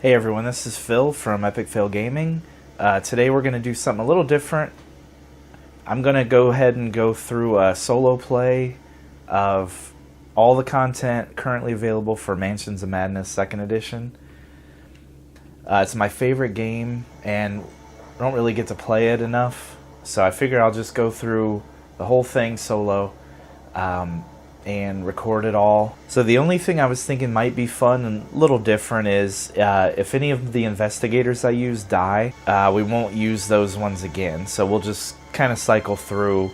Hey everyone, this is Phil from Epic Fail Gaming. Today we're going to do something a little different. I'm going to go ahead and go through a solo play of all the content currently available for Mansions of Madness 2nd Edition. It's my favorite game and I don't really get to play it enough, so I figure I'll just go through the whole thing solo and record it all. So the only thing I was thinking might be fun and a little different is if any of the investigators I use die, we won't use those ones again. So we'll just kind of cycle through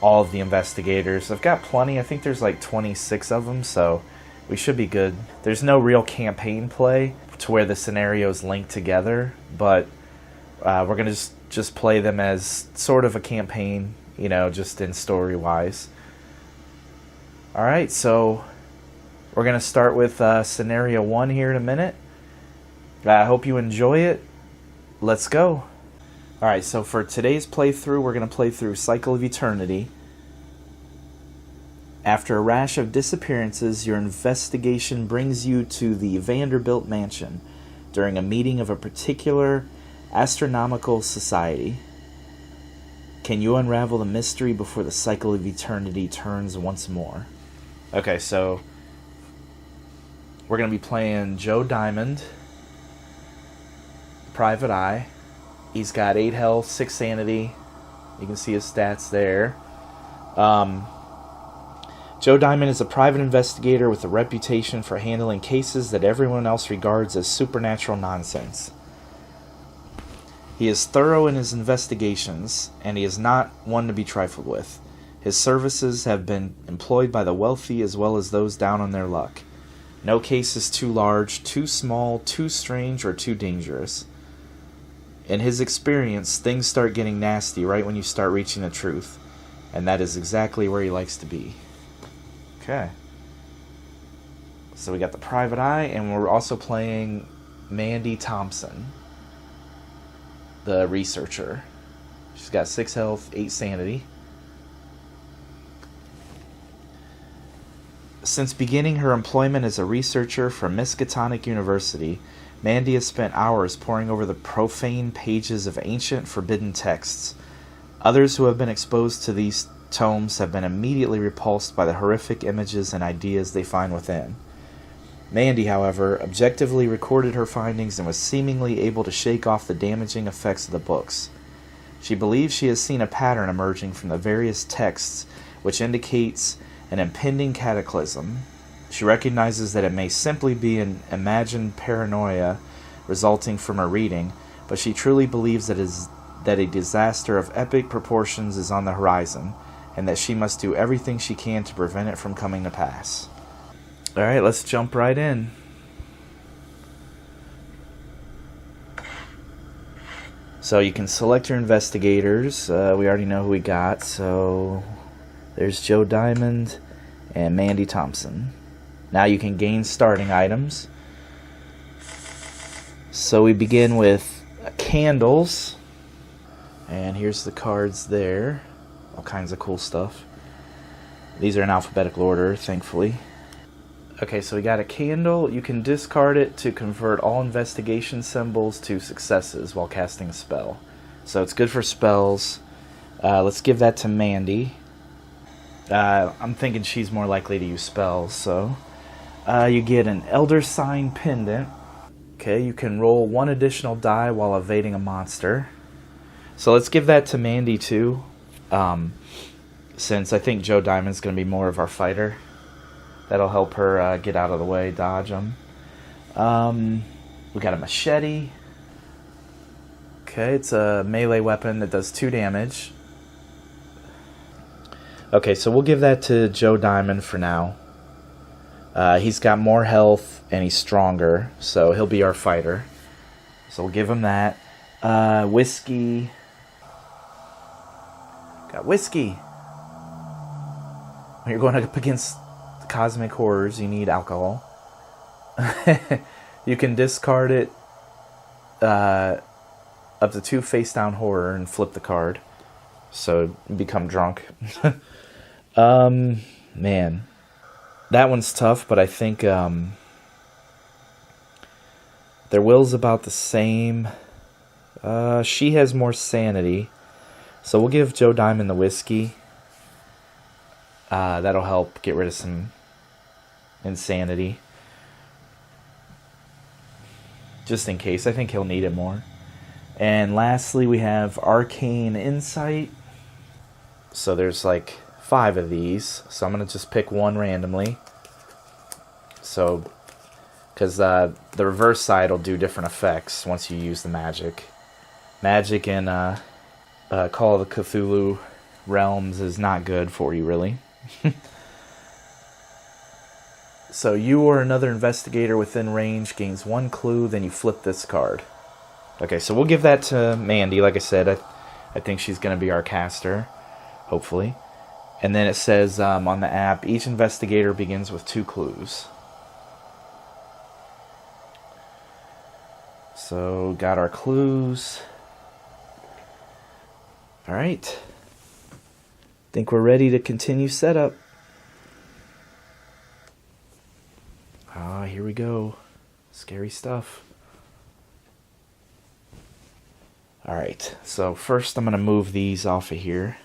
all of the investigators. I've got plenty. I think there's like 26 of them, so we should be good. There's no real campaign play to where the scenarios link together, but we're going to just play them as sort of a campaign, you know, just in story-wise. Alright, so we're going to start with scenario 1 here in a minute. I hope you enjoy it. Let's go. Alright, so for today's playthrough, we're going to play through Cycle of Eternity. After a rash of disappearances, your investigation brings you to the Vanderbilt Mansion during a meeting of a particular astronomical society. Can you unravel the mystery before the Cycle of Eternity turns once more? Okay, so we're going to be playing Joe Diamond, Private Eye. He's got 8 health, 6 sanity. You can see his stats there. Joe Diamond is a private investigator with a reputation for handling cases that everyone else regards as supernatural nonsense. He is thorough in his investigations, and he is not one to be trifled with. His services have been employed by the wealthy as well as those down on their luck. No case is too large, too small, too strange, or too dangerous. In his experience, things start getting nasty right when you start reaching the truth, and that is exactly where he likes to be. Okay. So we got the Private Eye, and we're also playing Mandy Thompson, the researcher. She's got 6 health, 8 sanity. Since beginning her employment as a researcher from Miskatonic University, Mandy has spent hours poring over the profane pages of ancient, forbidden texts. Others who have been exposed to these tomes have been immediately repulsed by the horrific images and ideas they find within. Mandy, however, objectively recorded her findings and was seemingly able to shake off the damaging effects of the books. She believes she has seen a pattern emerging from the various texts which indicates an impending cataclysm. She recognizes that it may simply be an imagined paranoia resulting from her reading, but she truly believes that a disaster of epic proportions is on the horizon, and that she must do everything she can to prevent it from coming to pass. Alright, let's jump right in. So you can select your investigators. We already know who we got, so there's Joe Diamond and Mandy Thompson. Now you can gain starting items. So we begin with candles. And here's the cards there. All kinds of cool stuff. These are in alphabetical order, thankfully. Okay, so we got a candle. You can discard it to convert all investigation symbols to successes while casting a spell. So it's good for spells. Let's give that to Mandy. I'm thinking she's more likely to use spells, so you get an Elder Sign pendant. Okay, you can roll 1 additional die while evading a monster. So let's give that to Mandy too, since I think Joe Diamond's going to be more of our fighter. That'll help her get out of the way, dodge them. We got a machete. Okay, it's a melee weapon that does 2 damage. Okay, so we'll give that to Joe Diamond for now. He's got more health and he's stronger, so he'll be our fighter. So we'll give him that. Whiskey. Got whiskey. When you're going up against cosmic horrors, you need alcohol. You can discard it up to 2 face down horror and flip the card. So become drunk. Man. That one's tough, but I think Their will's about the same. She has more sanity. So we'll give Joe Diamond the whiskey. That'll help get rid of some insanity. Just in case. I think he'll need it more. And lastly, we have Arcane Insight. So there's like 5 of these. So I'm going to just pick one randomly. So, because the reverse side will do different effects once you use the magic. Magic in Call of the Cthulhu realms is not good for you, really. So you or another investigator within range gains 1 clue, then you flip this card. Okay, so we'll give that to Mandy. Like I said, I think she's going to be our caster, hopefully. And then it says on the app, each investigator begins with 2 clues. So, got our clues. Alright. Think we're ready to continue setup. Here we go. Scary stuff. Alright, so first I'm going to move these off of here.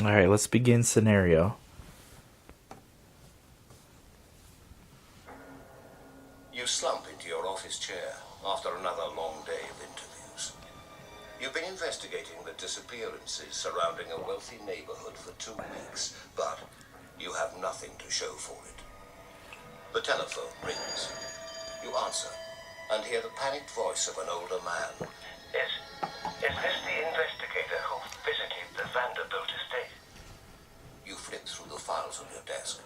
Alright, let's begin scenario. You slump into your office chair after another long day of interviews. You've been investigating the disappearances surrounding a wealthy neighborhood for 2 weeks, but you have nothing to show for it. The telephone rings. You answer and hear the panicked voice of an older man. Is this the investigator who visited the Vanderbilt estate? You flip through the files on your desk.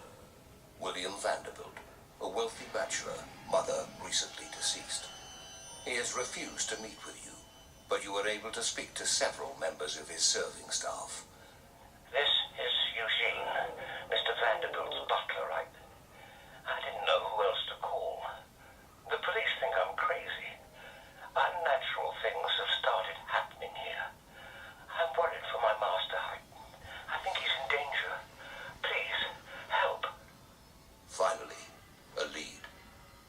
William Vanderbilt, a wealthy bachelor, mother recently deceased. He has refused to meet with you, but you were able to speak to several members of his serving staff. This is Eugene, Mr. Vanderbilt's butler. I didn't know who else to call. The police think I'm crazy. Unnatural things have started happening here. I'm worried for my master. I think he's in danger. Please, help. Finally, a lead.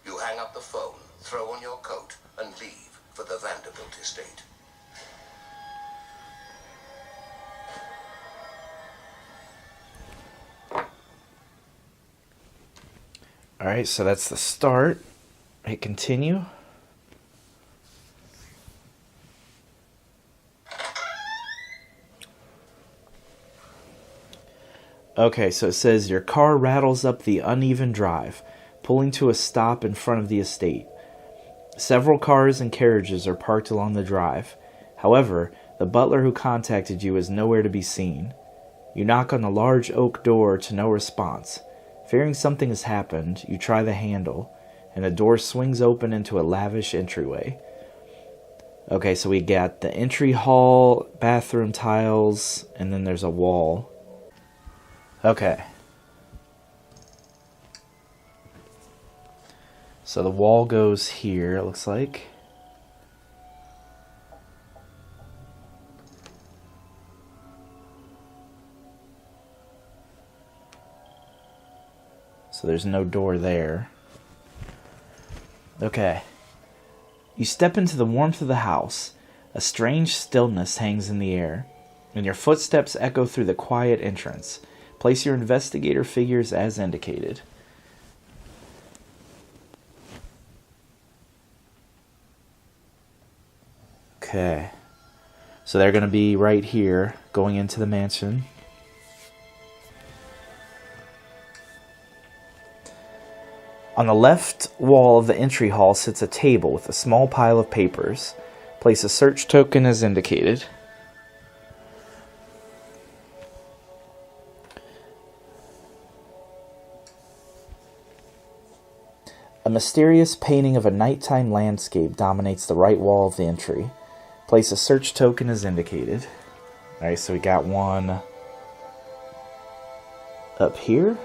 You hang up the phone, throw on your coat, and leave for the Vanderbilt estate. Alright, so that's the start. Hit continue. Okay, so it says your car rattles up the uneven drive, pulling to a stop in front of the estate. Several cars and carriages are parked along the drive. However, the butler who contacted you is nowhere to be seen. You knock on the large oak door to no response. Fearing something has happened, you try the handle, and the door swings open into a lavish entryway. Okay, so we got the entry hall, bathroom tiles, and then there's a wall. Okay. So the wall goes here, it looks like. So there's no door there. Okay. You step into the warmth of the house. A strange stillness hangs in the air, and your footsteps echo through the quiet entrance. Place your investigator figures as indicated. Okay. So they're going to be right here, going into the mansion. On the left wall of the entry hall sits a table with a small pile of papers. Place a search token as indicated. A mysterious painting of a nighttime landscape dominates the right wall of the entry. Place a search token as indicated. Alright, so we got one up here.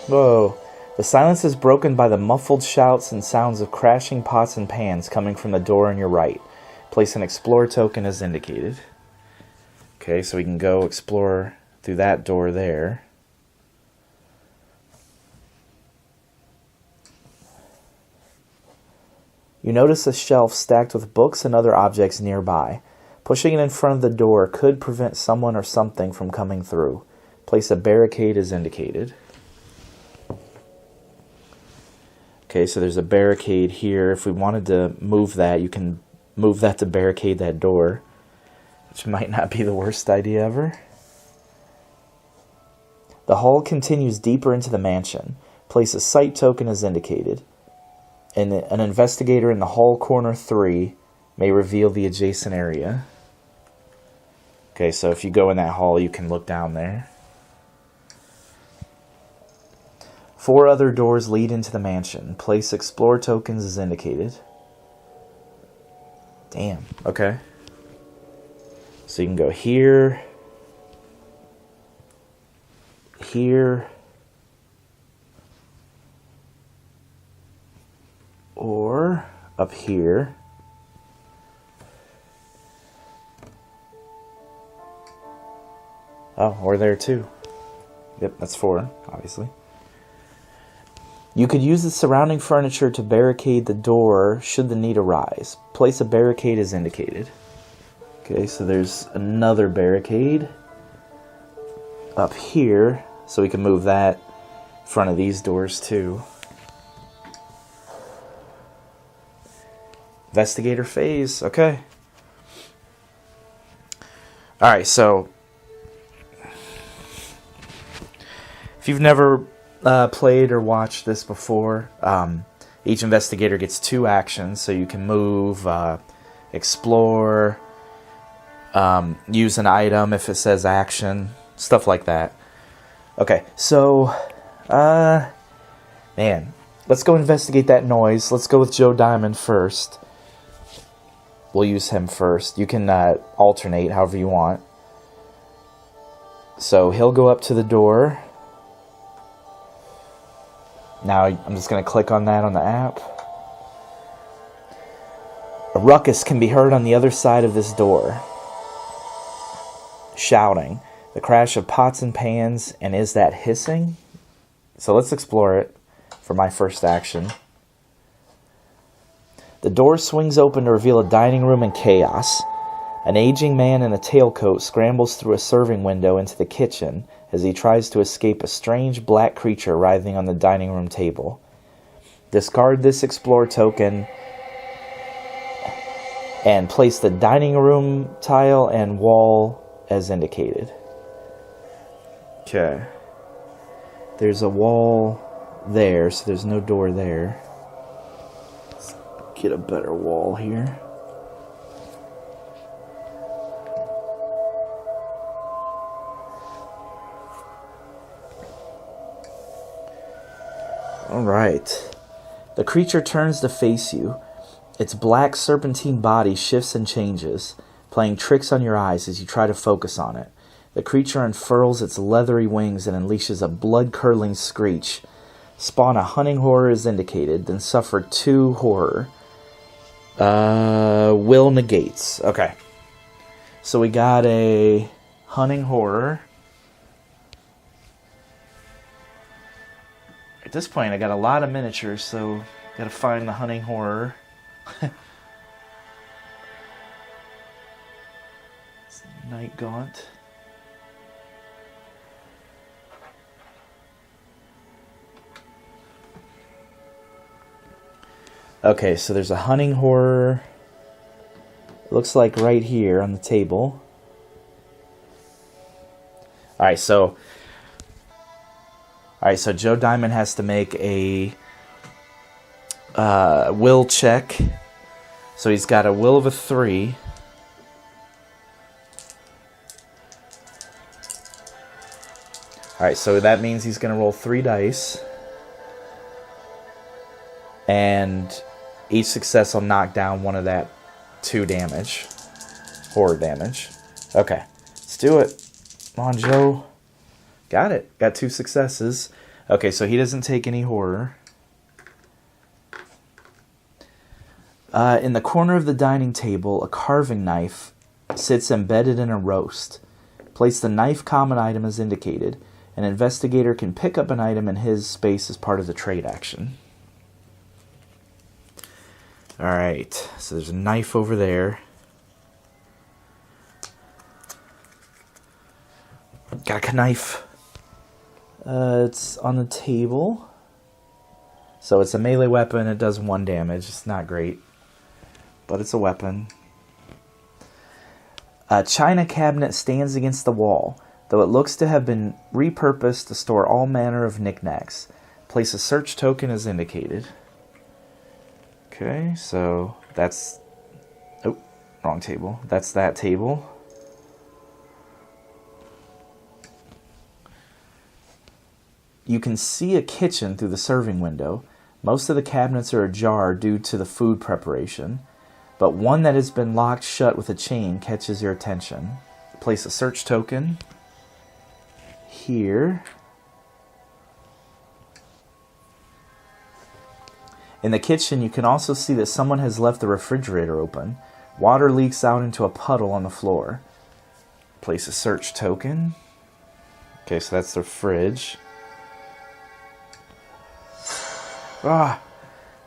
Whoa. The silence is broken by the muffled shouts and sounds of crashing pots and pans coming from the door on your right. Place an explore token as indicated. Okay, so we can go explore through that door there. You notice a shelf stacked with books and other objects nearby. Pushing it in front of the door could prevent someone or something from coming through. Place a barricade as indicated. Okay, so there's a barricade here. If we wanted to move that, you can move that to barricade that door, which might not be the worst idea ever. The hall continues deeper into the mansion. Place a sight token as indicated. And an investigator in the hall corner 3 may reveal the adjacent area. Okay, so if you go in that hall, you can look down there. 4 other doors lead into the mansion. Place explore tokens as indicated. Damn, okay. So you can go here, here, or up here. Oh, or there too. Yep, that's 4, obviously. You could use the surrounding furniture to barricade the door should the need arise. Place a barricade as indicated. Okay, so there's another barricade up here, so we can move that in front of these doors too. Investigator phase, okay. Alright, so if you've never played or watched this before, each investigator gets 2 actions, so you can move, explore, use an item if it says action, stuff like that. Okay, so, man, let's go investigate that noise. Let's go with Joe Diamond first. We'll use him first. You can alternate however you want. So he'll go up to the door. Now I'm just going to click on that on the app. A ruckus can be heard on the other side of this door. Shouting. The crash of pots and pans, and is that hissing? So let's explore it for my first action. The door swings open to reveal a dining room in chaos. An aging man in a tailcoat scrambles through a serving window into the kitchen as he tries to escape a strange black creature writhing on the dining room table. Discard this explore token and place the dining room tile and wall as indicated. Okay. There's a wall there, so there's no door there. Let's get a better wall here. Alright. The creature turns to face you. Its black serpentine body shifts and changes, playing tricks on your eyes as you try to focus on it. The creature unfurls its leathery wings and unleashes a blood-curdling screech. Spawn a hunting horror as indicated, then suffer 2 horror. Will negates. Okay. So we got a hunting horror. At this point, I got a lot of miniatures, so gotta find the hunting horror. Night Gaunt. Okay, so there's a hunting horror. It looks like right here on the table. Alright, so Joe Diamond has to make a will check. So he's got a will of a 3. Alright, so that means he's going to roll 3 dice. And each success will knock down one of that 2 damage. Horror damage. Okay, let's do it. Come on, Joe. Got it. Got 2 successes. Okay, so he doesn't take any horror. In the corner of the dining table, a carving knife sits embedded in a roast. Place the knife common item as indicated. An investigator can pick up an item in his space as part of the trade action. Alright, so there's a knife over there. Got a knife. It's on the table. So it's a melee weapon. It does 1 damage. It's not great, but it's a weapon. A china cabinet stands against the wall, though it looks to have been repurposed to store all manner of knickknacks. Place a search token as indicated. Okay, so that's... Oh, wrong table. That's that table. You can see a kitchen through the serving window. Most of the cabinets are ajar due to the food preparation, but one that has been locked shut with a chain catches your attention. Place a search token here. In the kitchen, you can also see that someone has left the refrigerator open. Water leaks out into a puddle on the floor. Place a search token. Okay, so that's the fridge. Ah,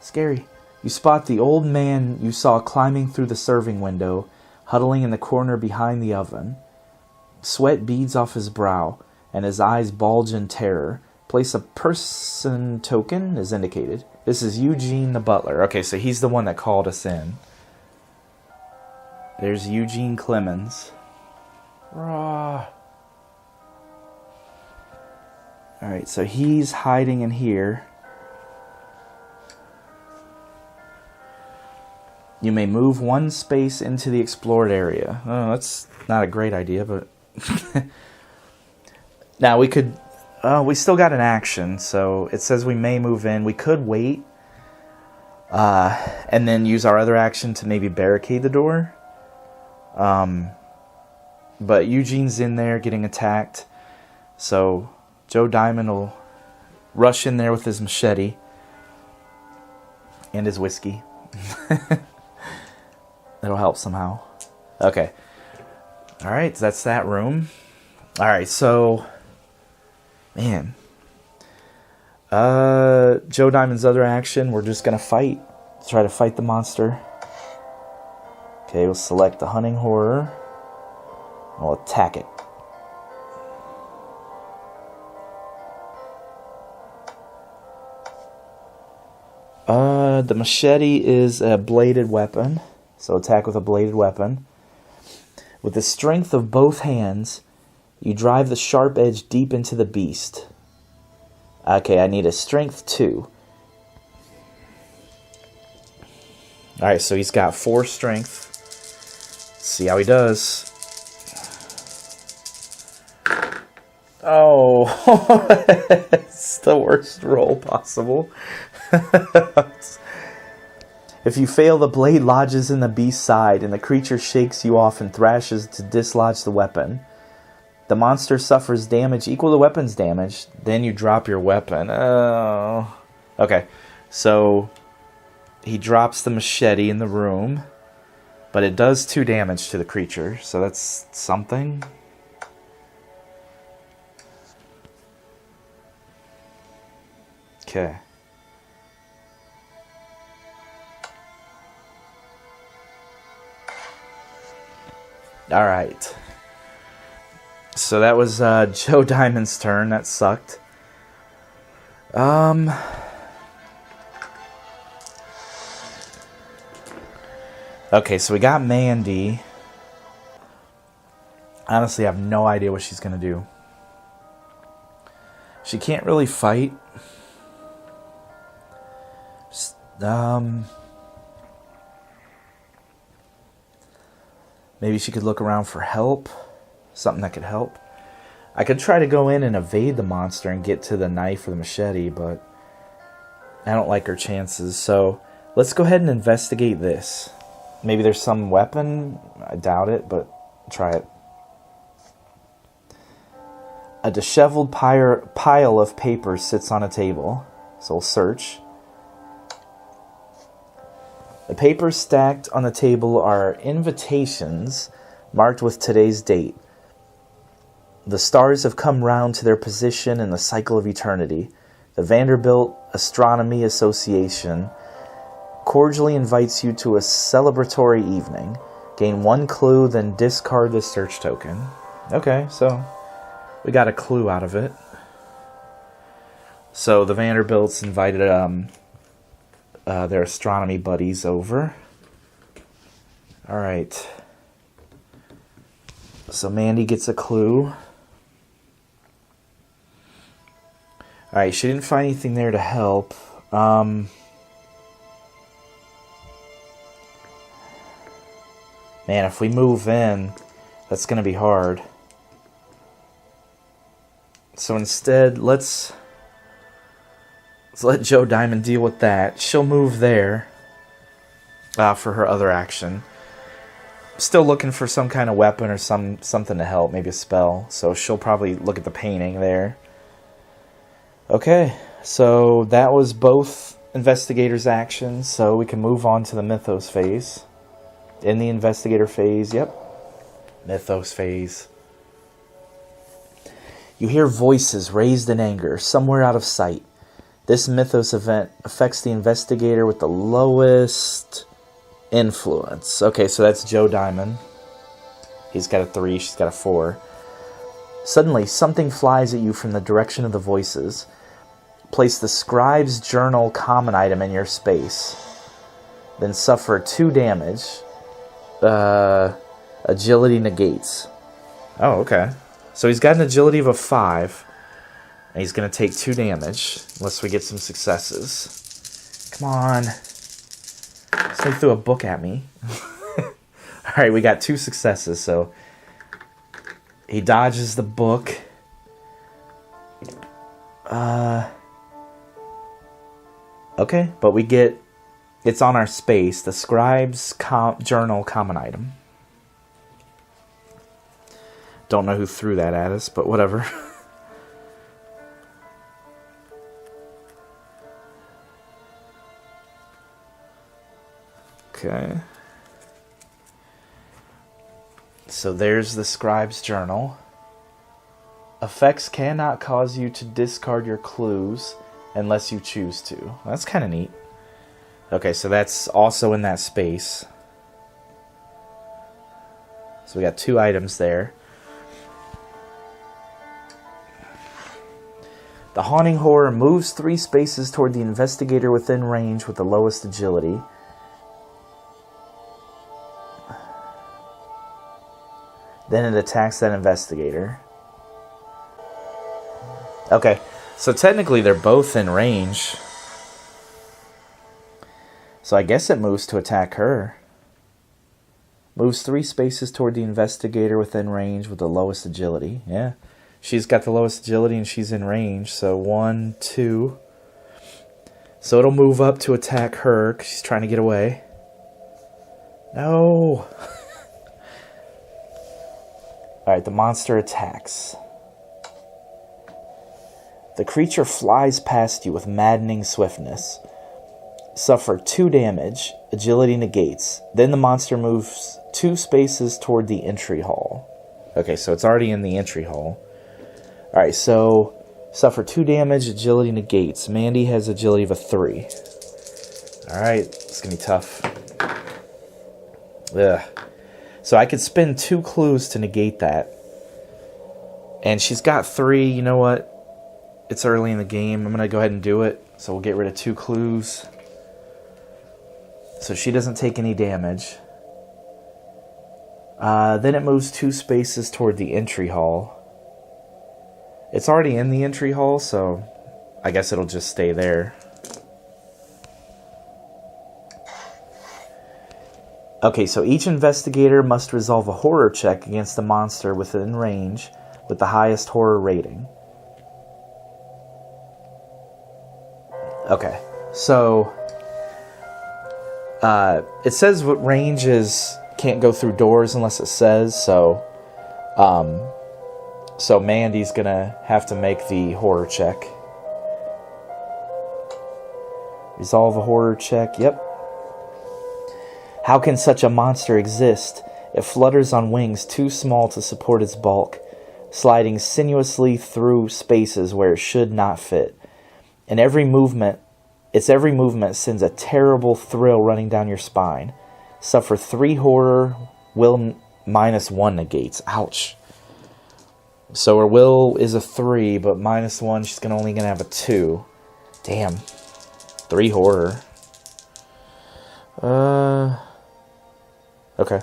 scary. You spot the old man you saw climbing through the serving window, huddling in the corner behind the oven. Sweat beads off his brow, and his eyes bulge in terror. Place a person token as indicated. This is Eugene the butler. Okay, so he's the one that called us in. There's Eugene Clemens. Alright, so he's hiding in here. You may move 1 space into the explored area. Oh, that's not a great idea, but... Now, we could... we still got an action, so it says we may move in. We could wait, and then use our other action to maybe barricade the door. But Eugene's in there getting attacked, so Joe Diamond will rush in there with his machete and his whiskey. That'll help somehow. Okay. Alright, that's that room. Alright, so... Man. Joe Diamond's other action, we're just going to fight. Try to fight the monster. Okay, we'll select the hunting horror. And we'll attack it. The machete is a bladed weapon. So attack with a bladed weapon. With the strength of both hands, you drive the sharp edge deep into the beast. Okay, I need a strength 2. Alright, so he's got 4 strength. Let's see how he does. Oh, it's the worst roll possible. If you fail, the blade lodges in the beast's side, and the creature shakes you off and thrashes to dislodge the weapon. The monster suffers damage equal to weapon's damage. Then you drop your weapon. Oh. Okay, so he drops the machete in the room, but it does 2 damage to the creature, so that's something. Okay. Alright. So that was Joe Diamond's turn. That sucked. Okay, so we got Mandy. Honestly, I have no idea what she's going to do. She can't really fight. Maybe she could look around for help. Something that could help. I could try to go in and evade the monster and get to the knife or the machete, but I don't like her chances. So let's go ahead and investigate this. Maybe there's some weapon. I doubt it, but try it. A disheveled pile of papers sits on a table. So we'll search. The papers stacked on the table are invitations marked with today's date. The stars have come round to their position in the cycle of eternity. The Vanderbilt Astronomy Association cordially invites you to a celebratory evening. Gain 1 clue, then discard the search token. Okay, so we got a clue out of it. So the Vanderbilts invited their astronomy buddies over. All right. So Mandy gets a clue. Alright, she didn't find anything there to help. Man, if we move in, that's going to be hard. So instead, let's let Joe Diamond deal with that. She'll move there for her other action. Still looking for some kind of weapon or something to help, maybe a spell. So she'll probably look at the painting there. Okay, so that was both investigators' actions, so we can move on to the mythos phase. In the investigator phase, yep, mythos phase. You hear voices raised in anger, somewhere out of sight. This mythos event affects the investigator with the lowest influence. Okay, so that's Joe Diamond. He's got a 3, she's got a 4. Suddenly, something flies at you from the direction of the voices. Place the scribe's journal common item in your space. Then suffer 2 damage. Agility negates. Oh, okay. So he's got an agility of a 5. And he's going to take 2 damage. Unless we get some successes. Come on. Somebody threw a book at me. Alright, we got 2 successes. So he dodges the book. Okay, but we get, it's on our space, the scribe's journal common item. Don't know who threw that at us, but whatever. Okay. So there's the scribe's journal. Effects cannot cause you to discard your clues unless you choose to. That's kind of neat. Okay, so that's also in that space. So we got 2 items there. The haunting horror moves 3 spaces toward the investigator within range with the lowest agility. Then it attacks that investigator. Okay. So technically they're both in range. So I guess it moves to attack her. Moves 3 spaces toward the investigator within range with the lowest agility. Yeah. She's got the lowest agility and she's in range. So 1, 2. So it'll move up to attack her because she's trying to get away. No. Alright, the monster attacks. The creature flies past you with maddening swiftness. Suffer 2 damage. Agility negates. Then the monster moves 2 spaces toward the entry hall. Okay, so it's already in the entry hall. Alright, so suffer 2 damage. Agility negates. Mandy has agility of a 3. Alright, it's going to be tough. Ugh. So I could spend 2 clues to negate that. And she's got 3. You know what? It's early in the game. I'm going to go ahead and do it. So we'll get rid of 2 clues. So she doesn't take any damage. Then it moves 2 spaces toward the entry hall. It's already in the entry hall, so I guess it'll just stay there. Okay, so each investigator must resolve a horror check against the monster within range with the highest horror rating. Okay, so it says what range is can't go through doors unless it says, so Mandy's gonna have to make the horror check. Resolve a horror check, yep. How can such a monster exist? It flutters on wings too small to support its bulk. sliding sinuously through spaces where it should not fit. And every movement sends a terrible thrill running down your spine. Suffer 3 horror, will -1 negates. Ouch. So her will is a 3, but -1, she's only gonna have a 2. Damn. 3 horror. Okay.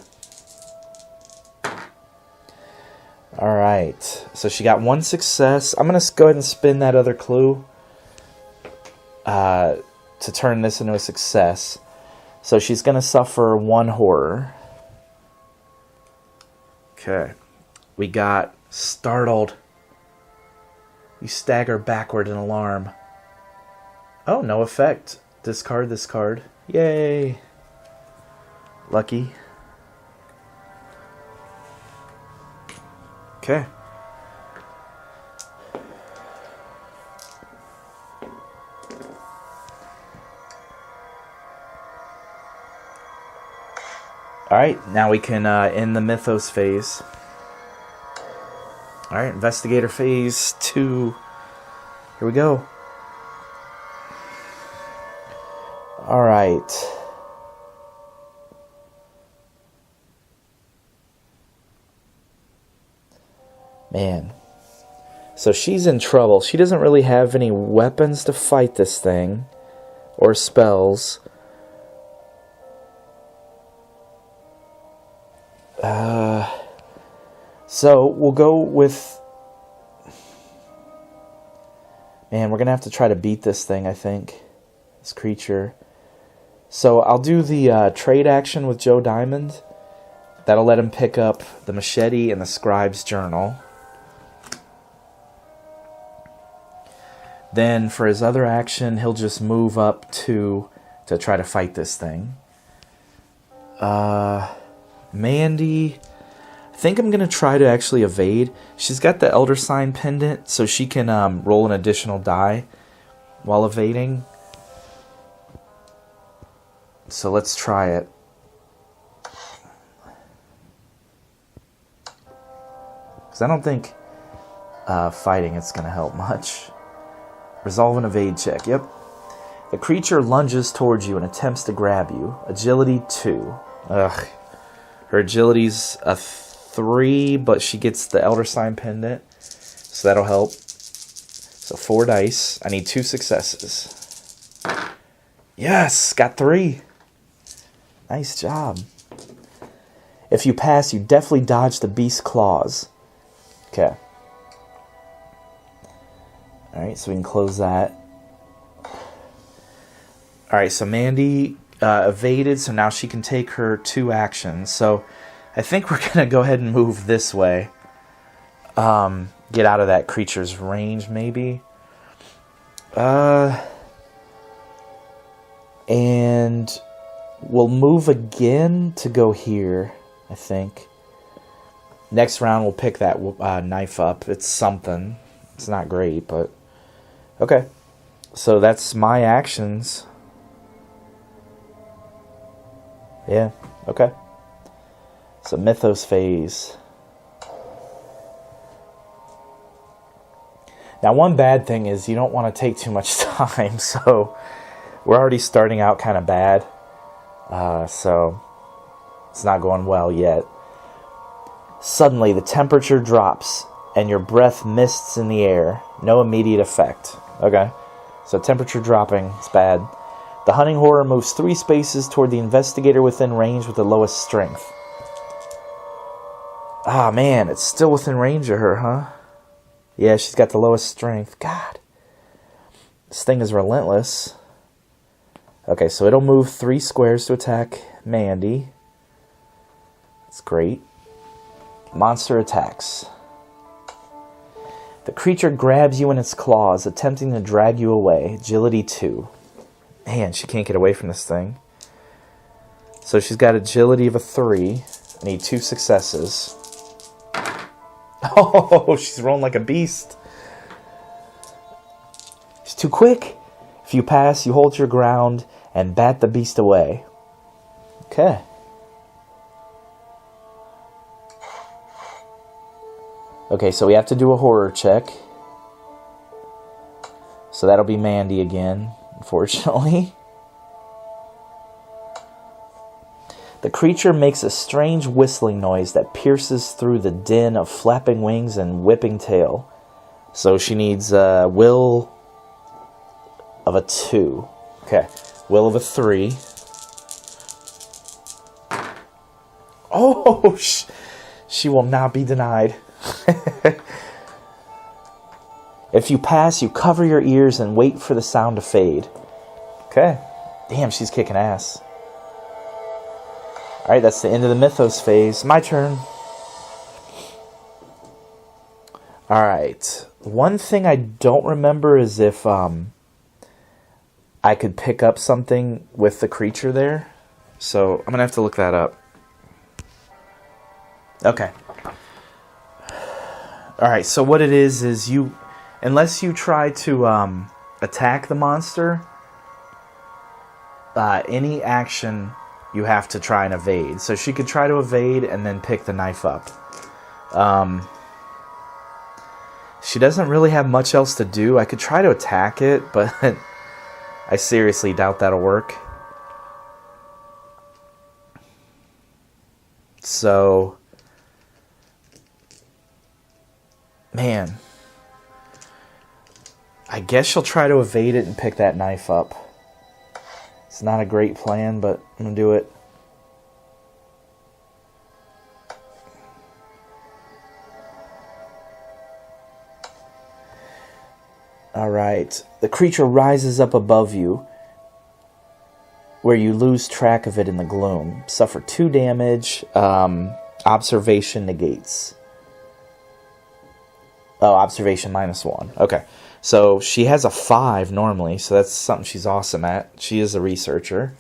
Alright. So she got 1 success. I'm gonna go ahead and spin that other clue to turn this into a success. So she's gonna suffer 1 horror. Okay. We got startled. You stagger backward in alarm. Oh, no effect. Discard this card. Yay. Lucky. Okay. Alright, now we can end the Mythos phase. Alright, Investigator phase 2. Here we go. Alright. Man. So she's in trouble. She doesn't really have any weapons to fight this thing. Or spells. So we'll go with... Man, we're going to have to try to beat this thing, I think. This creature. So I'll do the trade action with Joe Diamond. That'll let him pick up the machete and the scribe's journal. Then for his other action, he'll just move up to try to fight this thing. Mandy, I think I'm going to try to actually evade. She's got the Elder Sign pendant, so she can roll an additional die while evading. So let's try it. Because I don't think fighting it's going to help much. Resolve an evade check. Yep. The creature lunges towards you and attempts to grab you. Agility 2. Ugh. Her agility's a 3, but she gets the Elder Sign pendant. So that'll help. So 4 dice. I need 2 successes. Yes! Got 3. Nice job. If you pass, you definitely dodge the beast's claws. Okay. Alright, so we can close that. Alright, so Mandy evaded, so now she can take her 2 actions. So I think we're going to go ahead and move this way. Get out of that creature's range, maybe. And we'll move again to go here, I think. Next round we'll pick that knife up. It's something. It's not great, but... Okay. So that's my actions. Yeah, okay. So Mythos phase. Now one bad thing is you don't want to take too much time, so we're already starting out kind of bad. So it's not going well yet. Suddenly the temperature drops and your breath mists in the air. No immediate effect. Okay, so temperature dropping is bad. The hunting horror moves 3 spaces toward the investigator within range with the lowest strength. Ah, man, it's still within range of her, huh? Yeah, she's got the lowest strength. God. This thing is relentless. Okay, so it'll move 3 squares to attack Mandy. That's great. Monster attacks. The creature grabs you in its claws, attempting to drag you away. Agility 2. Man, she can't get away from this thing. So she's got agility of a 3. I need 2 successes. Oh, she's rolling like a beast. She's too quick. If you pass, you hold your ground and bat the beast away. Okay. Okay, so we have to do a horror check. So that'll be Mandy again, unfortunately. The creature makes a strange whistling noise that pierces through the din of flapping wings and whipping tail. So she needs a will of a 2. Okay, will of a 3. Oh, she will not be denied. If you pass, you cover your ears and wait for the sound to fade. Okay. Damn, she's kicking ass. Alright, that's the end of the Mythos phase. My turn. Alright. One thing I don't remember is if I could pick up something with the creature there. So I'm going to have to look that up. Okay. Alright, so what it is you... Unless you try to attack the monster, any action you have to try and evade. So she could try to evade and then pick the knife up. She doesn't really have much else to do. I could try to attack it, but I seriously doubt that'll work. So, man, I guess she'll try to evade it and pick that knife up. It's not a great plan, but I'm going to do it. Alright. The creature rises up above you, where you lose track of it in the gloom. Suffer 2 damage. Observation negates. Oh, observation -1. Okay. So she has a 5 normally, so that's something she's awesome at. She is a researcher.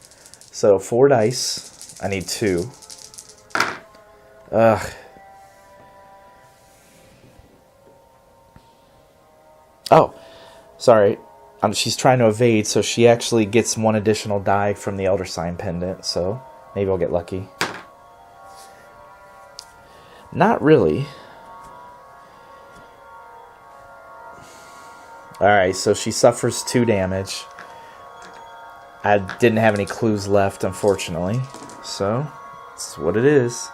So 4 dice. I need 2. Ugh. Oh, sorry. She's trying to evade, so she actually gets 1 additional die from the Elder Sign pendant, so maybe I'll get lucky. Not really. Alright, so she suffers 2 damage. I didn't have any clues left, unfortunately. So, that's what it is.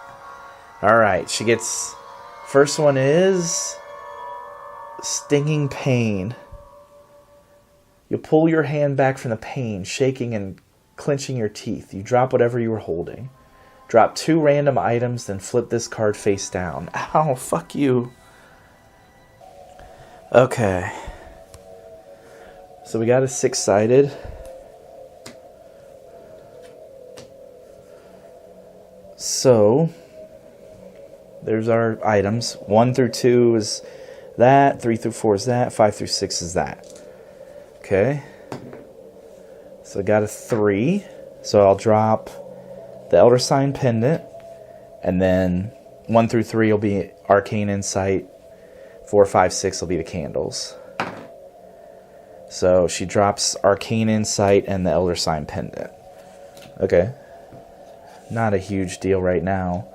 Alright, she gets... First one is... Stinging pain. You pull your hand back from the pain, shaking and clenching your teeth. You drop whatever you were holding. Drop 2 random items, then flip this card face down. Ow, fuck you. Okay. So we got a 6-sided. So, there's our items. 1 through 2 is that. 3 through 4 is that. 5 through 6 is that. Okay. So I got a 3. So I'll drop the Elder Sign pendant. And then 1 through 3 will be Arcane Insight. 4, 5, 6 will be the candles. So she drops Arcane Insight and the Elder Sign pendant. Okay. Not a huge deal right now.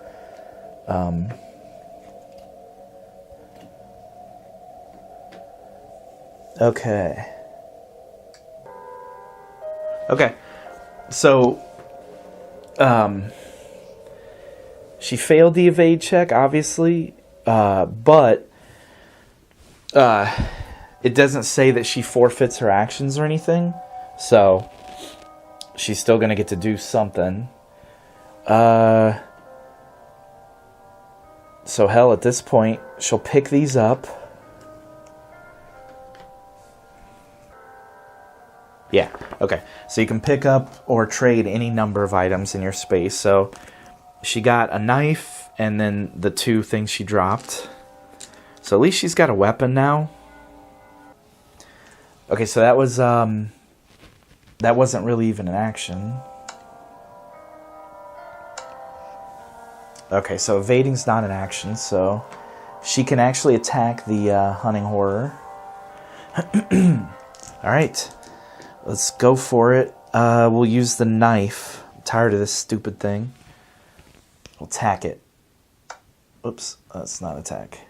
Okay. Okay. So, she failed the evade check, obviously, but it doesn't say that she forfeits her actions or anything, so she's still going to get to do something. So hell, at this point, she'll pick these up. Yeah, okay. So you can pick up or trade any number of items in your space. So she got a knife and then the 2 things she dropped. So at least she's got a weapon now. Okay, so that was that wasn't really even an action. Okay, so evading's not an action, so she can actually attack the hunting horror. Alright, let's go for it. We'll use the knife. I'm tired of this stupid thing. We'll tack it. Oops, that's not attack.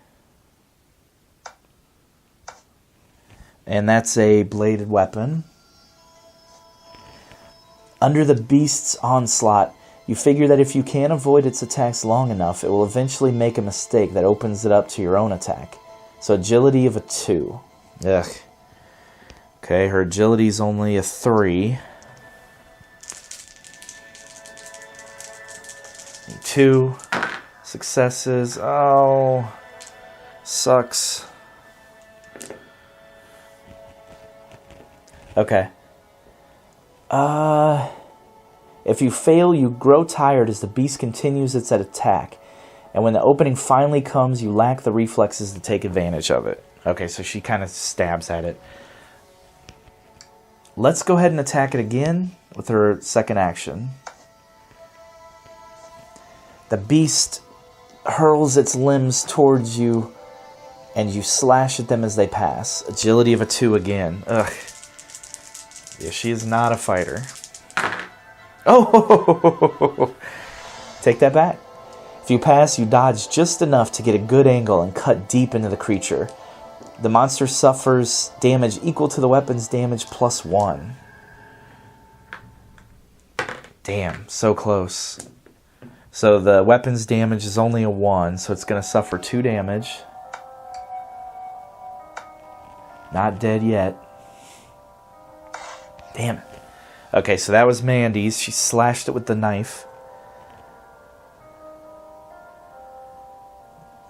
And that's a bladed weapon. Under the beast's onslaught, you figure that if you can't avoid its attacks long enough, it will eventually make a mistake that opens it up to your own attack. So agility of a 2. Ugh. Okay, her agility's only a 3. 2 successes. Oh, sucks. Okay. If you fail, you grow tired as the beast continues its attack. And when the opening finally comes, you lack the reflexes to take advantage of it. Okay, so she kind of stabs at it. Let's go ahead and attack it again with her second action. The beast hurls its limbs towards you, and you slash at them as they pass. Agility of a 2 again. Ugh. Yeah, she is not a fighter. Oh! Take that back. If you pass, you dodge just enough to get a good angle and cut deep into the creature. The monster suffers damage equal to the weapon's damage plus 1. Damn, so close. So the weapon's damage is only a 1, so it's going to suffer 2 damage. Not dead yet. Damn it. Okay, so that was Mandy's. She slashed it with the knife.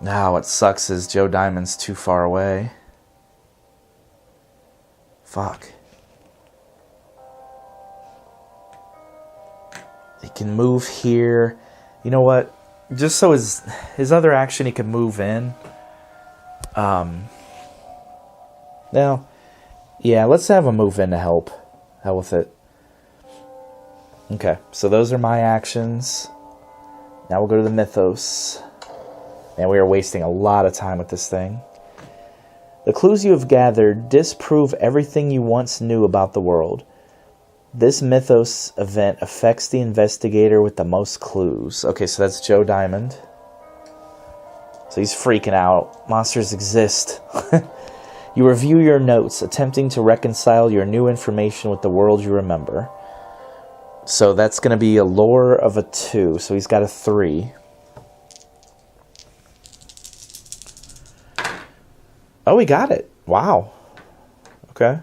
Now what sucks is Joe Diamond's too far away. Fuck. He can move here. You know what? Just so his other action, he can move in. Now, yeah, let's have him move in to help. Hell with it. Okay, so those are my actions. Now we'll go to the mythos. And we are wasting a lot of time with this thing. The clues you have gathered disprove everything you once knew about the world. This mythos event affects the investigator with the most clues. Okay, so that's Joe Diamond. So he's freaking out. Monsters exist. You review your notes, attempting to reconcile your new information with the world you remember. So that's going to be a lore of a 2. So he's got a 3. Oh, we got it. Wow. Okay.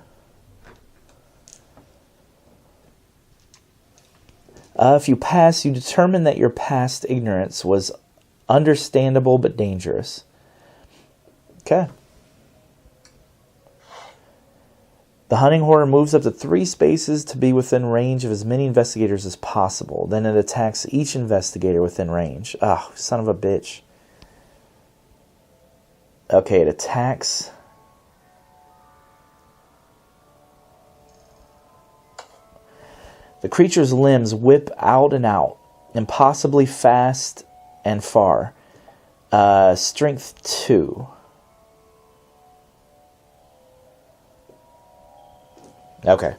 If you pass, you determine that your past ignorance was understandable but dangerous. Okay. The hunting horror moves up to 3 spaces to be within range of as many investigators as possible. Then it attacks each investigator within range. Oh, son of a bitch. Okay, it attacks. The creature's limbs whip out and out, impossibly fast and far. Strength 2. Okay,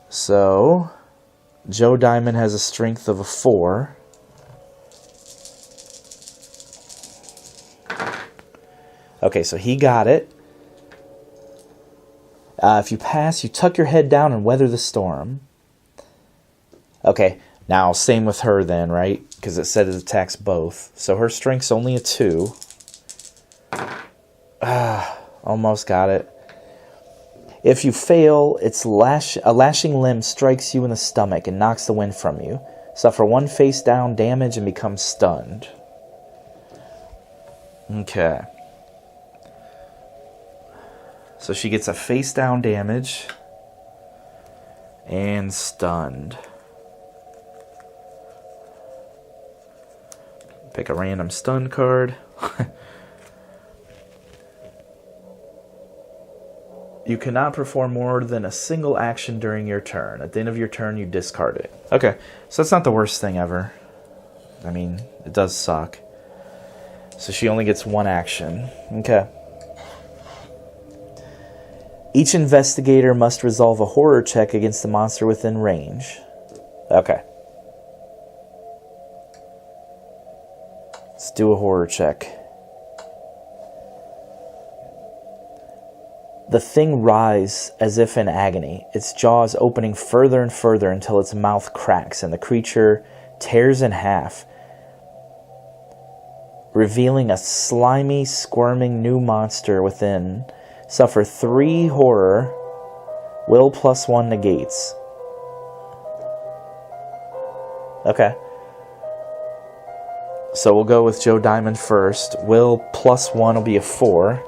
so Joe Diamond has a strength of a 4. Okay, so he got it. If you pass, you tuck your head down and weather the storm. Okay, now same with her then, right? Because it said it attacks both. So her strength's only a 2. Almost got it. If you fail, a lashing limb strikes you in the stomach and knocks the wind from you. Suffer 1 face down damage and become stunned. Okay. So she gets a face down damage and stunned. Pick a random stun card. You cannot perform more than a single action during your turn. At the end of your turn, you discard it. Okay, so that's not the worst thing ever. I mean, it does suck. So she only gets 1 action. Okay. Each investigator must resolve a horror check against the monster within range. Okay. Let's do a horror check. The thing writhes as if in agony, its jaws opening further and further until its mouth cracks and the creature tears in half, revealing a slimy, squirming new monster within. Suffer 3 horror. Will +1 negates. Okay. So we'll go with Joe Diamond first. Will +1 will be a 4.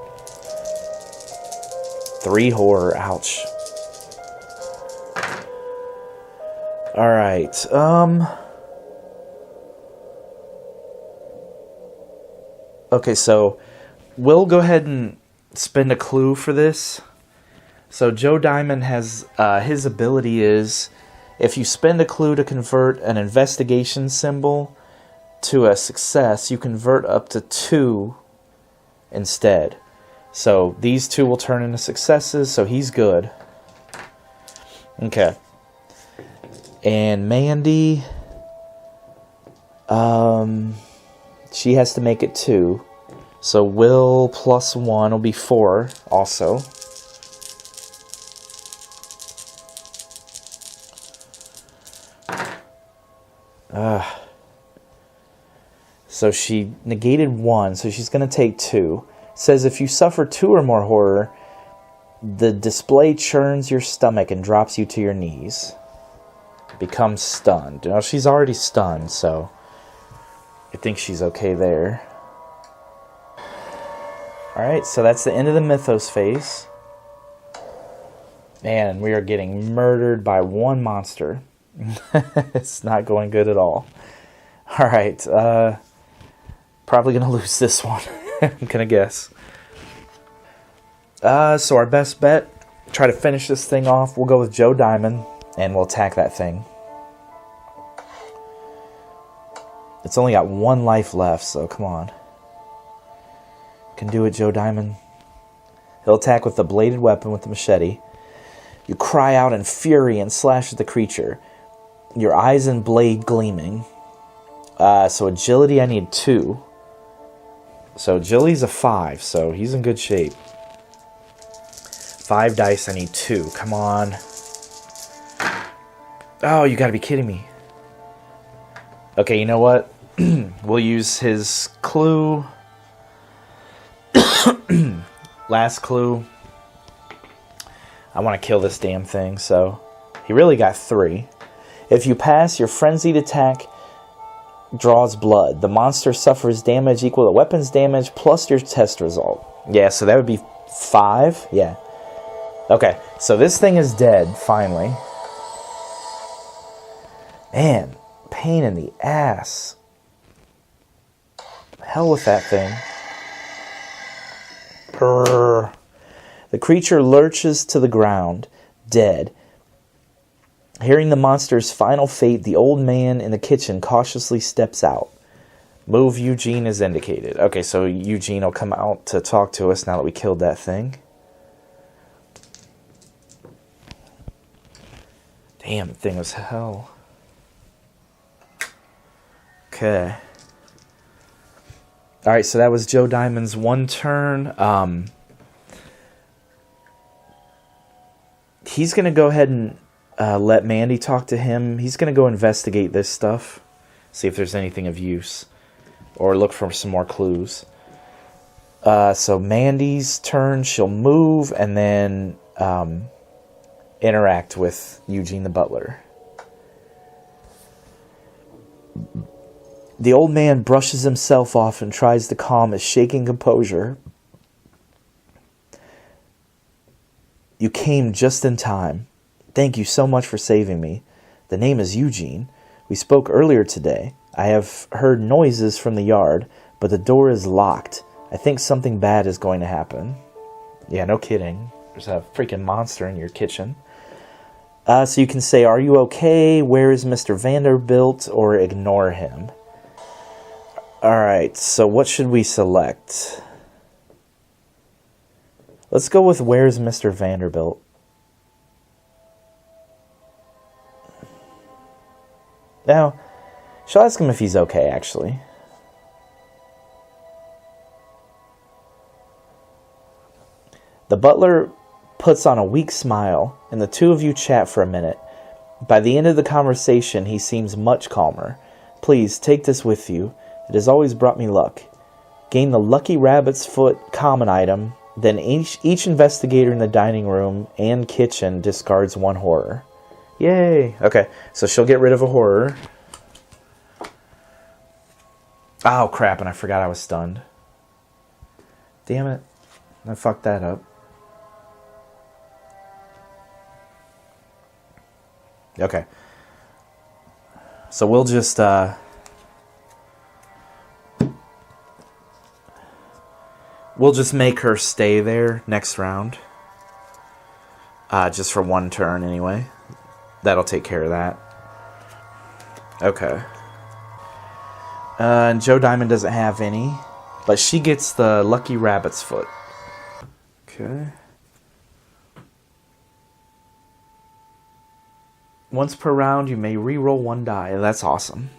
3 horror. Ouch. Alright. Okay, so we'll go ahead and spend a clue for this. So Joe Diamond has, his ability is, if you spend a clue to convert an investigation symbol to a success, you convert up to 2 instead. So these 2 will turn into successes, so he's good. Okay. And Mandy, she has to make it 2. So will +1 will be 4 also. So she negated 1, so she's going to take 2. Says if you suffer 2 or more horror, the display churns your stomach and drops you to your knees. Becomes stunned. Now she's already stunned, so I think she's okay there. Alright, so that's the end of the mythos phase. Man, we are getting murdered by 1 monster. It's not going good at all. Alright, probably going to lose this one. I'm going to guess. So our best bet, try to finish this thing off. We'll go with Joe Diamond, and we'll attack that thing. It's only got 1 life left, so come on. Can do it, Joe Diamond. He'll attack with the bladed weapon with the machete. You cry out in fury and slash at the creature, your eyes and blade gleaming. So agility, I need 2. So agility's a 5, so he's in good shape. 5 dice, I need 2. Come on. Oh, you gotta be kidding me. Okay, you know what? We'll use his clue. Last clue. I want to kill this damn thing, so he really got 3. If you pass, your frenzied attack draws blood. The monster suffers damage equal to weapons damage plus your test result. Yeah, so that would be 5. Yeah. Okay, so this thing is dead, finally. Man, pain in the ass. Hell with that thing. Brrr. The creature lurches to the ground, dead. Hearing the monster's final fate, the old man in the kitchen cautiously steps out. Move Eugene as indicated. Okay, so Eugene will come out to talk to us now that we killed that thing. Damn, the thing was hell. Okay. Alright, so that was Joe Diamond's 1 turn. He's going to go ahead and let Mandy talk to him. He's going to go investigate this stuff. See if there's anything of use. Or look for some more clues. So Mandy's turn, she'll move and then interact with Eugene the butler. The old man brushes himself off and tries to calm his shaking composure. You came just in time. Thank you so much for saving me. The name is Eugene. We spoke earlier today. I have heard noises from the yard, but the door is locked. I think something bad is going to happen. Yeah, no kidding. There's a freaking monster in your kitchen. So you can say, are you okay? Where is Mr. Vanderbilt? Or ignore him. Alright, so what should we select? Let's go with where's Mr. Vanderbilt. Now, she'll ask him if he's okay, actually. The butler puts on a weak smile, and the two of you chat for a minute. By the end of the conversation, he seems much calmer. Please, take this with you. It has always brought me luck. Gain the Lucky Rabbit's Foot common item, then each investigator in the dining room and kitchen discards one horror. Yay! Okay, so she'll get rid of a horror. Oh, crap, and I forgot I was stunned. Damn it. I fucked that up. Okay. So we'll just, make her stay there next round. Just for one turn anyway. That'll take care of that. Okay. And Joe Diamond doesn't have any. But she gets the Lucky Rabbit's Foot. Okay. Once per round, you may re-roll one die. That's awesome.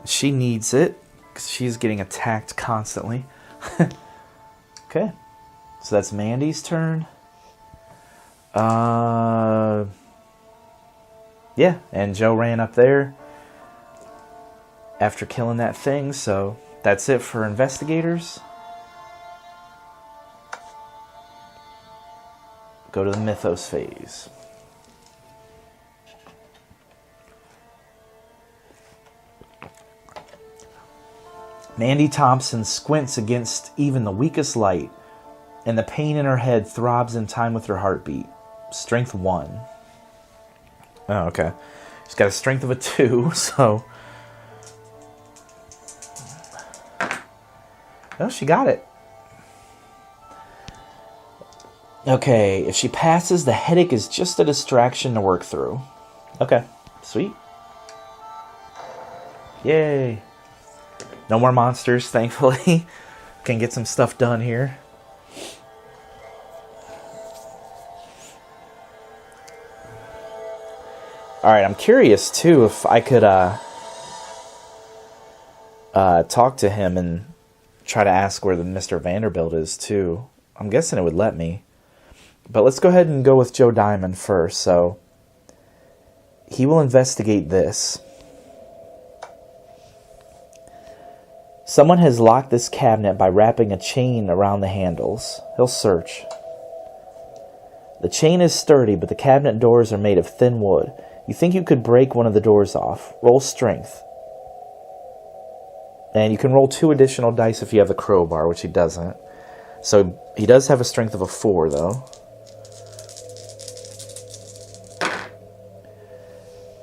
She needs it, because she's getting attacked constantly. Okay. So that's Mandy's turn. Yeah, and Joe ran up there after killing that thing, so that's it for investigators. Go to the mythos phase. Mandy Thompson squints against even the weakest light, and the pain in her head throbs in time with her heartbeat. Strength 1. Oh, okay. She's got a strength of a 2, so... Oh, she got it. Okay, if she passes, the headache is just a distraction to work through. Okay, sweet. Yay. No more monsters, thankfully. Can get some stuff done here. Alright, I'm curious, too, if I could talk to him and try to ask where the Mr. Vanderbilt is, too. I'm guessing it would let me. But let's go ahead and go with Joe Diamond first, so... He will investigate this. Someone has locked this cabinet by wrapping a chain around the handles. He'll search. The chain is sturdy, but the cabinet doors are made of thin wood. You think you could break one of the doors off. Roll strength. And you can roll 2 additional dice if you have the crowbar, which he doesn't. So he does have a strength of a 4, though.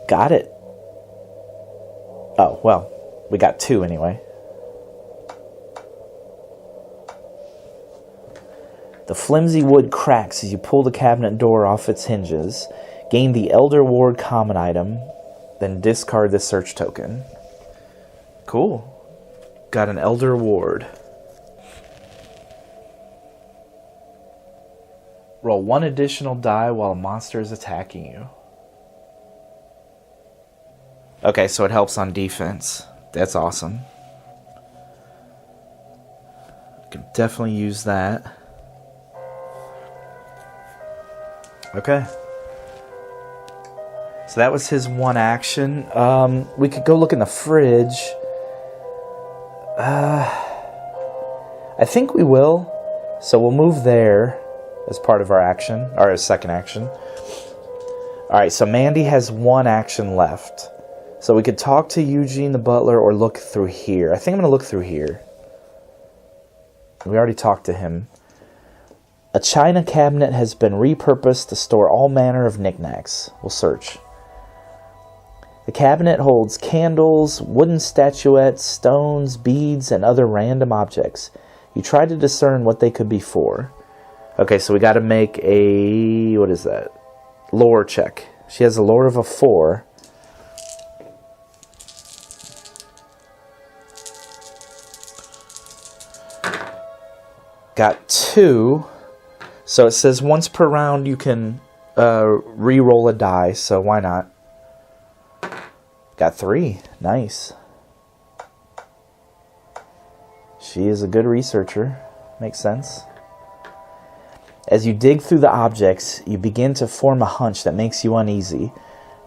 Got it. Oh, well, we got 2 anyway. The flimsy wood cracks as you pull the cabinet door off its hinges. Gain the Elder Ward common item, then discard the search token. Cool. Got an Elder Ward. Roll 1 additional die while a monster is attacking you. Okay, so it helps on defense. That's awesome. Can definitely use that. Okay. So that was his one action. We could go look in the fridge. I think we will. So we'll move there as part of our action, or as second action. Alright, so Mandy has 1 action left. So we could talk to Eugene the butler or look through here. I think I'm going to look through here. We already talked to him. A china cabinet has been repurposed to store all manner of knickknacks. We'll search. The cabinet holds candles, wooden statuettes, stones, beads, and other random objects. You try to discern what they could be for. Okay, so we got to make a... what is that? Lore check. She has a lore of a 4. Got 2. So it says once per round you can re-roll a die, so why not? Got 3. Nice. She is a good researcher. Makes sense. As you dig through the objects, you begin to form a hunch that makes you uneasy.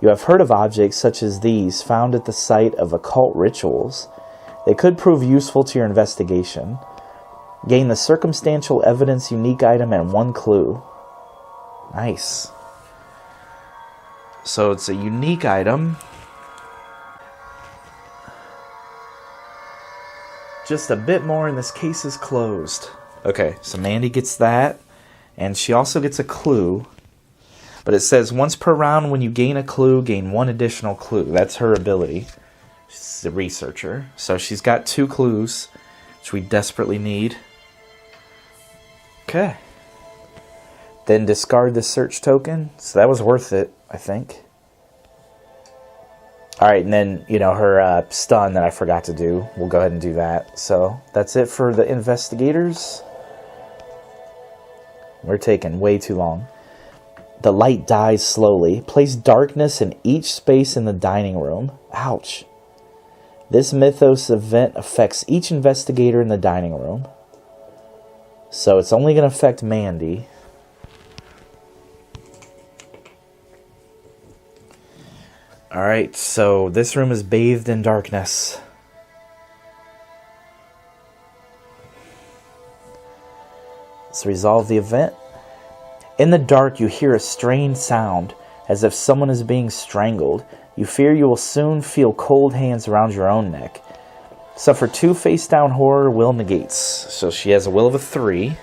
You have heard of objects such as these found at the site of occult rituals. They could prove useful to your investigation. Gain the circumstantial evidence unique item and 1 clue. Nice. So it's a unique item. Just a bit more and this case is closed. Okay, so Mandy gets that. And she also gets a clue. But it says once per round when you gain a clue, gain 1 additional clue. That's her ability. She's a researcher. So she's got 2 clues, which we desperately need. Okay. Then discard the search token. So that was worth it, I think. Alright, and then, her stun that I forgot to do. We'll go ahead and do that. So that's it for the investigators. We're taking way too long. The light dies slowly. Place darkness in each space in the dining room. Ouch. This mythos event affects each investigator in the dining room. So it's only going to affect Mandy. Alright, so this room is bathed in darkness. Let's resolve the event. In the dark, you hear a strange sound, as if someone is being strangled. You fear you will soon feel cold hands around your own neck. Suffer 2 face-down horror will negates. So she has a will of a 3.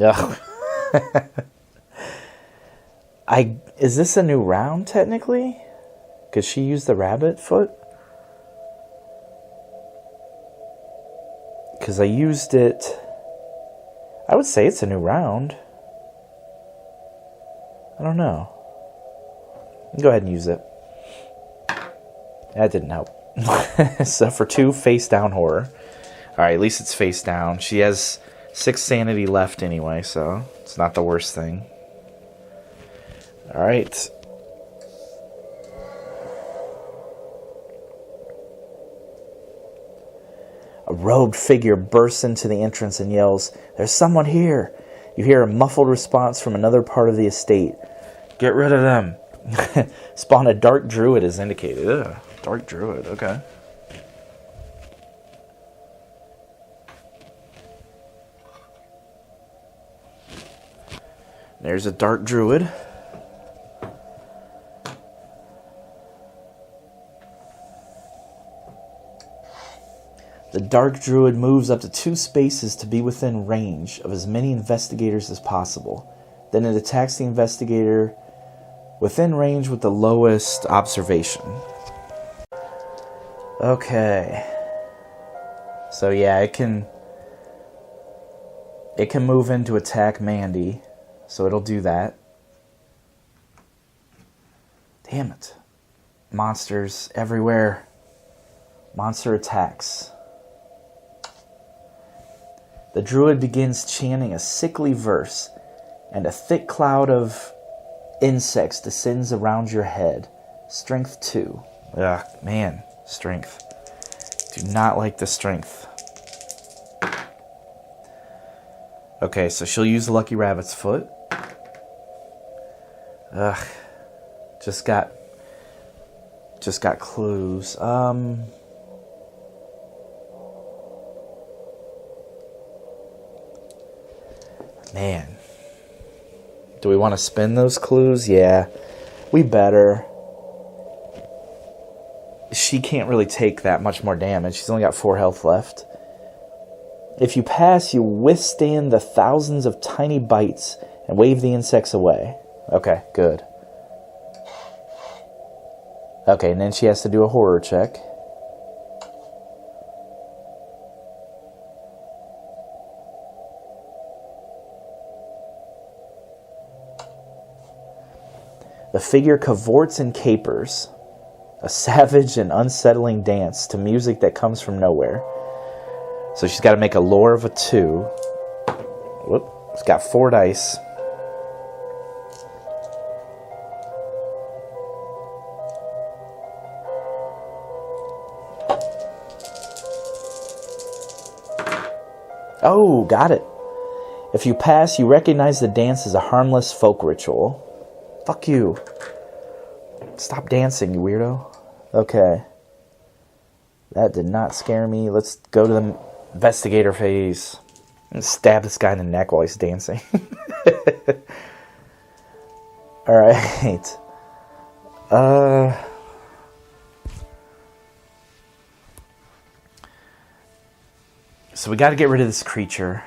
Ugh. Is this a new round, technically? Because she used the rabbit foot? Because I used it... I would say it's a new round. I don't know. Go ahead and use it. That didn't help. So for 2, face down horror. Alright, at least it's face down. She has 6 sanity left anyway, so it's not the worst thing. Alright. A robed figure bursts into the entrance and yells, "There's someone here!" You hear a muffled response from another part of the estate. "Get rid of them!" Spawn a dark druid as indicated. Ugh, dark druid, okay. There's a dark druid. The dark druid moves up to 2 spaces to be within range of as many investigators as possible. Then it attacks the investigator within range with the lowest observation. Okay. So yeah, it can move in to attack Mandy. So it'll do that. Damn it. Monsters everywhere. Monster attacks. The druid begins chanting a sickly verse, and a thick cloud of insects descends around your head. Strength 2. Ugh, man, strength. Do not like the strength. Okay, so she'll use the Lucky Rabbit's foot. Ugh, just got clues. Man. Do we want to spin those clues? Yeah. We better. She can't really take that much more damage. She's only got 4 health left. If you pass, you withstand the thousands of tiny bites and wave the insects away. Okay, good. Okay, and then she has to do a horror check. The figure cavorts and capers, a savage and unsettling dance to music that comes from nowhere. So she's got to make a lore of a 2. Whoop, she's got 4 dice. Oh, got it. If you pass, you recognize the dance as a harmless folk ritual. Fuck you. Stop dancing, you weirdo. Okay. That did not scare me. Let's go to the investigator phase. And stab this guy in the neck while he's dancing. Alright. So we got to get rid of this creature.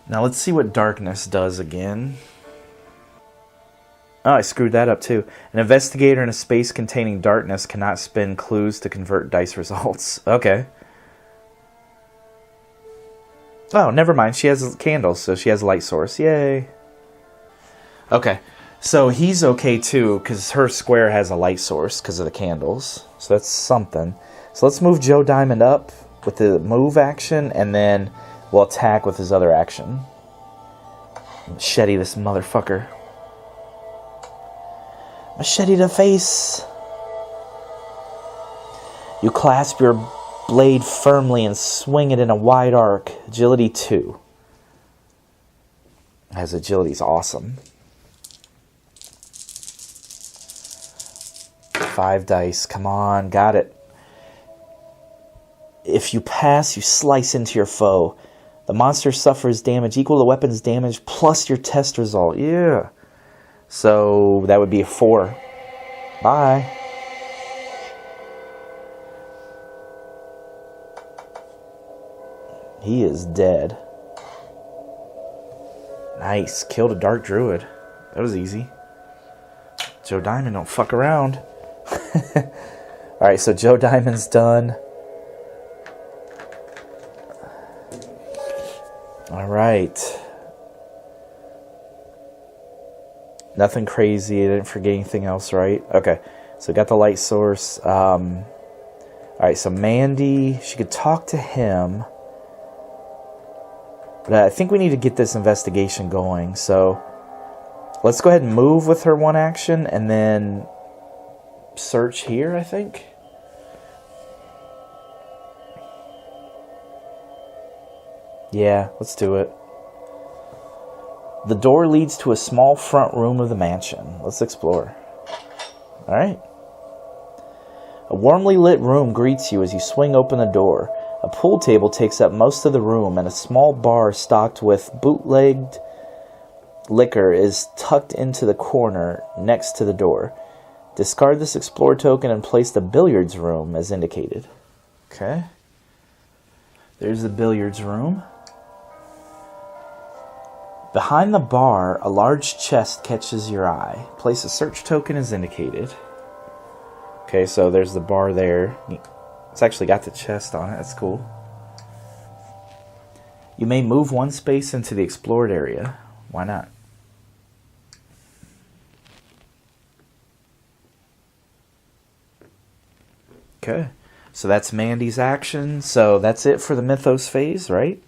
Now let's see what darkness does again. Oh, I screwed that up too. An investigator in a space containing darkness cannot spin clues to convert dice results. Okay. Oh, never mind. She has candles, so she has a light source. Yay. Okay. So he's okay too, because her square has a light source because of the candles. So that's something. So let's move Joe Diamond up with the move action, and then we'll attack with his other action. Machete this motherfucker. Machete to face. You clasp your blade firmly and swing it in a wide arc. Agility 2. As agility's awesome. 5 dice. Come on, got it. If you pass, you slice into your foe. The monster suffers damage equal to the weapon's damage plus your test result. Yeah. So that would be a 4. Bye. He is dead. Nice. Killed a dark druid. That was easy. Joe Diamond, don't fuck around. Alright, so Joe Diamond's done. Alright. Nothing crazy. I didn't forget anything else, right? Okay. So we got the light source. Alright, so Mandy, she could talk to him. But I think we need to get this investigation going. So let's go ahead and move with her one action and then search here, I think. Yeah, let's do it. The door leads to a small front room of the mansion. Let's explore. Alright. A warmly lit room greets you as you swing open the door. A pool table takes up most of the room, and a small bar stocked with bootlegged liquor is tucked into the corner next to the door. Discard this explore token and place the billiards room as indicated. Okay. There's the billiards room. Behind the bar, a large chest catches your eye. Place a search token as indicated. Okay, so there's the bar there. It's actually got the chest on it. That's cool. You may move one space into the explored area. Why not? Okay. So that's Mandy's action. So that's it for the Mythos phase, right?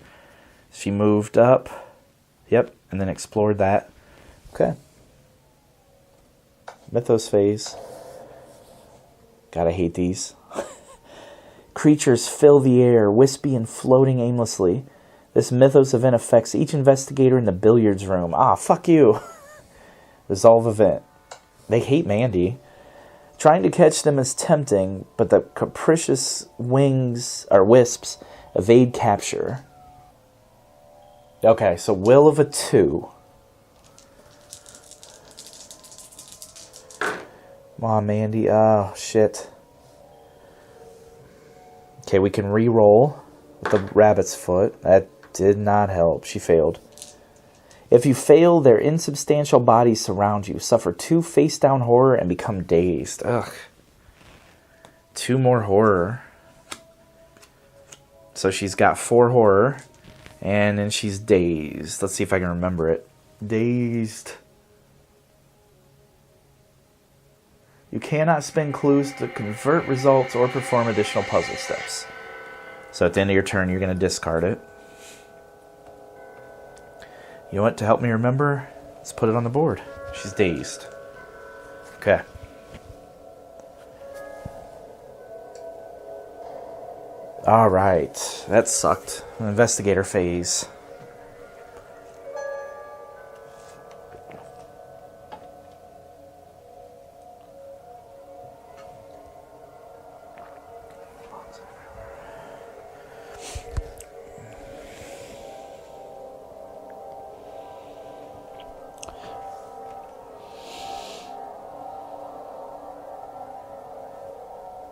She moved up. Yep, and then explored that. Okay. Mythos phase. God, I hate these. Creatures fill the air, wispy and floating aimlessly. This Mythos event affects each investigator in the billiards room. Ah, fuck you. Resolve event. They hate Mandy. Trying to catch them is tempting, but the capricious wings, or wisps, evade capture. Okay, so will of a 2. Come on, Mandy. Oh, shit. Okay, we can re-roll with the rabbit's foot. That did not help. She failed. If you fail, their insubstantial bodies surround you. Suffer 2 face-down horror and become dazed. Ugh. 2 more horror. So she's got 4 horror. And then she's dazed. Let's see if I can remember it. Dazed. You cannot spend clues to convert results or perform additional puzzle steps. So at the end of your turn, you're going to discard it. You know what? To help me remember, let's put it on the board. She's dazed. Okay. All right. That sucked. Investigator phase.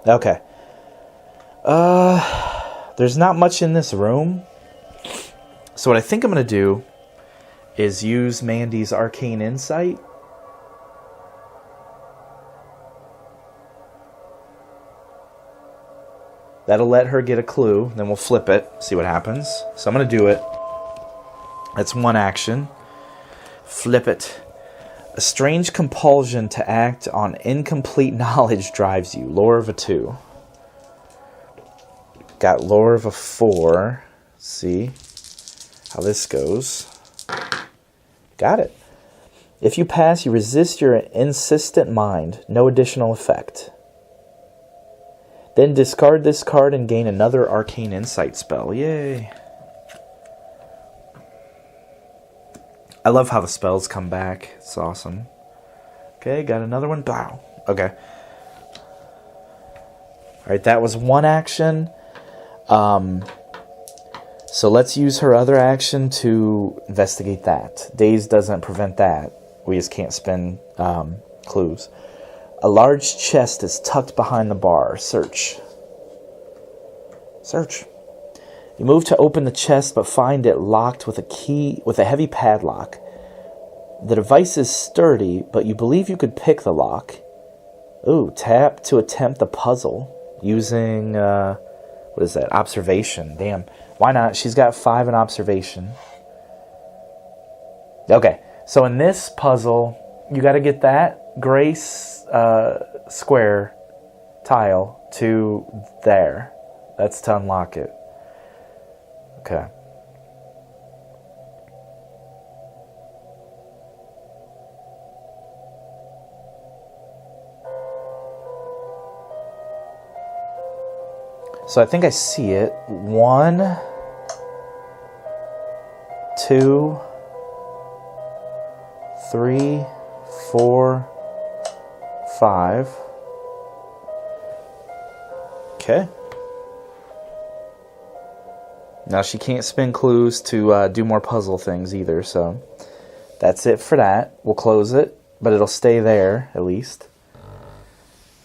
Okay. There's not much in this room. So what I think I'm going to do is use Mandy's arcane insight. That'll let her get a clue. Then we'll flip it, see what happens. So I'm going to do it. That's one action. Flip it. A strange compulsion to act on incomplete knowledge drives you. Lore of a 2. Got lore of a 4. See how this goes. Got it. If you pass, you resist your insistent mind. No additional effect. Then discard this card and gain another arcane insight spell. Yay. I love how the spells come back. It's awesome. Okay, got another one. Wow. Okay. Alright, that was one action. So let's use her other action to investigate that. Daze doesn't prevent that. We just can't spin clues. A large chest is tucked behind the bar. Search. Search. You move to open the chest, but find it locked with a key, with a heavy padlock. The device is sturdy, but you believe you could pick the lock. Ooh, tap to attempt the puzzle using, what is that? Observation. Damn. Why not? She's got 5 in observation. Okay, so in this puzzle, you got to get that gray square tile to there. That's to unlock it. Okay. So I think I see it. 1, 2, 3, 4, 5. Okay. Now she can't spin clues to do more puzzle things either, so that's it for that. We'll close it, but it'll stay there at least.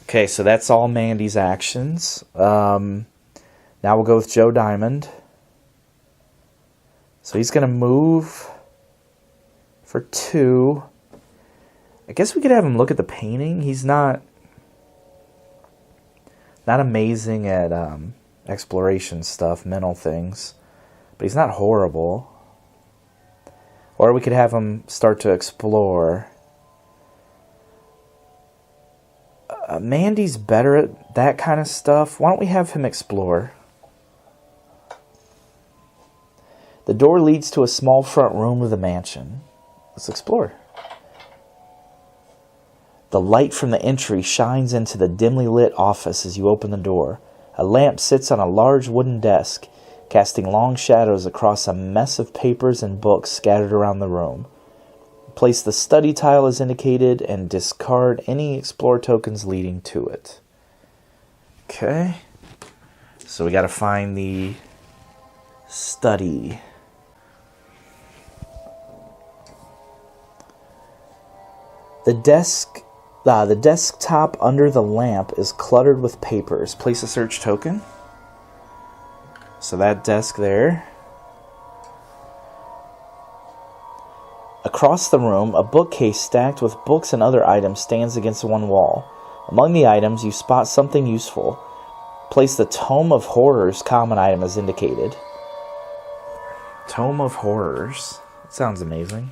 Okay, so that's all Mandy's actions. Now we'll go with Joe Diamond. So he's going to move for 2. I guess we could have him look at the painting. He's not amazing at exploration stuff, mental things, but he's not horrible. Or we could have him start to explore. Mandy's better at that kind of stuff. Why don't we have him explore? The door leads to a small front room of the mansion. Let's explore. The light from the entry shines into the dimly lit office as you open the door. A lamp sits on a large wooden desk, casting long shadows across a mess of papers and books scattered around the room. Place the study tile as indicated and discard any explore tokens leading to it. Okay. So we got to find the study. The desktop under the lamp is cluttered with papers. Place a search token. So that desk there. Across the room, a bookcase stacked with books and other items stands against one wall. Among the items, you spot something useful. Place the Tome of Horrors common item as indicated. Tome of Horrors. That sounds amazing.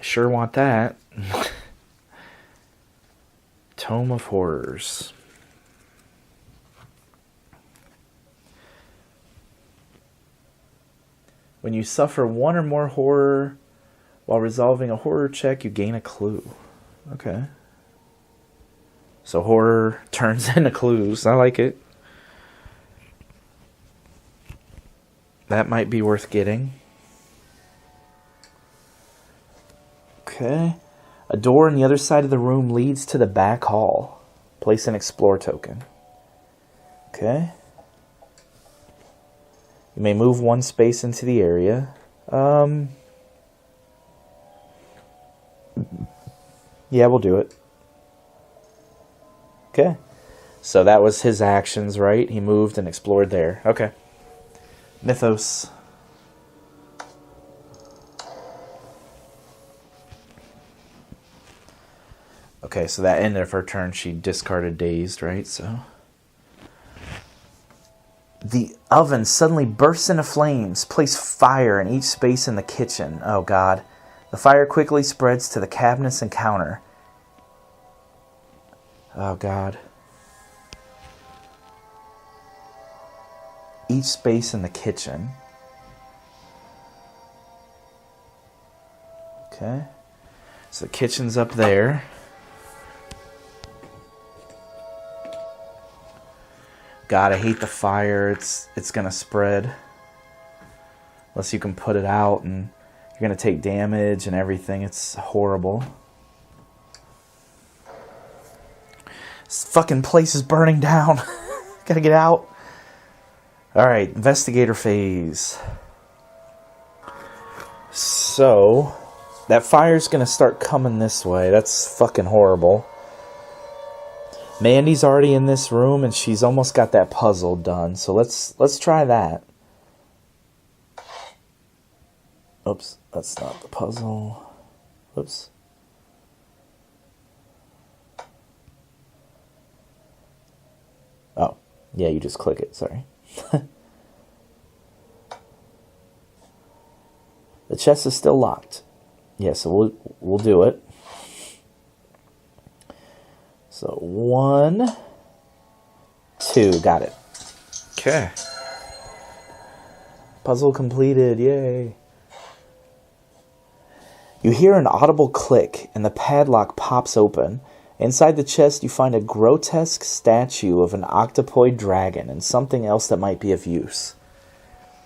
Sure want that. Tome of Horrors. When you suffer one or more horror while resolving a horror check, you gain a clue. Okay. So horror turns into clues. I like it. That might be worth getting. Okay. A door on the other side of the room leads to the back hall. Place an explore token. Okay. You may move one space into the area. Yeah, we'll do it. Okay. So that was his actions, right? He moved and explored there. Okay. Mythos. Okay, so that ended of her turn. She discarded Dazed, right? So the oven suddenly bursts into flames. Place fire in each space in the kitchen. Oh, God. The fire quickly spreads to the cabinets and counter. Oh, God. Each space in the kitchen. Okay. So the kitchen's up there. God, I hate the fire. It's gonna spread. Unless you can put it out and you're gonna take damage and everything. It's horrible. This fucking place is burning down. Gotta get out. Alright, investigator phase. So, that fire's gonna start coming this way. That's fucking horrible. Mandy's already in this room and she's almost got that puzzle done. So let's try that. Oops, that's not the puzzle. Oops. Oh, yeah, you just click it, sorry. The chest is still locked. Yeah, so we'll do it. So 1, 2, got it. Okay. Puzzle completed, yay. You hear an audible click and the padlock pops open. Inside the chest you find a grotesque statue of an octopoid dragon and something else that might be of use.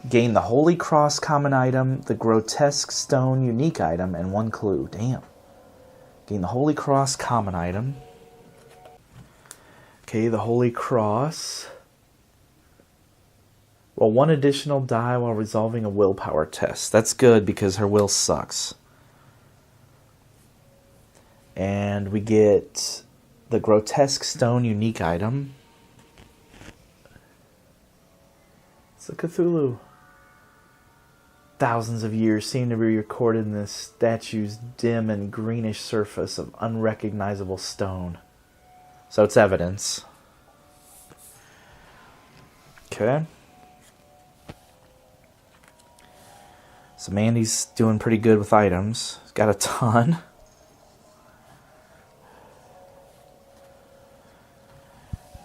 Gain the Holy Cross common item, the grotesque stone unique item, and 1 clue. Damn. Gain the Holy Cross common item. Okay, the Holy Cross. Roll 1 additional die while resolving a willpower test. That's good because her will sucks. And we get the grotesque stone unique item. It's a Cthulhu. Thousands of years seem to be recorded in this statue's dim and greenish surface of unrecognizable stone. So it's evidence. Okay. So Mandy's doing pretty good with items. Got a ton.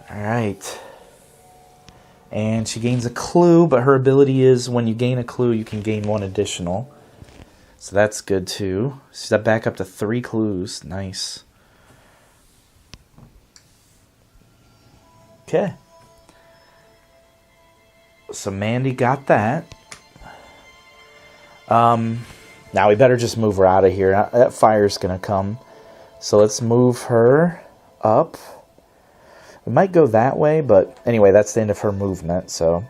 Alright. And she gains a clue, but her ability is when you gain a clue, you can gain 1 additional. So that's good too. She's back up to 3 clues. Nice. Okay. So Mandy got that. Now we better just move her out of here. That fire's gonna come. So let's move her up. We might go that way, but anyway, that's the end of her movement. So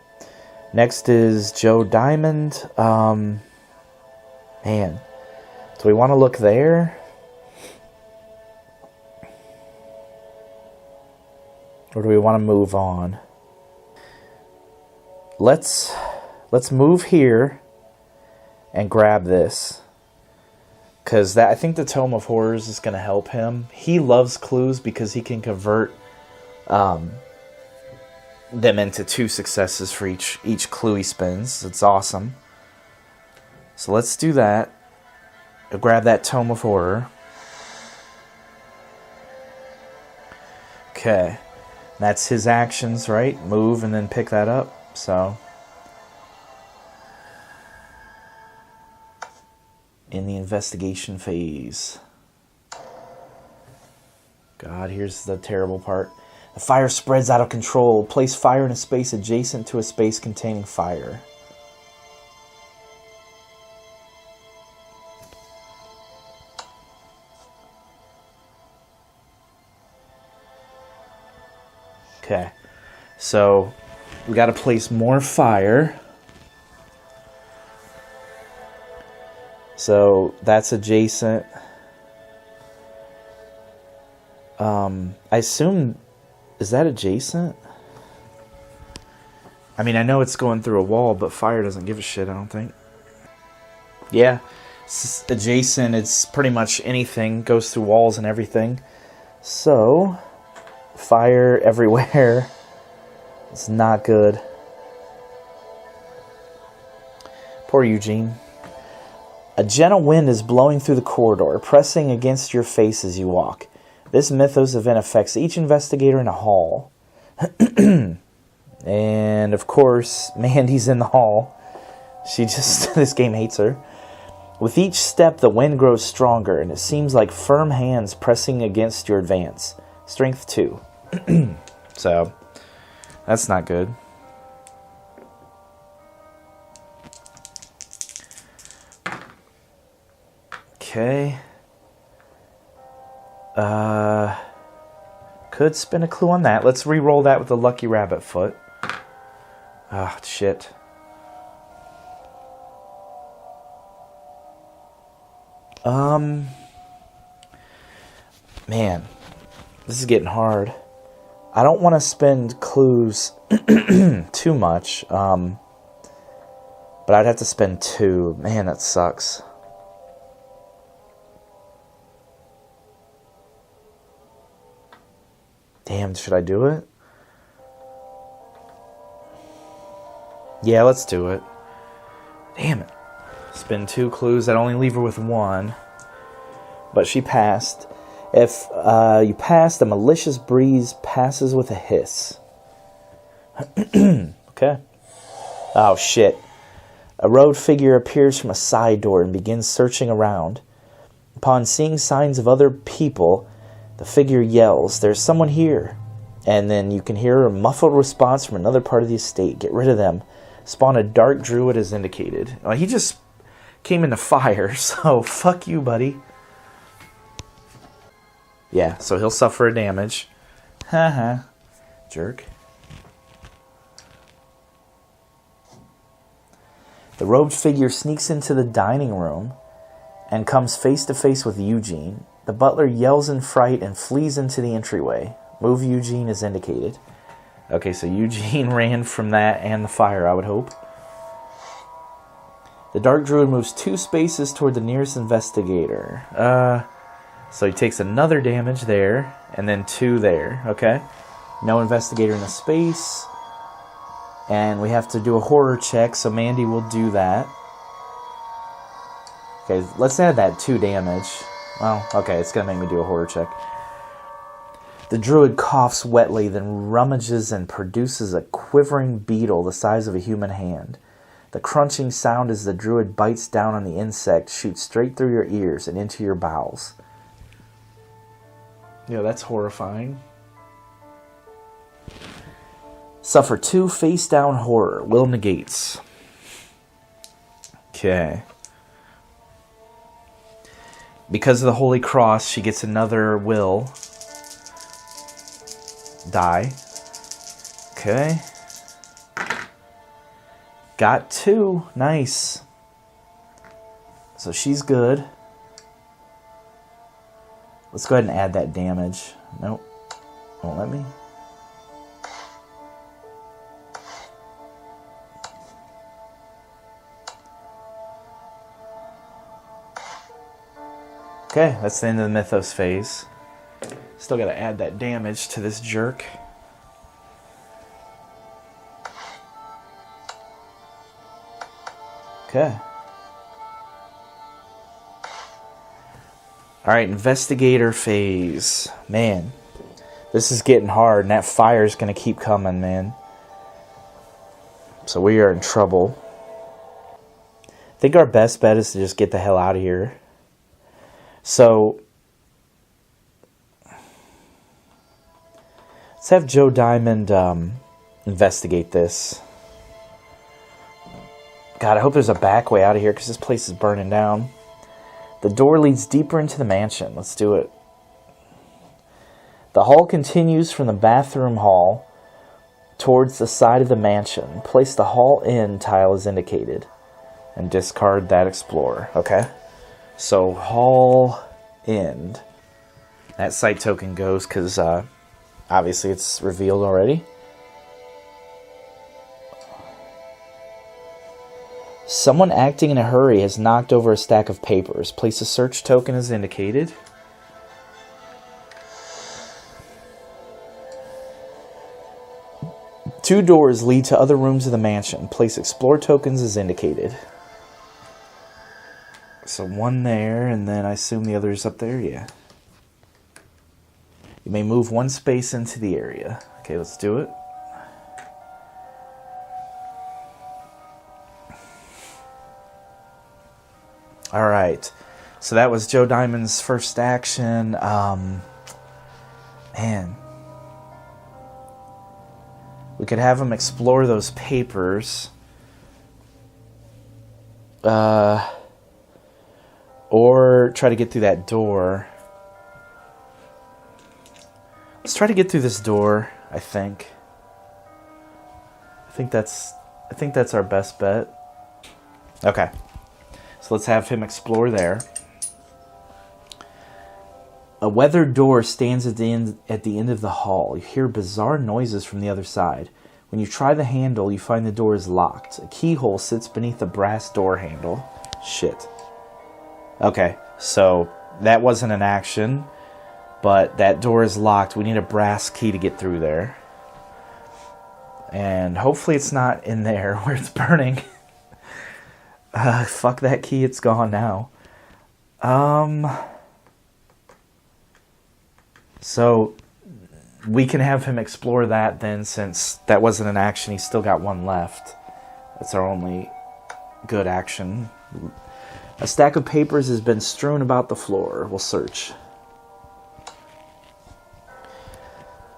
next is Joe Diamond. Man, do we want to look there? Or do we want to move on? Let's move here and grab this. Because I think the Tome of Horrors is going to help him. He loves clues because he can convert them into 2 successes for each clue he spins. It's awesome. So let's do that. I'll grab that Tome of Horror. Okay. That's his actions, right? Move and then pick that up. So in the investigation phase. God, here's the terrible part. The fire spreads out of control. Place fire in a space adjacent to a space containing fire. Okay. So, we got to place more fire. So, that's adjacent. I assume... Is that adjacent? I mean, I know it's going through a wall, but fire doesn't give a shit, I don't think. Yeah. It's adjacent. It's pretty much anything. Goes through walls and everything. So, fire everywhere. It's not good. Poor Eugene. A gentle wind is blowing through the corridor, pressing against your face as you walk. This mythos event affects each investigator in a hall. And, of course, Mandy's in the hall. This game hates her. With each step, the wind grows stronger, and it seems like firm hands pressing against your advance. Strength 2. So, that's not good. Okay. Could spin a clue on that. Let's re-roll that with the lucky rabbit foot. Ah, shit. Man, this is getting hard. I don't want to spend clues too much, but I'd have to spend 2. Man, that sucks. Damn, should I do it? Yeah, let's do it. Damn it. Spend 2 clues. I'd only leave her with 1. But she passed. If you pass, the malicious breeze passes with a hiss. Okay. Oh, shit. A robed figure appears from a side door and begins searching around. Upon seeing signs of other people, the figure yells, "There's someone here." And then you can hear a muffled response from another part of the estate. Get rid of them. Spawn a dark druid as indicated. Well, he just came into fire, so fuck you, buddy. Yeah, so he'll suffer a damage. Haha. Jerk. The robed figure sneaks into the dining room and comes face to face with Eugene. The butler yells in fright and flees into the entryway. Move Eugene as indicated. Okay, so Eugene ran from that and the fire, I would hope. The dark druid moves 2 spaces toward the nearest investigator. So he takes another damage there, and then 2 there, okay? No investigator in the space. And we have to do a horror check, so Mandy will do that. Okay, let's add that 2 damage. Well, okay, it's going to make me do a horror check. The druid coughs wetly, then rummages and produces a quivering beetle the size of a human hand. The crunching sound as the druid bites down on the insect shoots straight through your ears and into your bowels. Yeah, that's horrifying. Suffer 2 face-down horror. Will negates. Okay. Because of the Holy Cross, she gets another will die. Okay. Got 2. Nice. So she's good. Let's go ahead and add that damage. Nope. Won't let me. Okay, that's the end of the Mythos phase. Still gotta add that damage to this jerk. Okay. Alright, investigator phase. Man, this is getting hard, and that fire's gonna keep coming, man. So we are in trouble. I think our best bet is to just get the hell out of here. So, let's have Joe Diamond investigate this. God, I hope there's a back way out of here because this place is burning down. The door leads deeper into the mansion. Let's do it. The hall continues from the bathroom hall towards the side of the mansion. Place the hall in tile as indicated. And discard that explorer. Okay? So, hall end. That site token goes because obviously it's revealed already. Someone acting in a hurry has knocked over a stack of papers. Place a search token as indicated. Two doors lead to other rooms of the mansion. Place explore tokens as indicated. So one there, and then I assume the other's up there, yeah. You may move one space into the area. Okay, let's do it. Alright, so that was Joe Diamond's first action. Man. We could have him explore those papers. Or try to get through that door. Let's try to get through this door, I think. I think that's our best bet. Okay. So let's have him explore there. A weathered door stands at the end of the hall. You hear bizarre noises from the other side. When you try the handle, you find the door is locked. A keyhole sits beneath the brass door handle. Shit. Okay, so that wasn't an action, but that door is locked. We need a brass key to get through there. And hopefully it's not in there where it's burning. Fuck that key, it's gone now. So we can have him explore that then, since that wasn't an action. He's still got one left. That's our only good action. A stack of papers has been strewn about the floor. We'll search.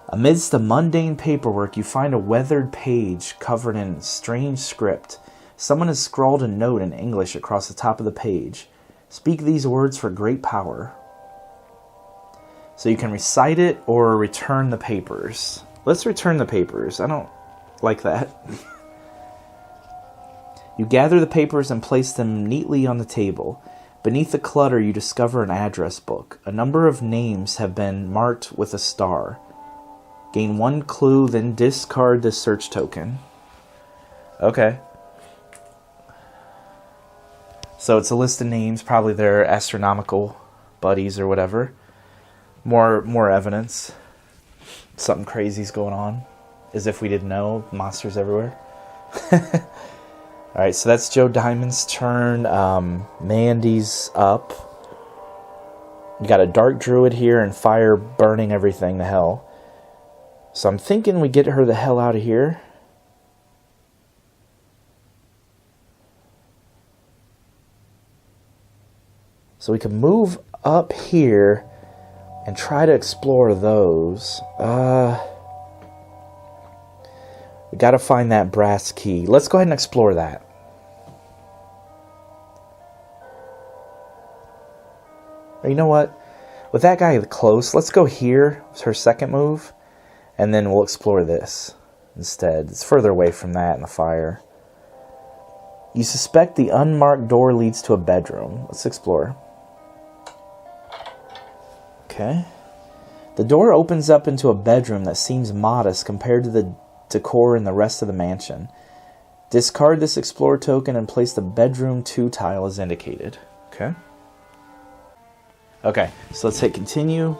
Amidst the mundane paperwork, you find a weathered page covered in strange script. Someone has scrawled a note in English across the top of the page. Speak these words for great power. So you can recite it or return the papers. Let's return the papers. I don't like that. You gather the papers and place them neatly on the table. Beneath the clutter, you discover an address book. A number of names have been marked with a star. Gain one clue, then discard the search token. Okay. So it's a list of names, probably their astronomical buddies or whatever. More evidence. Something crazy's going on. As if we didn't know. Monsters everywhere. Alright, so that's Joe Diamond's turn. Mandy's up. We got a dark druid here and fire burning everything to hell. So I'm thinking we get her the hell out of here. So we can move up here and try to explore those. We gotta find that brass key. Let's go ahead and explore that. Or you know what? With that guy close, let's go here. It's her second move. And then we'll explore this instead. It's further away from that and the fire. You suspect the unmarked door leads to a bedroom. Let's explore. Okay. The door opens up into a bedroom that seems modest compared to the decor in the rest of the mansion. Discard this Explorer token and place the bedroom 2 tile as indicated. Okay. Okay, so let's hit continue.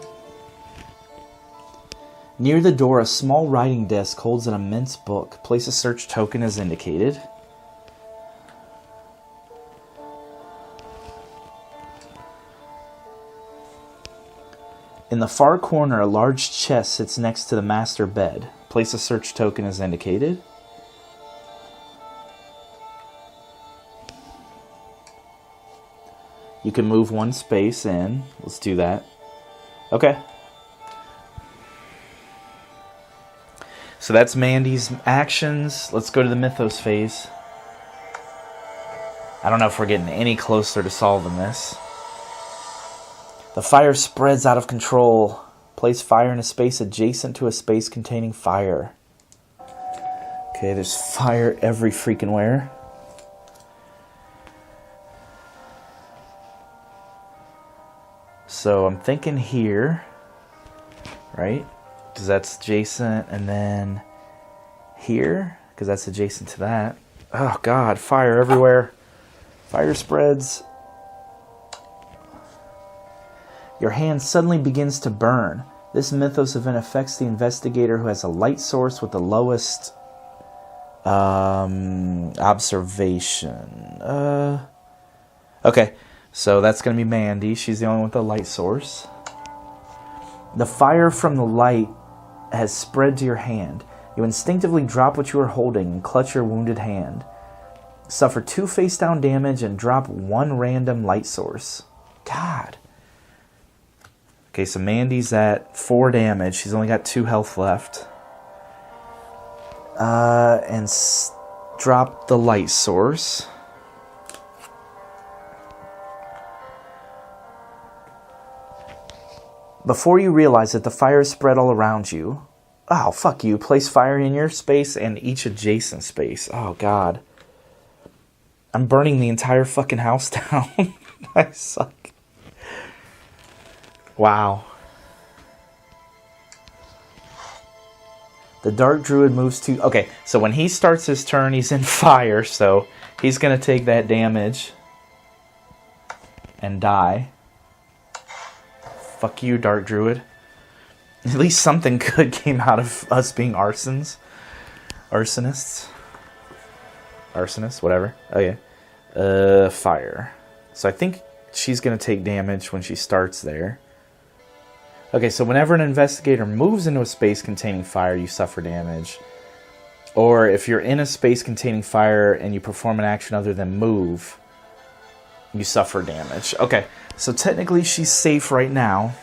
Near the door, a small writing desk holds an immense book. Place a search token as indicated. In the far corner, a large chest sits next to the master bed. Place a search token as indicated. You can move one space in. Let's do that. Okay. So that's Mandy's actions. Let's go to the Mythos phase. I don't know if we're getting any closer to solving this. The fire spreads out of control. Place fire in a space adjacent to a space containing fire. Okay, there's fire every freaking where. So I'm thinking here, right? Because that's adjacent, and then here, because that's adjacent to that. Oh God, fire everywhere. Fire spreads. Your hand suddenly begins to burn. This mythos event affects the investigator who has a light source with the lowest observation. Okay, so that's going to be Mandy. She's the only one with the light source. The fire from the light has spread to your hand. You instinctively drop what you are holding and clutch your wounded hand. Suffer 2 face-down damage and drop 1 random light source. God. Okay, so Mandy's at 4 damage. She's only got 2 health left. Drop the light source. Before you realize it, the fire is spread all around you. Oh, fuck you. Place fire in your space and each adjacent space. Oh, God. I'm burning the entire fucking house down. I suck. Wow. The Dark Druid moves to... Okay, so when he starts his turn, he's in fire, so he's going to take that damage and die. Fuck you, Dark Druid. At least something good came out of us being arsonists. Arsonists, whatever. Okay. Fire. So I think she's going to take damage when she starts there. Okay, so whenever an investigator moves into a space containing fire, you suffer damage. Or if you're in a space containing fire and you perform an action other than move, you suffer damage. Okay, so technically she's safe right now.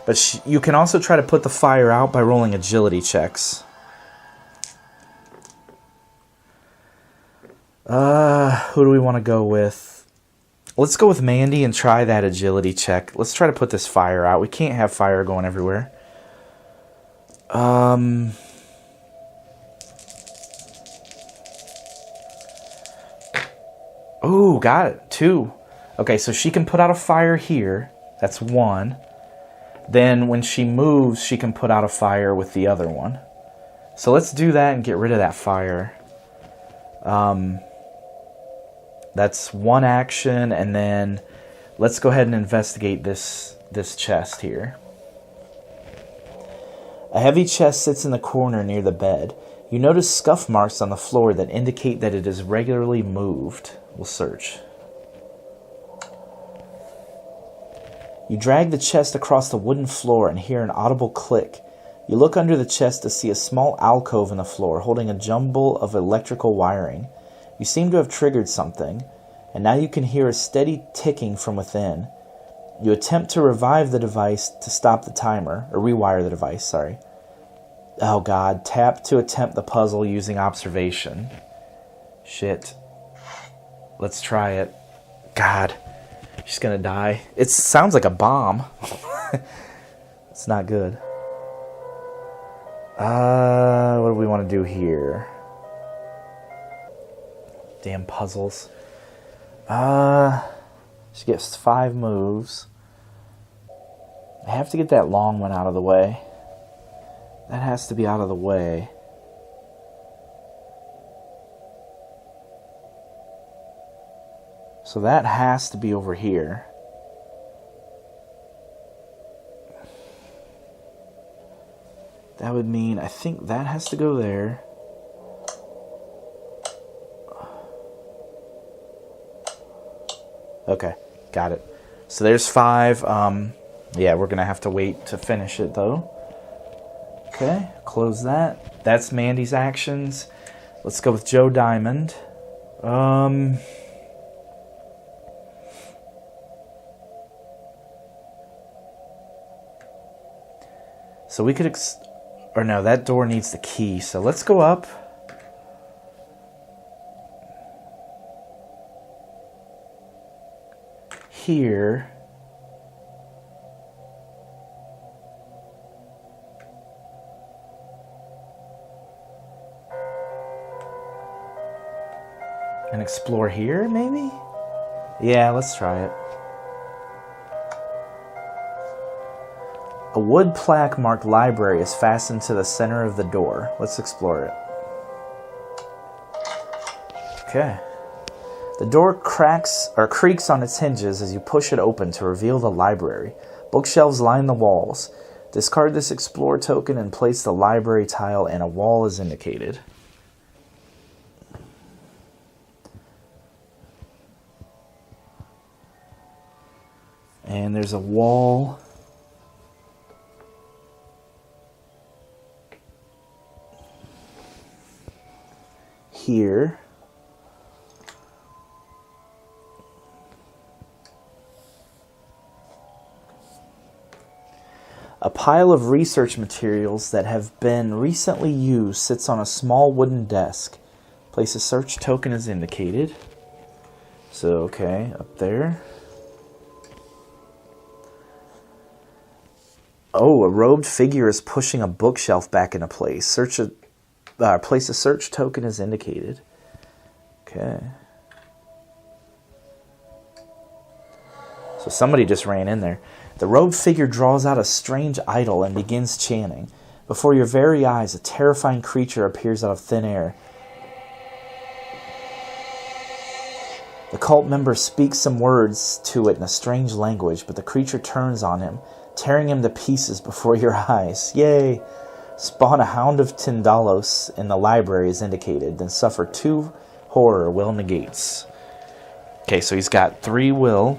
But you can also try to put the fire out by rolling agility checks. Who do we want to go with? Let's go with Mandy and try that agility check. Let's try to put this fire out. We can't have fire going everywhere. Ooh, got it. 2. Okay, so she can put out a fire here. That's 1. Then when she moves, she can put out a fire with the other one. So let's do that and get rid of that fire. That's 1 action, and then let's go ahead and investigate this chest here. A heavy chest sits in the corner near the bed. You notice scuff marks on the floor that indicate that it is regularly moved. We'll search. You drag the chest across the wooden floor and hear an audible click. You look under the chest to see a small alcove in the floor holding a jumble of electrical wiring. You seem to have triggered something, and now you can hear a steady ticking from within. You attempt to revive the device to stop the timer, or rewire the device, sorry. Oh God, tap to attempt the puzzle using observation. Shit. Let's try it. God. She's gonna die. It sounds like a bomb. It's not good. What do we want to do here? Damn puzzles. She gets 5 moves. I have to get that long one out of the way. That has to be out of the way. So that has to be over here. That would mean, I think that has to go there. Okay, got it. So there's 5. Yeah, we're going to have to wait to finish it, though. Okay, close that. That's Mandy's actions. Let's go with Joe Diamond. So we could... or no, that door needs the key. So let's go up. Here. explore here, maybe? Yeah, let's try it. A wood plaque marked library is fastened to the center of the door. Let's explore it. Okay. The door cracks or creaks on its hinges as you push it open to reveal the library. Bookshelves line the walls. Discard this explore token and place the library tile and a wall is indicated. And there's a wall here. A pile of research materials that have been recently used sits on a small wooden desk. Place a search token as indicated. So, okay, up there. Oh, a robed figure is pushing a bookshelf back into place. Place a search token as indicated. Okay. So somebody just ran in there. The robed figure draws out a strange idol and begins chanting. Before your very eyes, a terrifying creature appears out of thin air. The cult member speaks some words to it in a strange language, but the creature turns on him, tearing him to pieces before your eyes. Yay! Spawn a Hound of Tindalos in the library as indicated, then suffer 2 horror will negates. Okay, so he's got 3 will.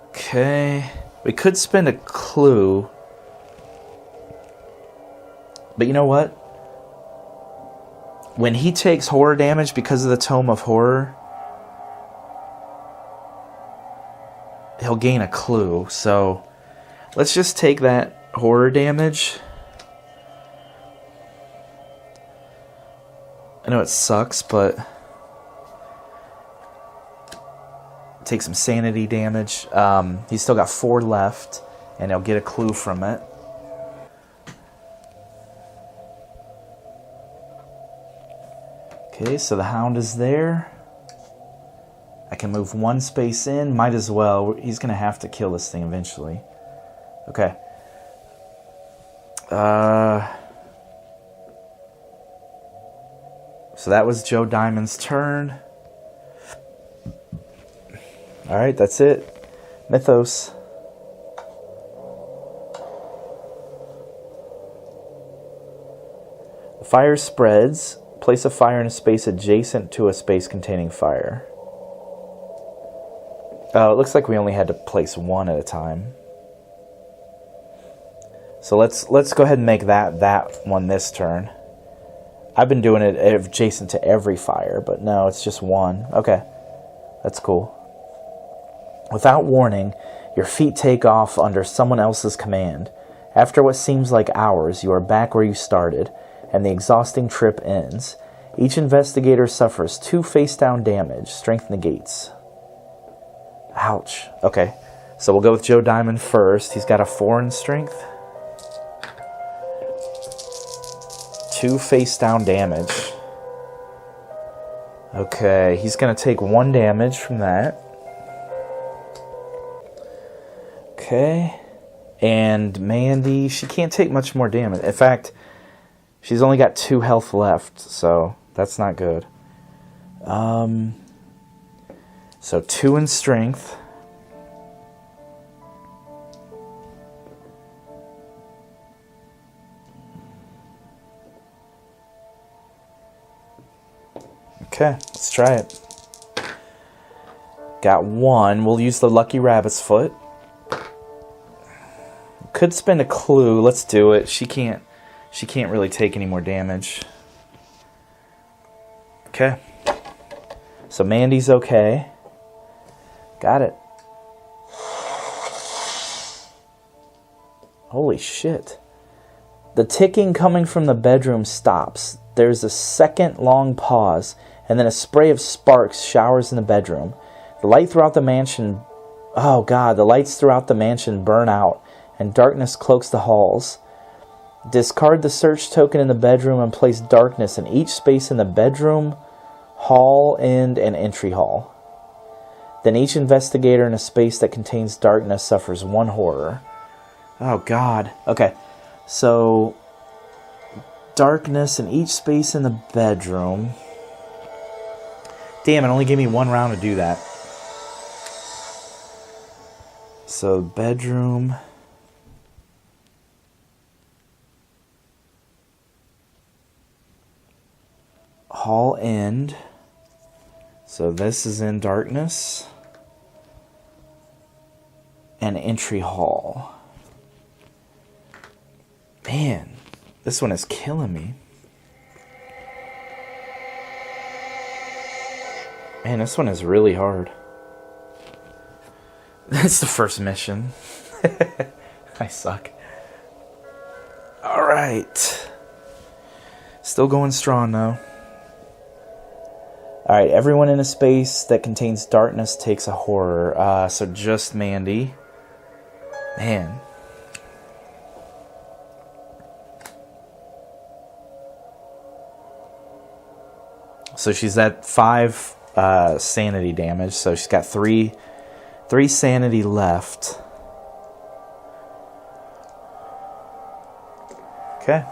Okay, we could spend a clue, but you know what? When he takes horror damage because of the Tome of Horror, he'll gain a clue. So let's just take that horror damage. I know it sucks, but take some sanity damage. He's still got 4 left, and he'll get a clue from it. Okay, so the Hound is there. I can move 1 space in. Might as well. He's going to have to kill this thing eventually. Okay. So that was Joe Diamond's turn. Alright, that's it. Mythos. The fire spreads. Place a fire in a space adjacent to a space containing fire. Oh, it looks like we only had to place 1 at a time. So let's go ahead and make that one this turn. I've been doing it adjacent to every fire, but no, it's just 1. Okay, that's cool. Without warning, your feet take off under someone else's command. After what seems like hours, you are back where you started, and the exhausting trip ends. Each investigator suffers 2 face-down damage. Strength negates. Ouch. Okay, so we'll go with Joe Diamond first. He's got a 4 in strength. 2 face-down damage. Okay, he's going to take 1 damage from that. Okay, and Mandy, she can't take much more damage. In fact, she's only got 2 health left, so that's not good. So 2 in strength. Okay, let's try it. Got 1. We'll use the Lucky Rabbit's Foot. Could spend a clue. Let's do it. She can't really take any more damage. Okay. So Mandy's okay. Got it. Holy shit. The ticking coming from the bedroom stops. There's a second long pause, and then a spray of sparks showers in the bedroom. The light throughout the mansion Oh God, the lights throughout the mansion burn out, and darkness cloaks the halls. Discard the search token in the bedroom and place darkness in each space in the bedroom, hall, end, and entry hall. Then each investigator in a space that contains darkness suffers 1 horror. Oh God. Okay, so darkness in each space in the bedroom. Damn, it only gave me 1 round to do that. So bedroom. Hall end. So this is in darkness. And entry hall. Man, this one is killing me. Man, this one is really hard. That's the first mission. I suck. Alright. Still going strong though. Alright, everyone in a space that contains darkness takes a horror. So just Mandy. Man. So she's at 5 sanity damage. So she's got 3 sanity left. Okay.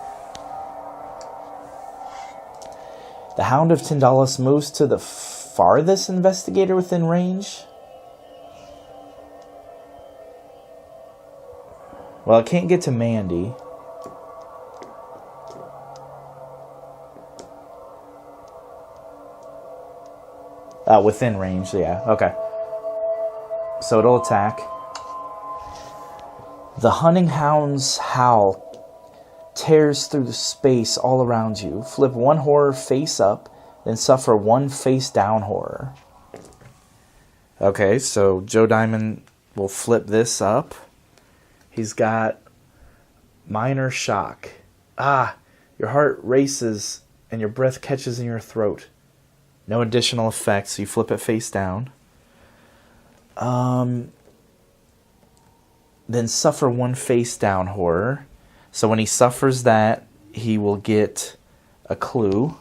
The Hound of Tyndalos moves to the farthest investigator within range. Well, it can't get to Mandy. Within range, yeah. Okay. So it'll attack. The hunting hound's howl tears through the space all around you. Flip 1 horror face up, then suffer 1 face down horror. Okay, so Joe Diamond will flip this up. He's got minor shock. Your heart races and your breath catches in your throat. No additional effects, so you flip it face down. Then suffer 1 face down horror. So when he suffers that, he will get a clue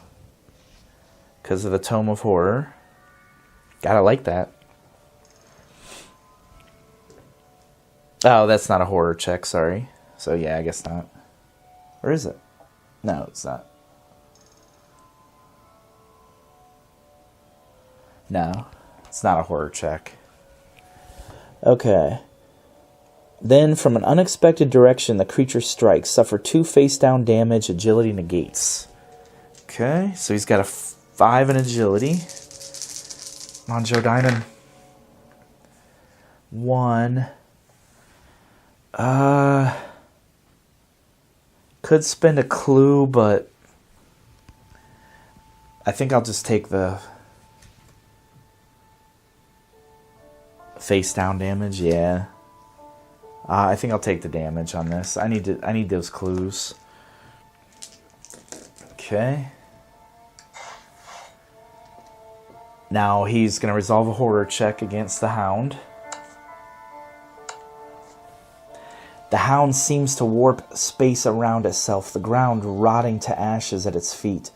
because of the Tome of Horror. Gotta like that. Oh, that's not a horror check, sorry. So yeah, I guess not. Or is it? No, it's not. No, it's not a horror check. Okay. Then, from an unexpected direction, the creature strikes. Suffer 2 face-down damage. Agility negates. Okay, so he's got a 5 in agility. Come on, Joe Diamond. 1. Could spend a clue, but I think I'll just take the face-down damage. Yeah. I think I'll take the damage on this. I need those clues. Okay. Now he's going to resolve a horror check against the Hound. The Hound seems to warp space around itself, the ground rotting to ashes at its feet,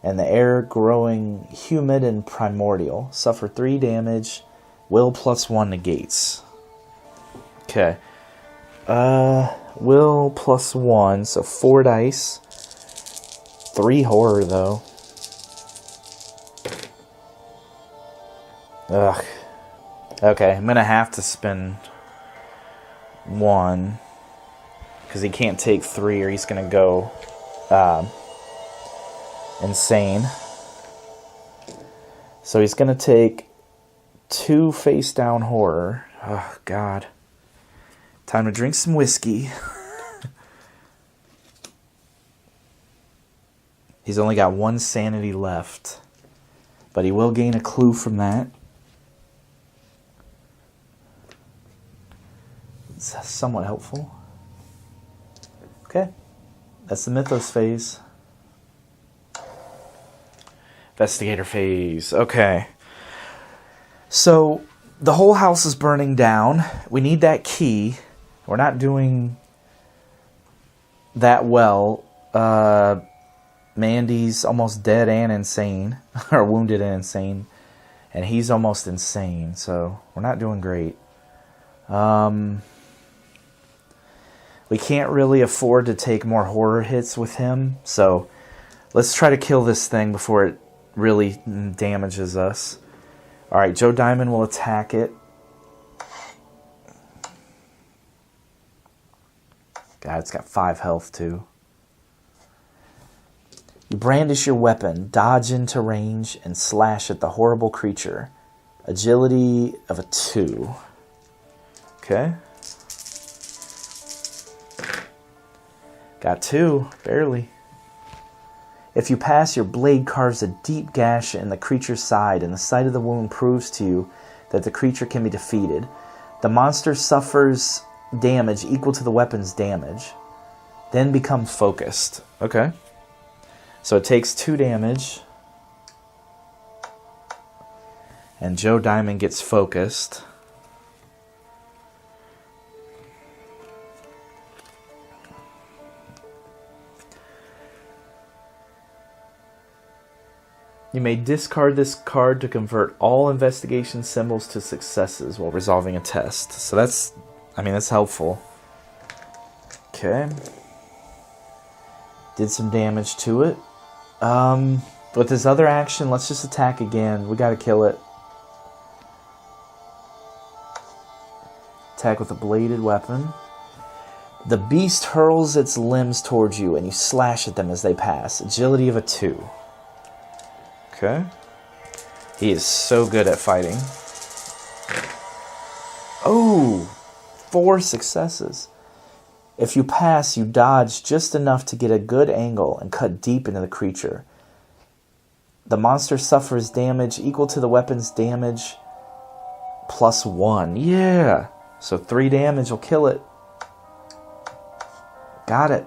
and the air growing humid and primordial. Suffer 3 damage. Will +1 negates. Okay. Will +1, so 4 dice. 3 horror, though. Ugh. Okay, I'm gonna have to spend 1. Because he can't take 3 or he's gonna go insane. So he's gonna take 2 face down horror. Oh, God. Time to drink some whiskey. He's only got 1 sanity left. But he will gain a clue from that. It's somewhat helpful. Okay. That's the Mythos phase. Investigator phase. Okay. So, the whole house is burning down. We need that key. We're not doing that well. Mandy's almost dead and insane, or wounded and insane, and he's almost insane, so we're not doing great. We can't really afford to take more horror hits with him, so let's try to kill this thing before it really damages us. Alright, Joe Diamond will attack it. God, it's got 5 health too. You brandish your weapon, dodge into range, and slash at the horrible creature. Agility of a 2. Okay. Got 2, barely. If you pass, your blade carves a deep gash in the creature's side, and the sight of the wound proves to you that the creature can be defeated. The monster suffers damage equal to the weapon's damage, then becomes focused. Okay. So it takes 2 damage, and Joe Diamond gets focused. You may discard this card to convert all investigation symbols to successes while resolving a test. So that's helpful. Okay. Did some damage to it. With this other action, let's just attack again. We gotta kill it. Attack with a bladed weapon. The beast hurls its limbs towards you, and you slash at them as they pass. Agility of a 2. Okay. He is so good at fighting. Oh! 4 successes. If you pass, you dodge just enough to get a good angle and cut deep into the creature. The monster suffers damage equal to the weapon's damage plus 1. Yeah! So 3 damage will kill it. Got it.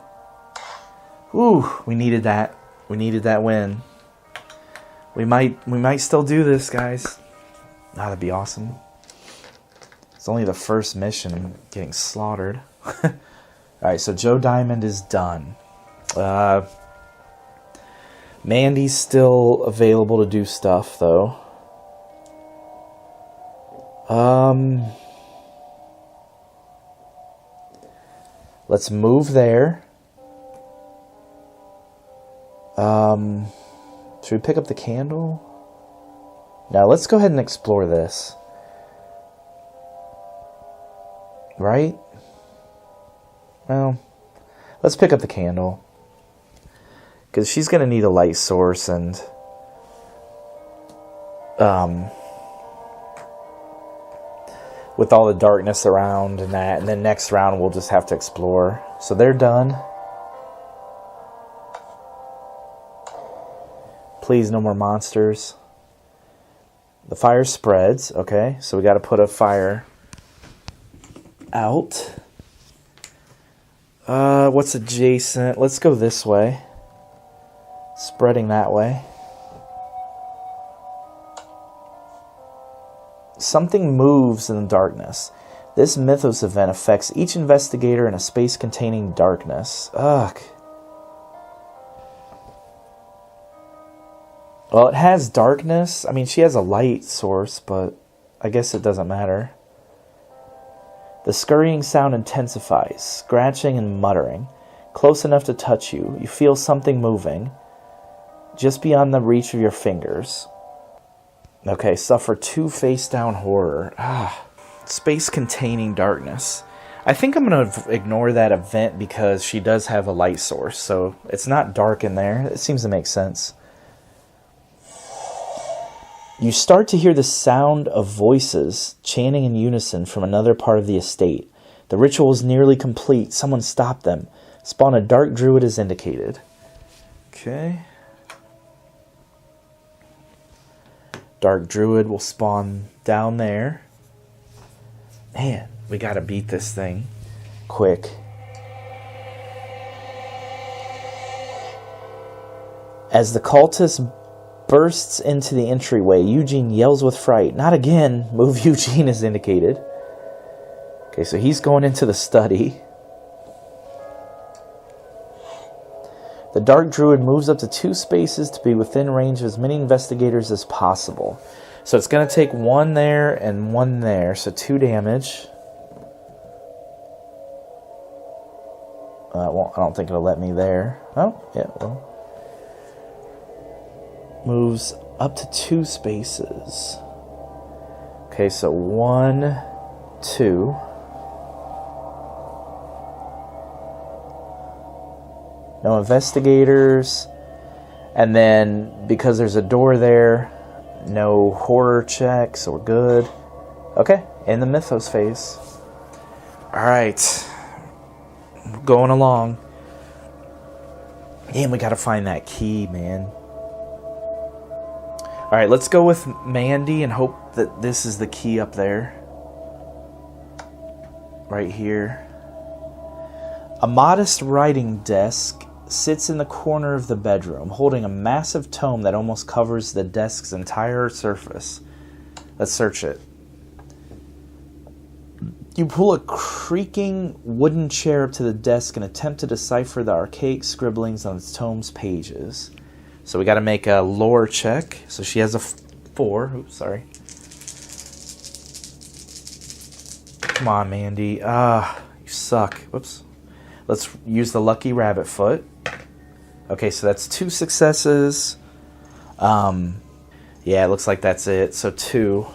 Ooh, we needed that. We needed that win. We might still do this, guys. That'd be awesome. It's only the first mission getting slaughtered. Alright, so Joe Diamond is done. Mandy's still available to do stuff, though. Let's move there. Should we pick up the candle? Now, let's go ahead and explore this. Right? Well, let's pick up the candle. Because she's going to need a light source, and with all the darkness around and that, and then next round we'll just have to explore. So they're done. Please, no more monsters. The fire spreads. Okay, so we got to put a fire out. What's adjacent? Let's go this way. Spreading that way. Something moves in the darkness. This Mythos event affects each investigator in a space containing darkness. Ugh. Well, it has darkness. I mean, she has a light source, but I guess it doesn't matter. The scurrying sound intensifies, scratching and muttering. Close enough to touch you. You feel something moving, just beyond the reach of your fingers. Okay, suffer 2 face-down horror. Space containing darkness. I think I'm going to ignore that event because she does have a light source, so it's not dark in there. It seems to make sense. You start to hear the sound of voices chanting in unison from another part of the estate. The ritual is nearly complete. Someone stop them. Spawn a dark druid as indicated. Okay. Dark druid will spawn down there. Man, we gotta beat this thing quick. As the cultists bursts into the entryway. Eugene yells with fright. Not again. Move Eugene is indicated. Okay, so he's going into the study. The Dark Druid moves up to 2 spaces to be within range of as many investigators as possible. So it's going to take 1 there and 1 there. So 2 damage. I don't think it'll let me there. Oh, yeah, well. Moves up to 2 spaces. Okay, so 1, 2. No investigators. And then, because there's a door there, no horror checks, so we're good. Okay, in the Mythos phase. Alright. Going along. Damn, we gotta find that key, man. Alright, let's go with Mandy and hope that this is the key up there. Right here. A modest writing desk sits in the corner of the bedroom, holding a massive tome that almost covers the desk's entire surface. Let's search it. You pull a creaking wooden chair up to the desk and attempt to decipher the archaic scribblings on its tome's pages. So we got to make a lore check. So she has a 4. Oops, sorry. Come on, Mandy. You suck. Whoops. Let's use the lucky rabbit foot. Okay, so that's 2 successes. Yeah, it looks like that's it. So 2.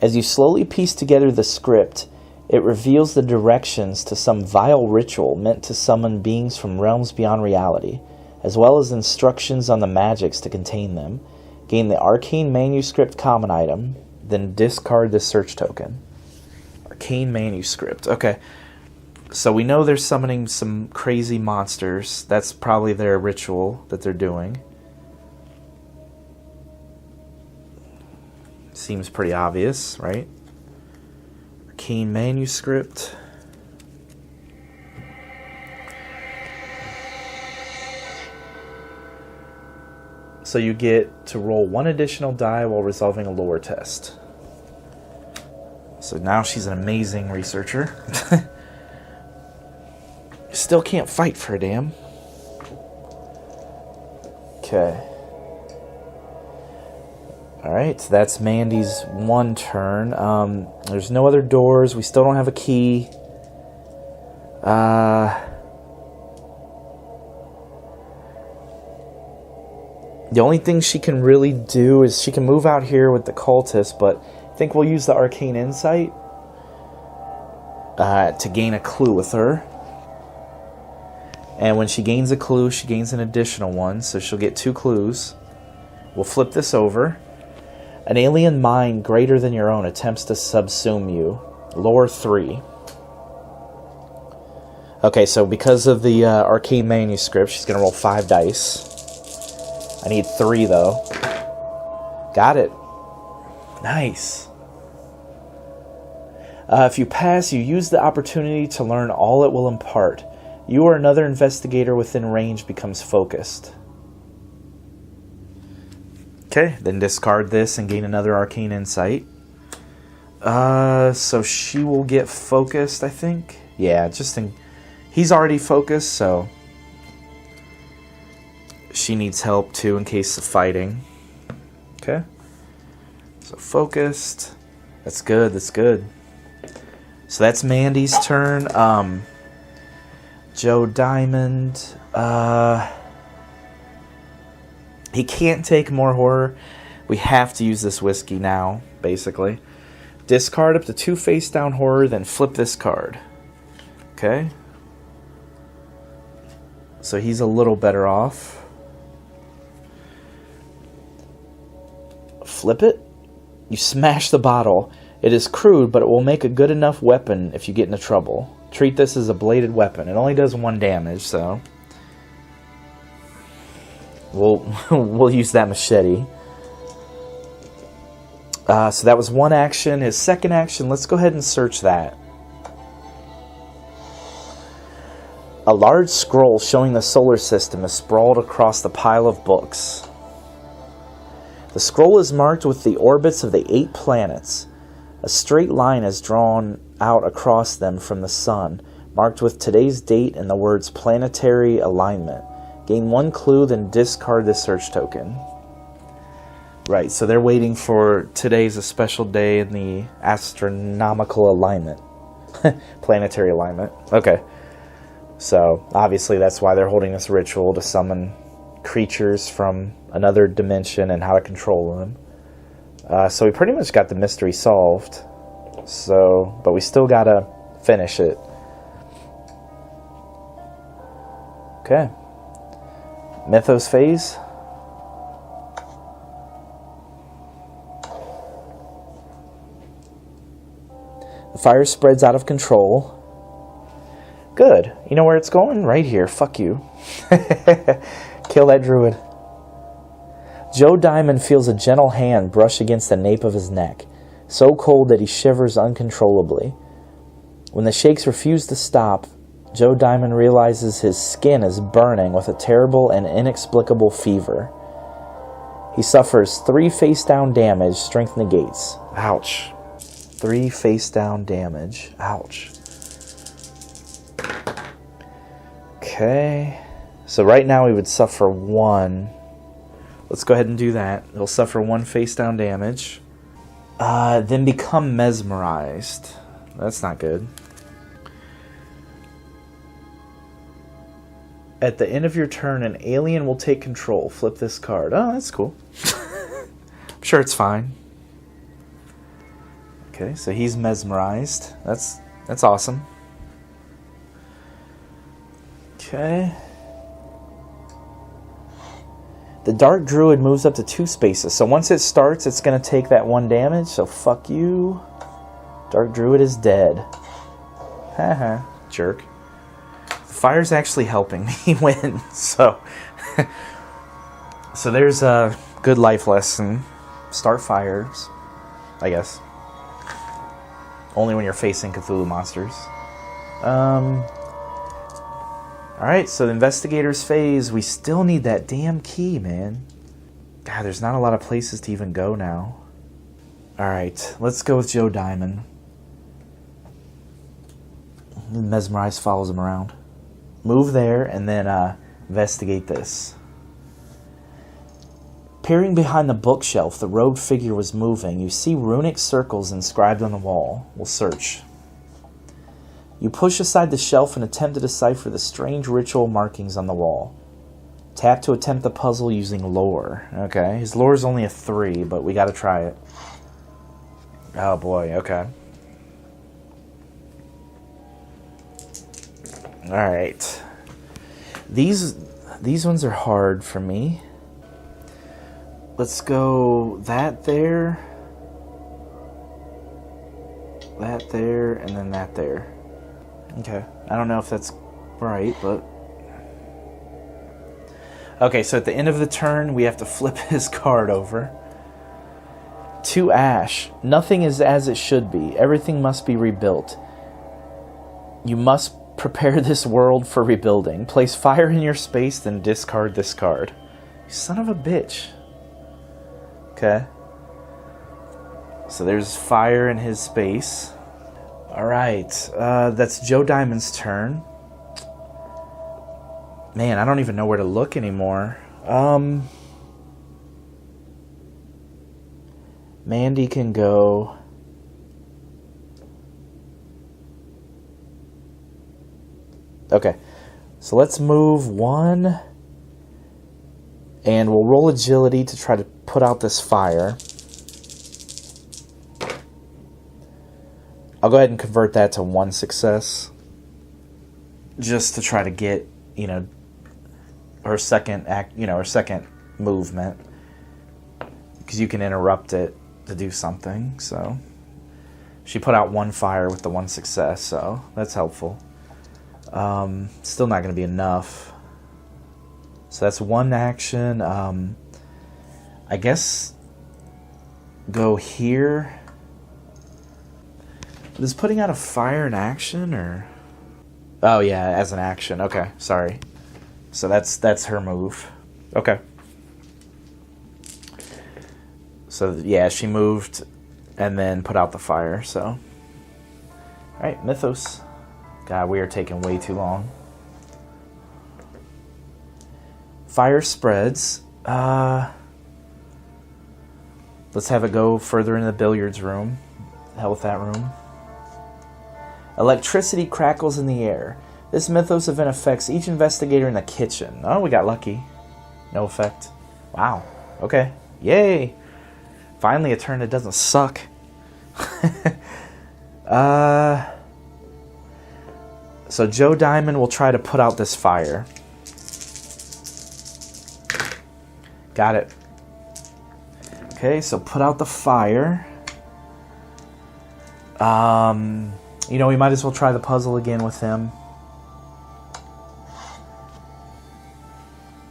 As you slowly piece together the script, it reveals the directions to some vile ritual meant to summon beings from realms beyond reality, as well as instructions on the magics to contain them. Gain the arcane manuscript common item, then discard the search token. Arcane manuscript. Okay. So we know they're summoning some crazy monsters. That's probably their ritual that they're doing. Seems pretty obvious, right? Arcane manuscript. So you get to roll 1 additional die while resolving a lore test. So now she's an amazing researcher. Still can't fight for a damn. Okay. Alright, so that's Mandy's 1 turn. There's no other doors. We still don't have a key. The only thing she can really do is she can move out here with the cultist, but I think we'll use the arcane insight to gain a clue with her. And when she gains a clue, she gains an additional 1, so she'll get 2 clues. We'll flip this over. An alien mind greater than your own attempts to subsume you. Lore 3. Okay, so because of the arcane manuscript, she's going to roll 5 dice. I need 3, though. Got it. Nice. If you pass, you use the opportunity to learn all it will impart. You or another investigator within range becomes focused. Okay, then discard this and gain another arcane insight. So she will get focused, I think. Yeah, he's already focused, so she needs help too in case of fighting. Okay. So focused. That's good, that's good. So that's Mandy's turn. Joe Diamond. He can't take more horror. We have to use this whiskey now, basically. Discard up to 2 face down horror, then flip this card. Okay. So he's a little better off. Flip it. You smash the bottle. It is crude, but it will make a good enough weapon if you get into trouble. Treat this as a bladed weapon. It only does 1 damage, so we'll use that machete. So that was 1 action. His second action, let's go ahead and search that. A large scroll showing the solar system is sprawled across the pile of books. The scroll is marked with the orbits of the 8 planets. A straight line is drawn out across them from the sun, marked with today's date and the words planetary alignment. Gain 1 clue, then discard the search token. Right, so they're waiting for today's a special day in the astronomical alignment. Planetary alignment. Okay. So, obviously that's why they're holding this ritual, to summon creatures from another dimension and how to control them. So we pretty much got the mystery solved. So, but we still gotta finish it. Okay. Mythos phase. The fire spreads out of control. Good. You know where it's going? Right here. Fuck you. Kill that druid. Joe Diamond feels a gentle hand brush against the nape of his neck, so cold that he shivers uncontrollably. When the shakes refuse to stop, Joe Diamond realizes his skin is burning with a terrible and inexplicable fever. He suffers 3 face-down damage, strength negates. Ouch. 3 face-down damage. Ouch. Okay. So right now we would suffer 1. Let's go ahead and do that. He'll suffer 1 face-down damage. Then become mesmerized. That's not good. At the end of your turn, an alien will take control. Flip this card. Oh, that's cool. I'm sure it's fine. Okay, so he's mesmerized. That's awesome. Okay. The Dark Druid moves up to 2 spaces. So once it starts, it's going to take that 1 damage. So fuck you. Dark Druid is dead. Haha, jerk. The fire's actually helping me win. So there's a good life lesson. Start fires, I guess. Only when you're facing Cthulhu monsters. Alright, so the investigators phase, we still need that damn key, man. God, there's not a lot of places to even go now. Alright, let's go with Joe Diamond. Mesmerize follows him around. Move there, and then investigate this. Peering behind the bookshelf, the robed figure was moving. You see runic circles inscribed on the wall. We'll search. You push aside the shelf and attempt to decipher the strange ritual markings on the wall. Tap to attempt the puzzle using lore. Okay, his lore is only a 3, but we gotta try it. Oh boy, okay. Alright. These ones are hard for me. Let's go that there, and then that there. Okay, I don't know if that's right, but... Okay, so at the end of the turn, we have to flip his card over. To Ash. Nothing is as it should be. Everything must be rebuilt. You must prepare this world for rebuilding. Place fire in your space, then discard this card. You son of a bitch. Okay. So there's fire in his space. Alright, that's Joe Diamond's turn. Man, I don't even know where to look anymore. Mandy can go... Okay, so let's move 1. And we'll roll agility to try to put out this fire. I'll go ahead and convert that to 1 success. Just to try to get, her second her second movement. Because you can interrupt it to do something, so. She put out 1 fire with the 1 success, so that's helpful. Still not going to be enough. So that's 1 action. I guess go here. Is putting out a fire an action, or Oh, yeah, as an action. Okay, sorry. So that's her move. Okay. So, yeah, she moved and then put out the fire, so. Alright, Mythos. God, we are taking way too long. Fire spreads. Let's have it go further into the billiards room. Hell with that room. Electricity crackles in the air. This Mythos event affects each investigator in the kitchen. Oh, we got lucky. No effect. Wow. Okay. Yay. Finally a turn that doesn't suck. So Joe Diamond will try to put out this fire. Got it. Okay, so put out the fire. You know, we might as well try the puzzle again with him.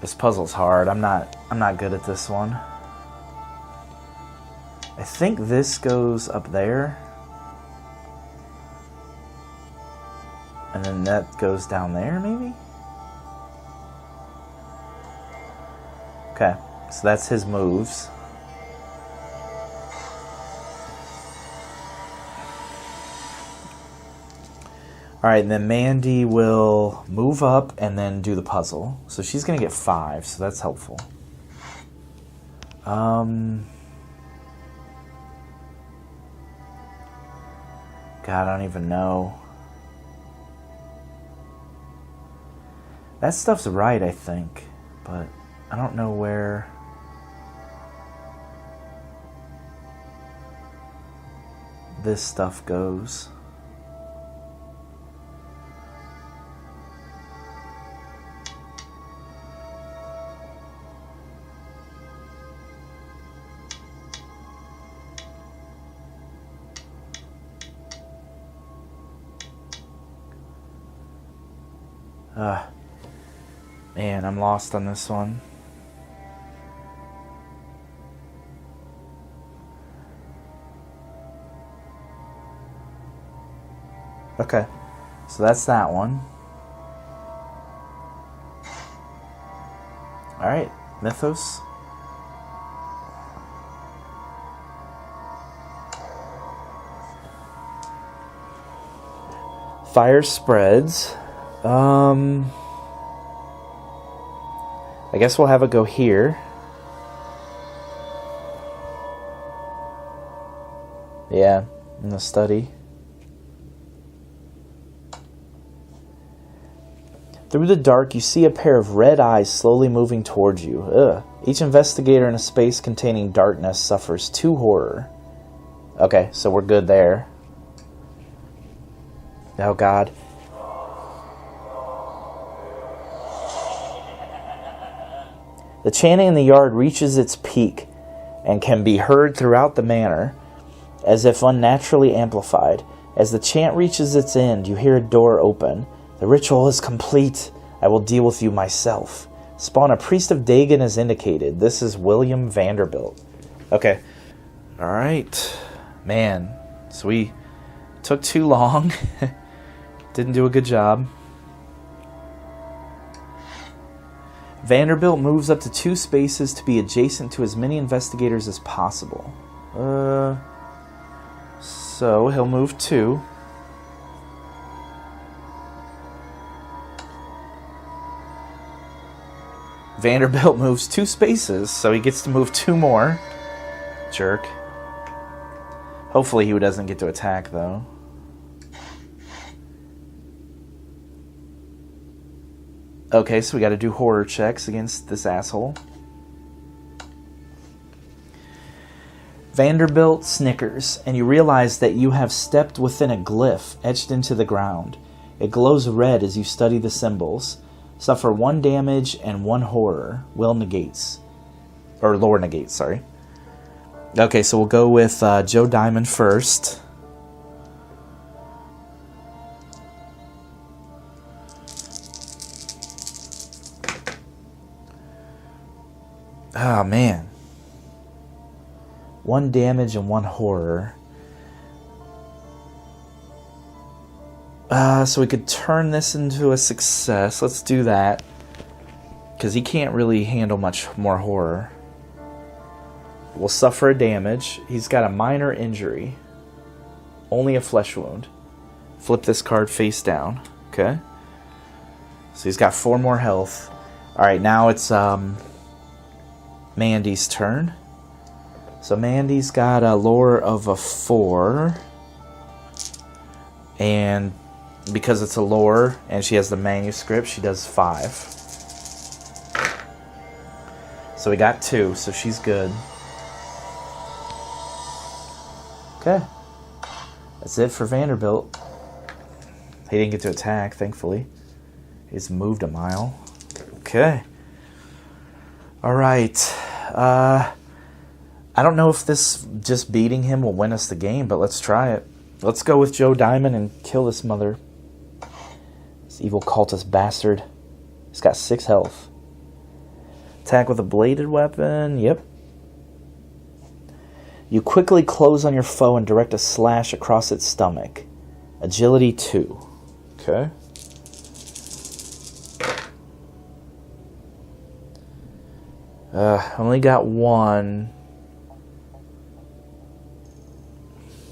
This puzzle's hard. I'm not good at this one. I think this goes up there. And then that goes down there, maybe? Okay, so that's his moves. Alright, and then Mandy will move up and then do the puzzle. So she's going to get 5, so that's helpful. God, I don't even know. That stuff's right, I think. But I don't know where... this stuff goes. Man, I'm lost on this one. Okay, so that's that one. Alright, Mythos. Fire spreads. I guess we'll have it go here. Yeah, in the study. Through the dark, you see a pair of red eyes slowly moving towards you. Ugh. Each investigator in a space containing darkness suffers 2 horror. Okay, so we're good there. Oh, God. The chanting in the yard reaches its peak and can be heard throughout the manor, as if unnaturally amplified. As the chant reaches its end, you hear a door open. The ritual is complete. I will deal with you myself. Spawn, a priest of Dagon is indicated. This is William Vanderbilt. Okay. Alright. Man. So we took too long. Didn't do a good job. Vanderbilt moves up to 2 spaces to be adjacent to as many investigators as possible. So he'll move 2. Vanderbilt moves 2 spaces, so he gets to move 2 more. Jerk. Hopefully he doesn't get to attack, though. Okay, so we gotta do horror checks against this asshole. Vanderbilt snickers, and you realize that you have stepped within a glyph etched into the ground. It glows red as you study the symbols. Suffer 1 damage and 1 horror. Will negates. Or lore negates, sorry. Okay, so we'll go with Joe Diamond first. Oh, man. 1 damage and 1 horror. So we could turn this into a success. Let's do that. Because he can't really handle much more horror. Will suffer a damage. He's got a minor injury. Only a flesh wound. Flip this card face down. Okay. So he's got 4 more health. Alright, now it's Mandy's turn. So Mandy's got a lore of a 4. And because it's a lore and she has the manuscript, she does 5. So we got 2, so she's good. Okay. That's it for Vanderbilt. He didn't get to attack, thankfully. He's moved a mile. Okay. Alright. I don't know if this just beating him will win us the game, but let's try it. Let's go with Joe Diamond and kill this mother. This evil cultist bastard. He's got 6 health. Attack with a bladed weapon. Yep. You quickly close on your foe and direct a slash across its stomach. Agility 2. Okay. Only got 1.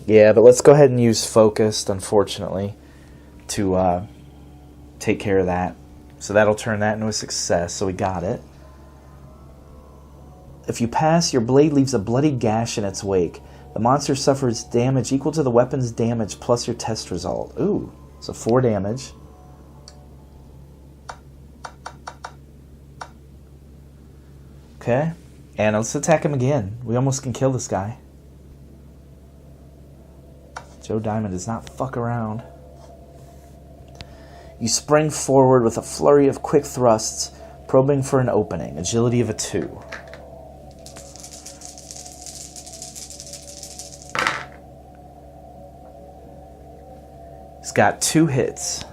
Yeah, but let's go ahead and use focused, unfortunately, to take care of that. So that'll turn that into a success, so we got it. If you pass, your blade leaves a bloody gash in its wake. The monster suffers damage equal to the weapon's damage plus your test result. Ooh, so 4 damage. Okay, and let's attack him again. We almost can kill this guy. Joe Diamond does not fuck around. You spring forward with a flurry of quick thrusts, probing for an opening. Agility of a 2. He's got 2 hits.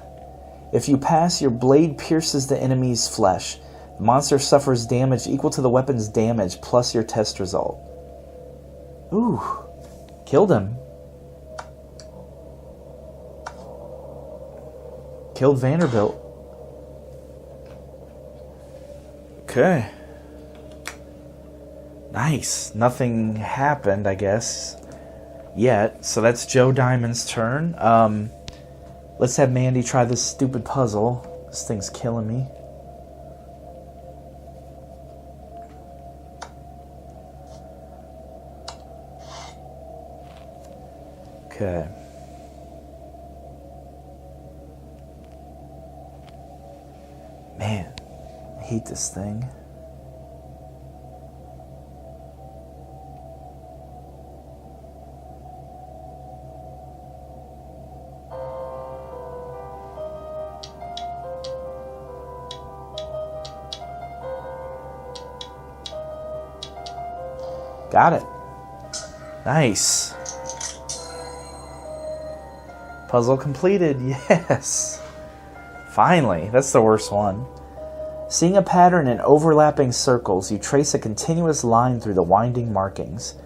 If you pass, your blade pierces the enemy's flesh. The monster suffers damage equal to the weapon's damage plus your test result. Ooh, killed him. Killed Vanderbilt. Okay. Nice. Nothing happened, I guess, yet. So that's Joe Diamond's turn. Let's have Mandy try this stupid puzzle. This thing's killing me. Okay. Man, I hate this thing. Got it. Nice. Puzzle completed. Yes. Finally. That's the worst one. Seeing a pattern in overlapping circles, you trace a continuous line through the winding markings.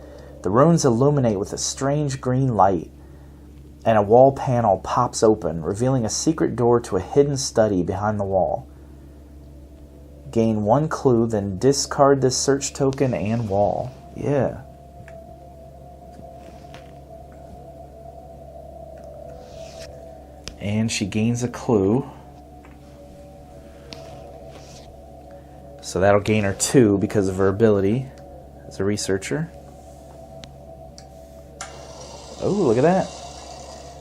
The runes illuminate with a strange green light, and a wall panel pops open, revealing a secret door to a hidden study behind the wall. Gain 1 clue, then discard this search token and wall. Yeah. And she gains a clue. So that'll gain her 2 because of her ability as a researcher. Oh, look at that.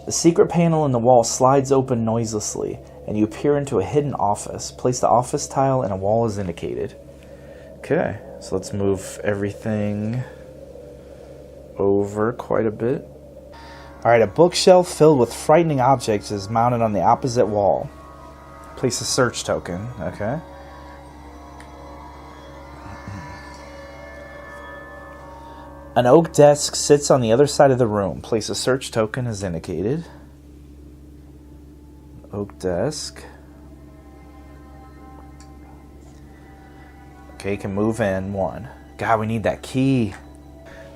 The secret panel in the wall slides open noiselessly, and you peer into a hidden office. Place the office tile in a wall as indicated. Okay, so let's move everything over quite a bit. Alright, a bookshelf filled with frightening objects is mounted on the opposite wall. Place a search token. Okay. An oak desk sits on the other side of the room. Place a search token as indicated. Oak desk. Okay, can move in 1. God, we need that key.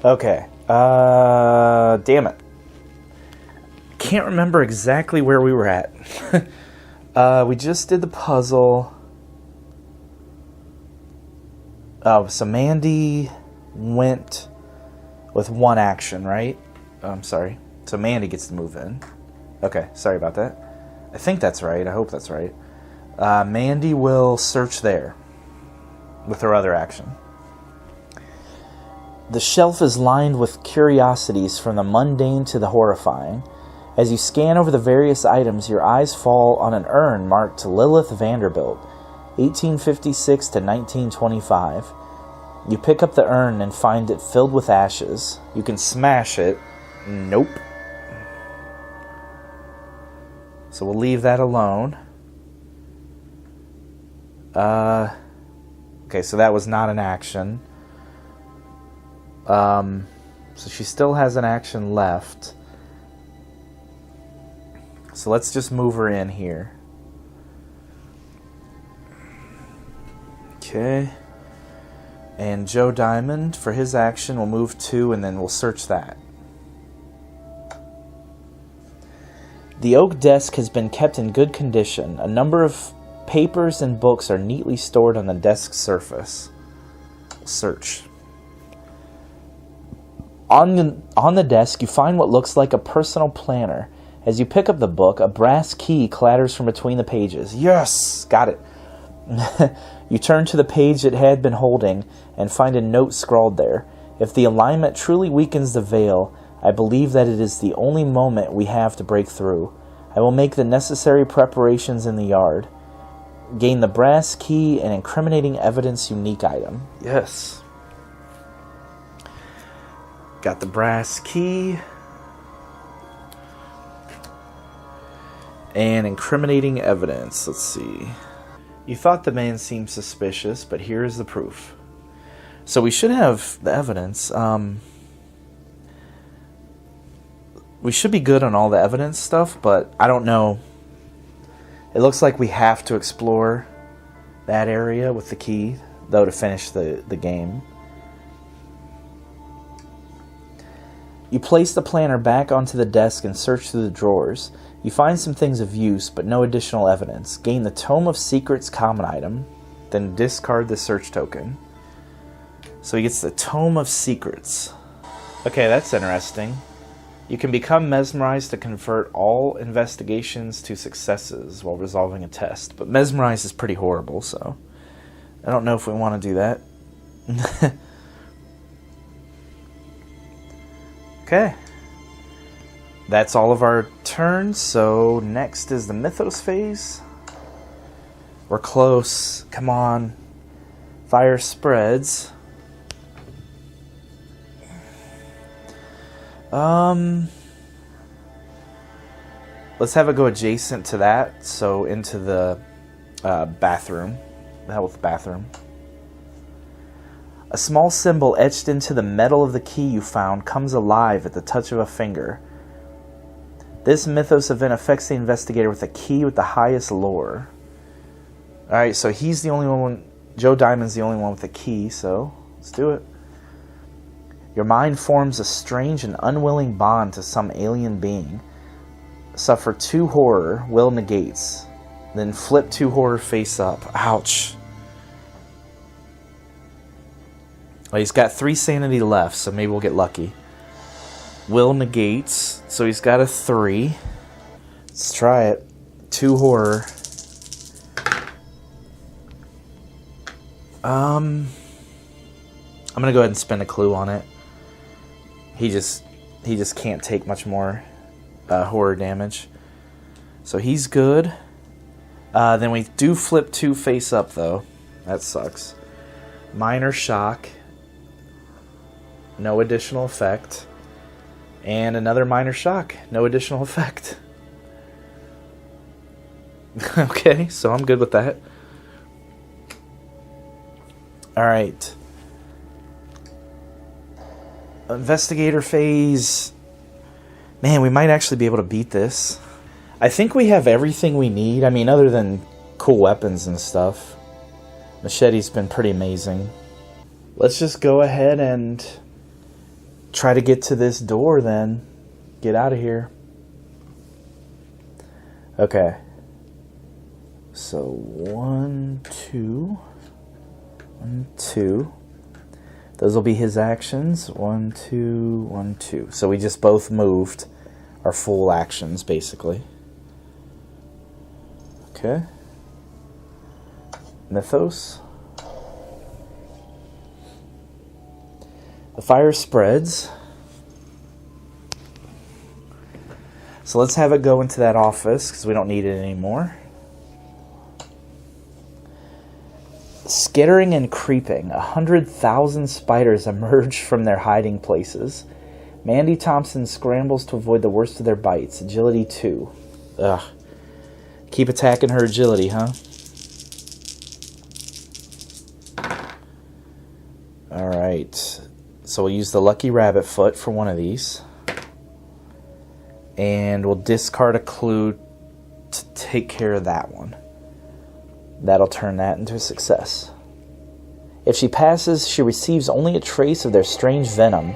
Okay. Damn it. can't remember exactly where we were at. We just did the puzzle. Oh, so Mandy went with one action, right? Oh, I'm sorry. So Mandy gets to move in. Okay, sorry about that. I think that's right. I hope that's right. Mandy will search there with her other action. The shelf is lined with curiosities from the mundane to the horrifying. As you scan over the various items, your eyes fall on an urn marked Lilith Vanderbilt, 1856 to 1925. You pick up the urn and find it filled with ashes. You can smash it. Nope. So we'll leave that alone. Okay, so that was not an action. So she still has an action left. So let's just move her in here. Okay. And Joe Diamond, for his action, will move 2, and then we'll search that. The oak desk has been kept in good condition. A number of papers and books are neatly stored on the desk's surface. Search. On the desk, you find what looks like a personal planner. As you pick up the book, a brass key clatters from between the pages. Yes! Got it. You turn to the page it had been holding and find a note scrawled there. If the alignment truly weakens the veil, I believe that it is the only moment we have to break through. I will make the necessary preparations in the yard. Gain the brass key and incriminating evidence unique item. Yes. Got the brass key. And incriminating evidence. Let's see. You thought the man seemed suspicious, but here is the proof. So we should have the evidence. We should be good on all the evidence stuff, but I don't know. It looks like we have to explore that area with the key, though, to finish the game. You place the planner back onto the desk and search through the drawers. You find some things of use, but no additional evidence. Gain the Tome of Secrets common item, then discard the search token. So he gets the Tome of Secrets. Okay, that's interesting. You can become mesmerized to convert all investigations to successes while resolving a test. But mesmerized is pretty horrible, so I don't know if we want to do that. Okay. That's all of our turns, so next is the Mythos phase. We're close. Come on. Fire spreads. Let's have it go adjacent to that, so into the bathroom. The hell with the bathroom. A small symbol etched into the metal of the key you found comes alive at the touch of a finger. This Mythos event affects the investigator with a key with the highest lore. Alright, so he's the only one. Joe Diamond's the only one with a key, so let's do it. Your mind forms a strange and unwilling bond to some alien being. Suffer 2 horror, will negates. Then flip 2 horror face up. Ouch. Well, he's got 3 sanity left, so maybe we'll get lucky. Will negates, so he's got a 3. Let's try it. 2 horror. I'm gonna go ahead and spend a clue on it. He just can't take much more horror damage. So he's good. Then we do flip 2 face up, though. That sucks. Minor shock. No additional effect. And another minor shock. No additional effect. Okay, so I'm good with that. Alright. Investigator phase. Man, we might actually be able to beat this. I think we have everything we need. I mean, other than cool weapons and stuff. Machete's been pretty amazing. Let's just go ahead and try to get to this door then. Get out of here. Okay. So 1, 2. 1, 2. Those will be his actions. 1, 2, 1, 2. So we just both moved our full actions, basically. Okay. Mythos. The fire spreads. So let's have it go into that office because we don't need it anymore. Skittering and creeping, 100,000 spiders emerge from their hiding places. Mandy Thompson scrambles to avoid the worst of their bites. Agility 2. Ugh. Keep attacking her agility, huh? Alright. So we'll use the Lucky Rabbit Foot for one of these. And we'll discard a clue to take care of that one. That'll turn that into a success. If she passes, she receives only a trace of their strange venom,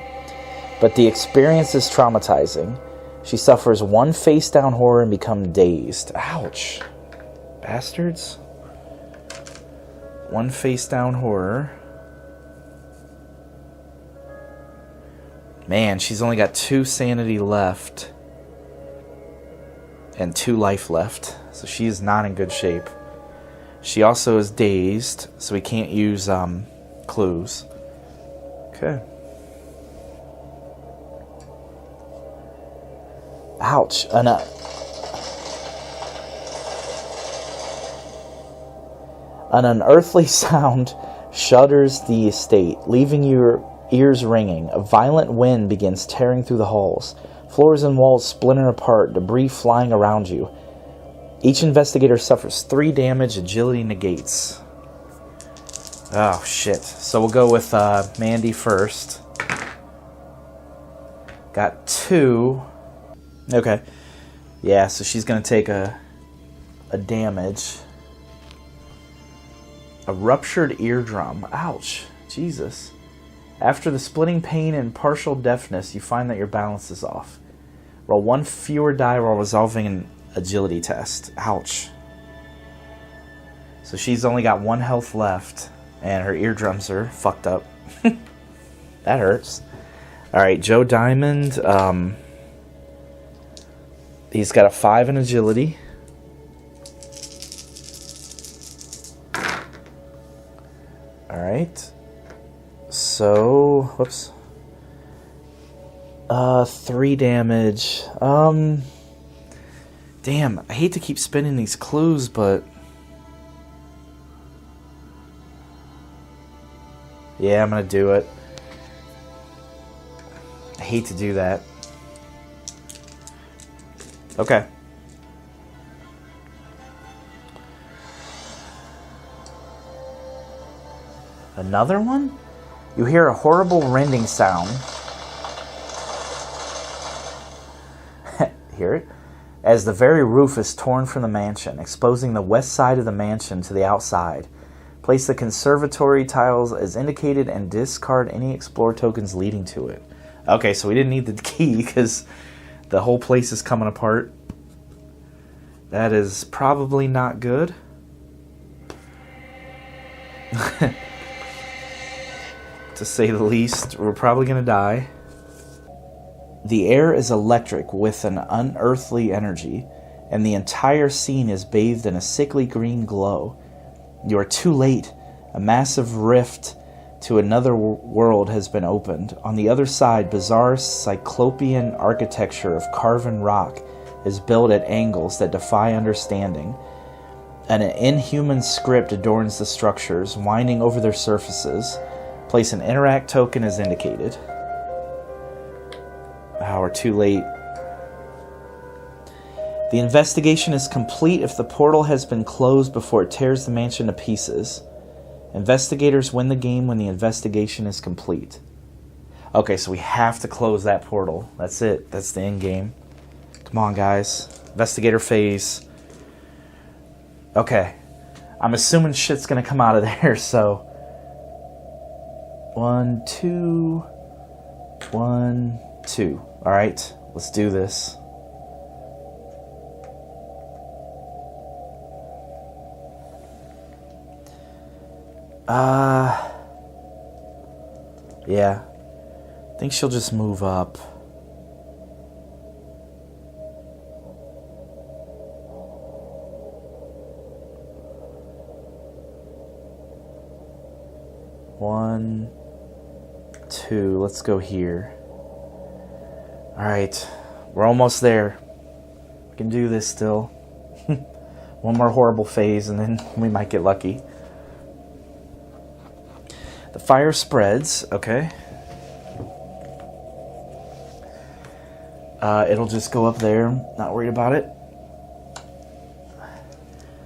but the experience is traumatizing. She suffers 1 face-down horror and becomes dazed. Ouch. Bastards. 1 face-down horror. Man, she's only got 2 sanity left. And 2 life left. So she is not in good shape. She also is dazed, so we can't use clues. Okay. Ouch. An unearthly sound shudders the estate, leaving your ears ringing. A violent wind begins tearing through the halls. Floors and walls splinter apart, debris flying around you. Each investigator suffers 3 damage, agility negates. Oh, shit. So we'll go with Mandy first. Got 2. Okay. Yeah, so she's going to take a damage. A ruptured eardrum. Ouch. Jesus. After the splitting pain and partial deafness, you find that your balance is off. Roll 1 fewer die while resolving an agility test. Ouch. So she's only got 1 health left, and her eardrums are fucked up. That hurts. Alright, Joe Diamond. He's got a 5 in agility. Alright. So, whoops. 3 damage. Damn, I hate to keep spinning these clues, but... yeah, I'm gonna do it. I hate to do that. Okay. Another one? You hear a horrible rending sound. Hear it? As the very roof is torn from the mansion, exposing the west side of the mansion to the outside. Place the conservatory tiles as indicated and discard any explore tokens leading to it. Okay, so we didn't need the key because the whole place is coming apart. That is probably not good. To say the least, we're probably going to die. The air is electric with an unearthly energy, and the entire scene is bathed in a sickly green glow. You are too late. A massive rift to another world has been opened. On the other side, bizarre cyclopean architecture of carven rock is built at angles that defy understanding. An inhuman script adorns the structures, winding over their surfaces. Place an interact token as indicated. Oh, we're too late. The investigation is complete if the portal has been closed before it tears the mansion to pieces. Investigators win the game when the investigation is complete. Okay, so we have to close that portal. That's it. That's the end game. Come on, guys. Investigator phase. Okay. I'm assuming shit's gonna come out of there, so... 1, 2... 1, 2. Alright, let's do this. Yeah. I think she'll just move up. One, two, let's go here. Alright, we're almost there. We can do this still. One more horrible phase and then we might get lucky. The fire spreads, okay. It'll just go up there, not worried about it.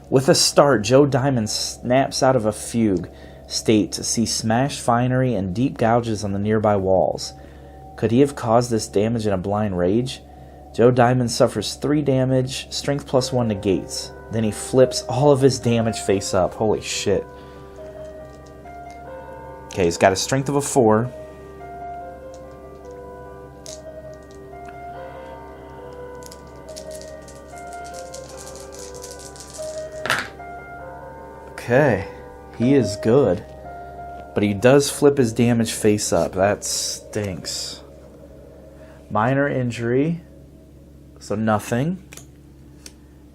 With a start, Joe Diamond snaps out of a fugue state to see smashed finery and deep gouges on the nearby walls. Could he have caused this damage in a blind rage? Joe Diamond suffers 3 damage, strength plus 1 negates. Then he flips all of his damage face up. Holy shit. Okay, he's got a strength of a 4. Okay, he is good. But he does flip his damage face up. That stinks. Minor injury. So nothing.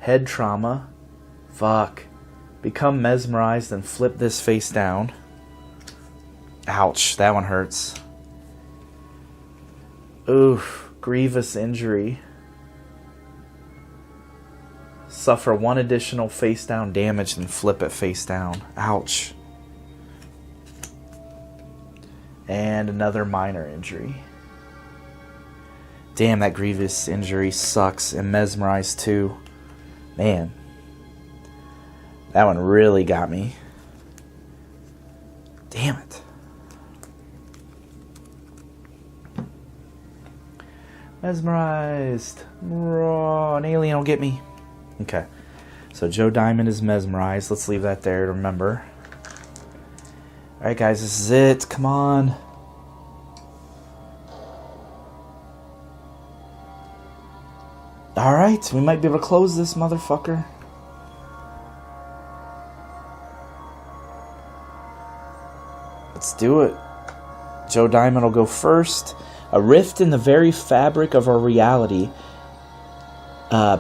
Head trauma. Fuck. Become mesmerized and flip this face down. Ouch, that one hurts. Oof, grievous injury. Suffer 1 additional face down damage and flip it face down. Ouch. And another minor injury. Damn, that grievous injury sucks. And mesmerized too. Man. That one really got me. Damn it. Mesmerized. Oh, an alien will get me. Okay. So Joe Diamond is mesmerized. Let's leave that there to remember. Alright guys, this is it. Come on. Alright, we might be able to close this motherfucker. Let's do it. Joe Diamond will go first. A rift in the very fabric of our reality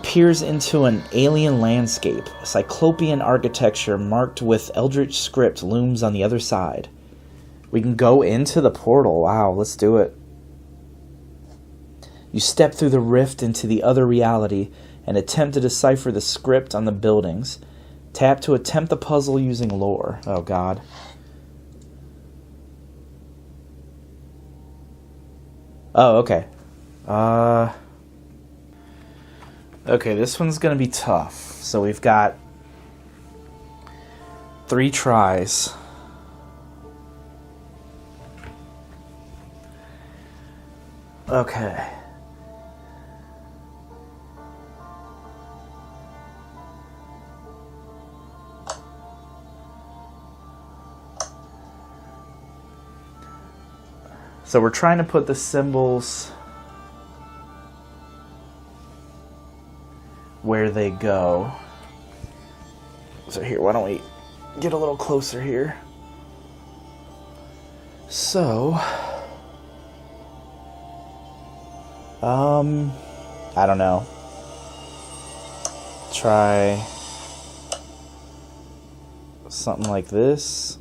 peers into an alien landscape. A cyclopean architecture marked with eldritch script looms on the other side. We can go into the portal. Wow, let's do it. You step through the rift into the other reality and attempt to decipher the script on the buildings. Tap to attempt the puzzle using lore. Oh, God. Oh, okay. Okay, this one's going to be tough. So we've got 3 tries. Okay. So we're trying to put the symbols where they go. So here, why don't we get a little closer here? So, I don't know. Try something like this.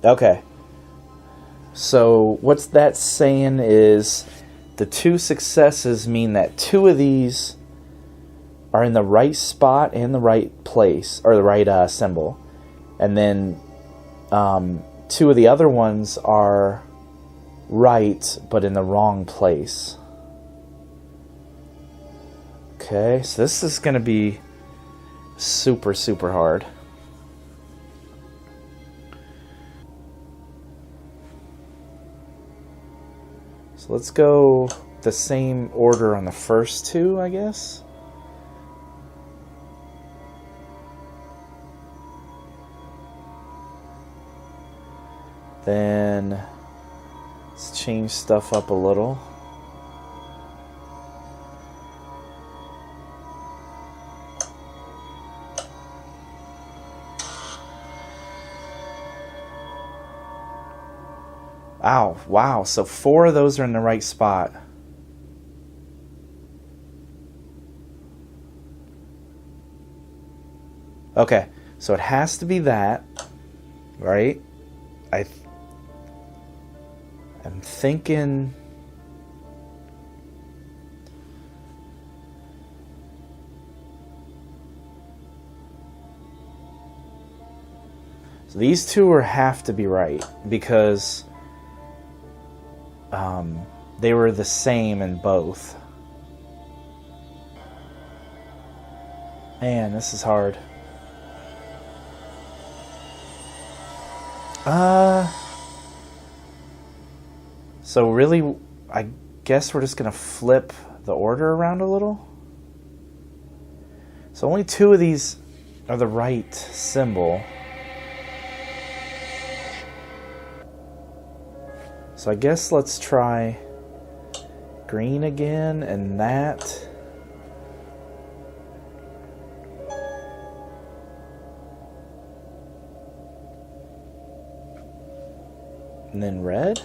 Okay. So what's that saying is the 2 successes mean that 2 of these are in the right spot and the right place, or the right symbol. And then 2 of the other ones are right, but in the wrong place. Okay, so this is going to be super, super hard. So let's go the same order on the first 2, I guess. Then let's change stuff up a little. Ow, wow. So 4 of those are in the right spot. Okay, so it has to be that, right? I'm thinking... So these 2 have to be right because they were the same in both. Man, this is hard. So really, I guess we're just gonna flip the order around a little. So only 2 of these are the right symbol. So I guess let's try green again and that. And then red.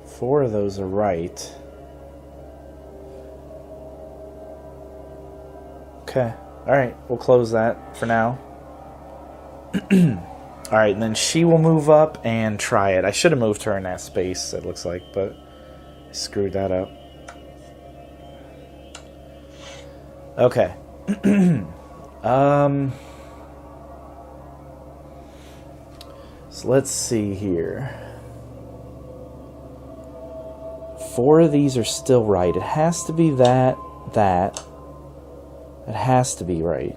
4 of those are right. Okay. Alright, we'll close that for now. Alright, and then she will move up and try it. I should have moved her in that space, it looks like, but I screwed that up. Okay. So let's see here. 4 of these are still right. It has to be that. It has to be right.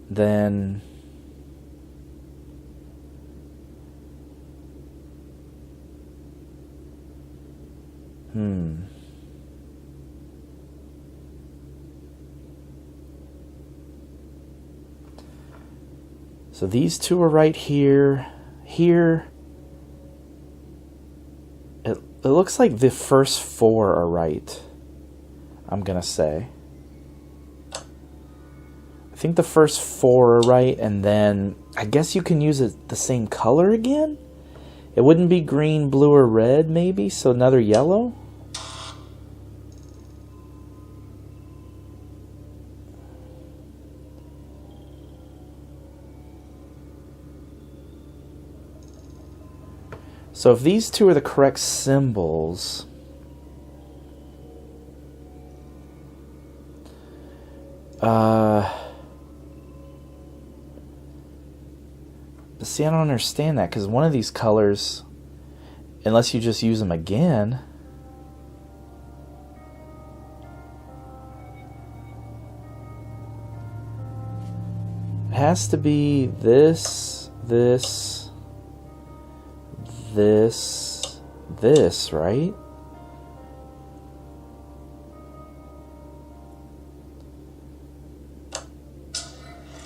Then so these 2 are right here. Here it looks like the first 4 are right, I'm gonna say. I think the first 4 are right, and then I guess you can use the same color again? It wouldn't be green, blue, or red, maybe, so another yellow? So if these 2 are the correct symbols... See, I don't understand that, because one of these colors, unless you just use them again... It has to be this, right?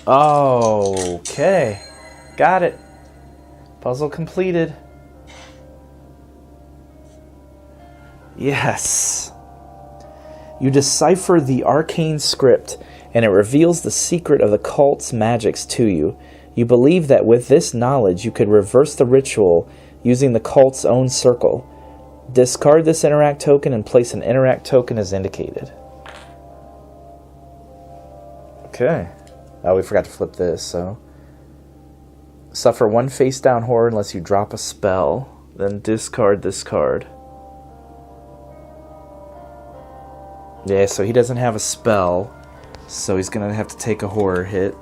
Oh, okay. Got it. Puzzle completed. Yes. You decipher the arcane script, and it reveals the secret of the cult's magics to you. You believe that with this knowledge, you could reverse the ritual using the cult's own circle. Discard this interact token and place an interact token as indicated. Okay. Oh, we forgot to flip this, so... Suffer 1 face-down horror unless you drop a spell. Then discard this card. Yeah, so he doesn't have a spell, so he's going to have to take a horror hit.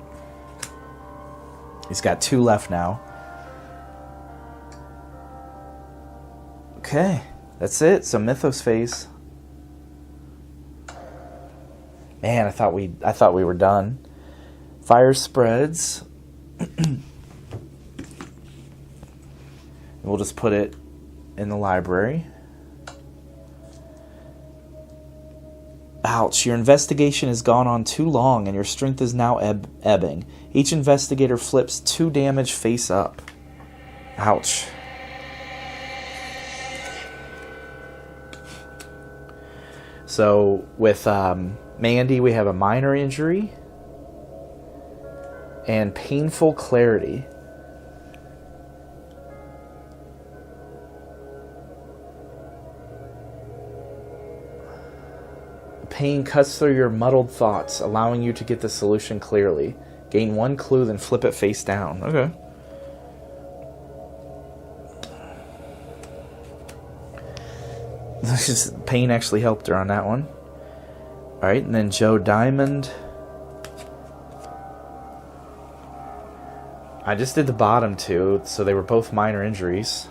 He's got 2 left now. Okay, that's it. So Mythos phase. Man, I thought we were done. Fire spreads. We'll just put it in the library. Ouch, your investigation has gone on too long and your strength is now ebbing. Each investigator flips 2 damage face up. Ouch. So with Mandy, we have a minor injury and painful clarity. Pain cuts through your muddled thoughts, allowing you to get the solution clearly. Gain one clue, then flip it face down. Okay. Pain actually helped her on that one. Alright, and then Joe Diamond. I just did the bottom two, so they were both minor injuries.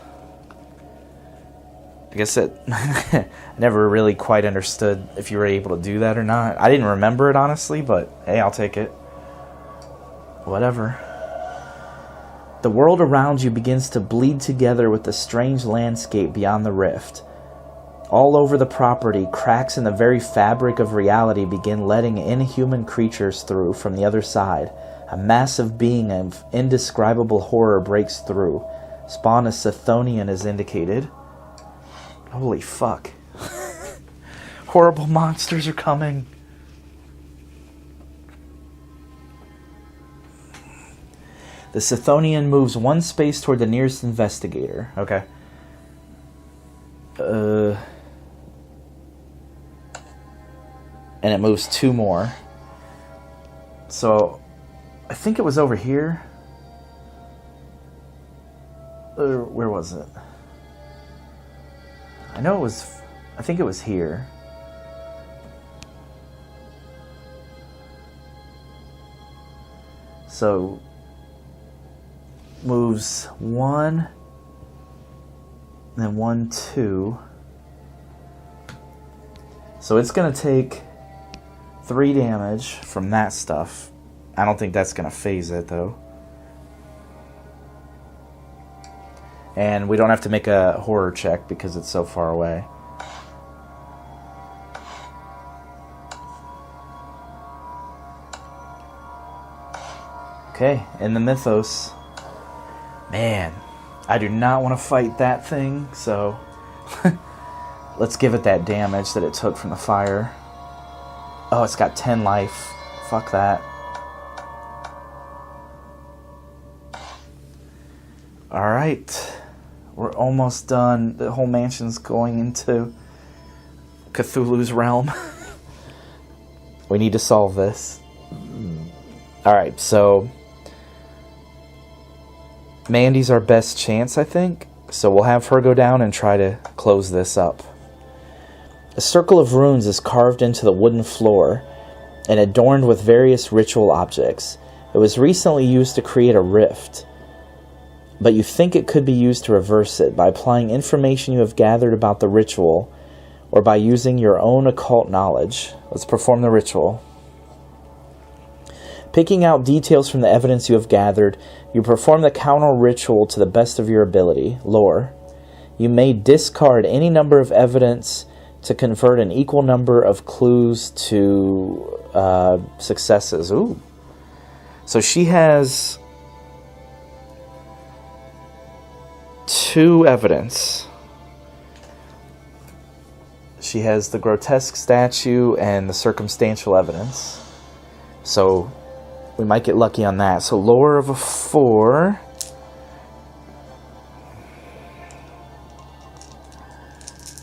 I guess that I never really quite understood if you were able to do that or not. I didn't remember it, honestly, but hey, I'll take it. Whatever. The world around you begins to bleed together with the strange landscape beyond the rift. All over the property, cracks in the very fabric of reality begin letting inhuman creatures through from the other side. A massive being of indescribable horror breaks through. Spawn of Chthonian is indicated. Holy fuck. Horrible monsters are coming. The Chthonian moves one space toward the nearest investigator. Okay. And it moves two more. So, I think it was over here. Where was it? I know it was... I think it was here. So, moves one, then 1, 2. So it's going to take 3 damage from that stuff. I don't think that's going to phase it, though. And we don't have to make a horror check because it's so far away. Okay, in the Mythos. Man, I do not want to fight that thing, so let's give it that damage that it took from the fire. Oh, it's got 10 life. Fuck that. Alright. We're almost done. The whole mansion's going into Cthulhu's realm. We need to solve this. Alright, so Mandy's our best chance, I think. So we'll have her go down and try to close this up. A circle of runes is carved into the wooden floor and adorned with various ritual objects. It was recently used to create a rift, but you think it could be used to reverse it by applying information you have gathered about the ritual or by using your own occult knowledge. Let's perform the ritual. Picking out details from the evidence you have gathered, you perform the counter ritual to the best of your ability. Lore. You may discard any number of evidence to convert an equal number of clues to successes. Ooh. So she has 2 evidence. She has the grotesque statue and the circumstantial evidence. So we might get lucky on that. So lore of a 4.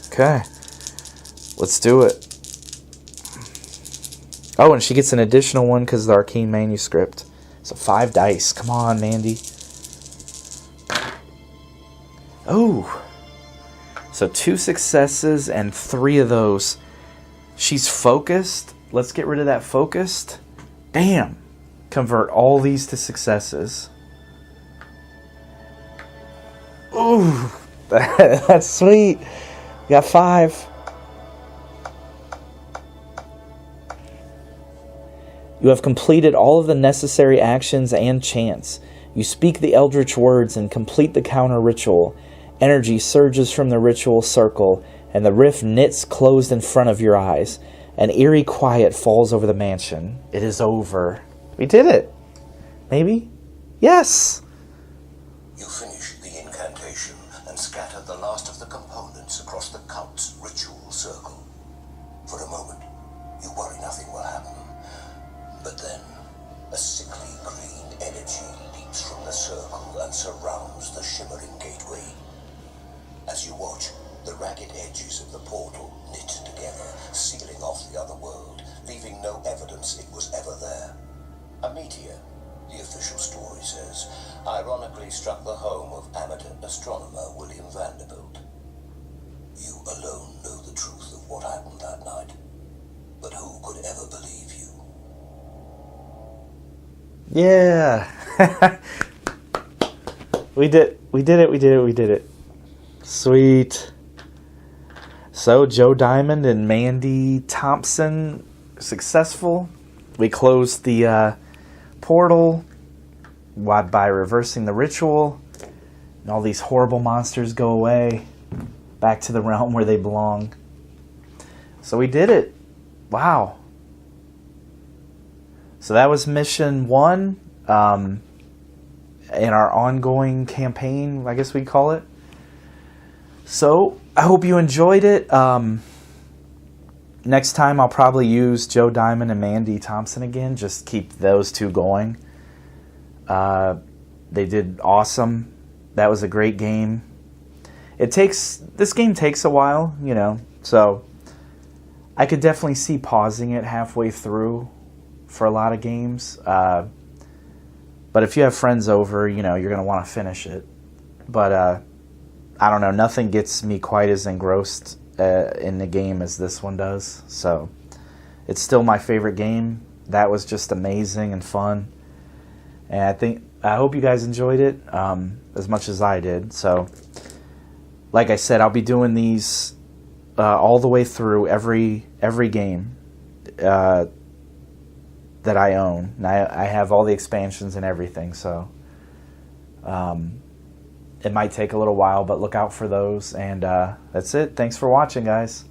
Okay. Let's do it. Oh, and she gets an additional one because of the arcane manuscript. So 5 dice. Come on, Mandy. Oh. So 2 successes and 3 of those. She's focused. Let's get rid of that focused. Damn. Convert all these to successes. Ooh. That's sweet. We got 5. You have completed all of the necessary actions and chants. You speak the eldritch words and complete the counter ritual. Energy surges from the ritual circle, and the rift knits closed in front of your eyes. An eerie quiet falls over the mansion. It is over. We did it. Maybe? Yes! You finish the incantation and scatter the last of the components across the cult's ritual circle. For a moment, A sickly green energy leaps from the circle and surrounds the shimmering gateway. As you watch, the ragged edges of the portal knit together, sealing off the other world, leaving no evidence it was ever there. A meteor, the official story says, ironically struck the home of amateur astronomer William Vanderbilt. You alone know the truth of what happened that night, but who could ever believe you? Yeah. We did it. Sweet. So Joe Diamond and Mandy Thompson successful. We closed the portal by reversing the ritual, and all these horrible monsters go away back to the realm where they belong. So we did it. Wow. So that was mission 1 in our ongoing campaign, I guess we'd call it. So I hope you enjoyed it. Next time I'll probably use Joe Diamond and Mandy Thompson again. Just keep those two going. They did awesome. That was a great game. This game takes a while, you know, so I could definitely see pausing it halfway through for a lot of games. But if you have friends over, you know, you're going to want to finish it. But I don't know, nothing gets me quite as engrossed in the game as this one does. So it's still my favorite game. That was just amazing and fun. And I hope you guys enjoyed it as much as I did. So like I said, I'll be doing these all the way through every game that I own. And I have all the expansions and everything, so it might take a little while, but look out for those. And that's it. Thanks for watching, guys.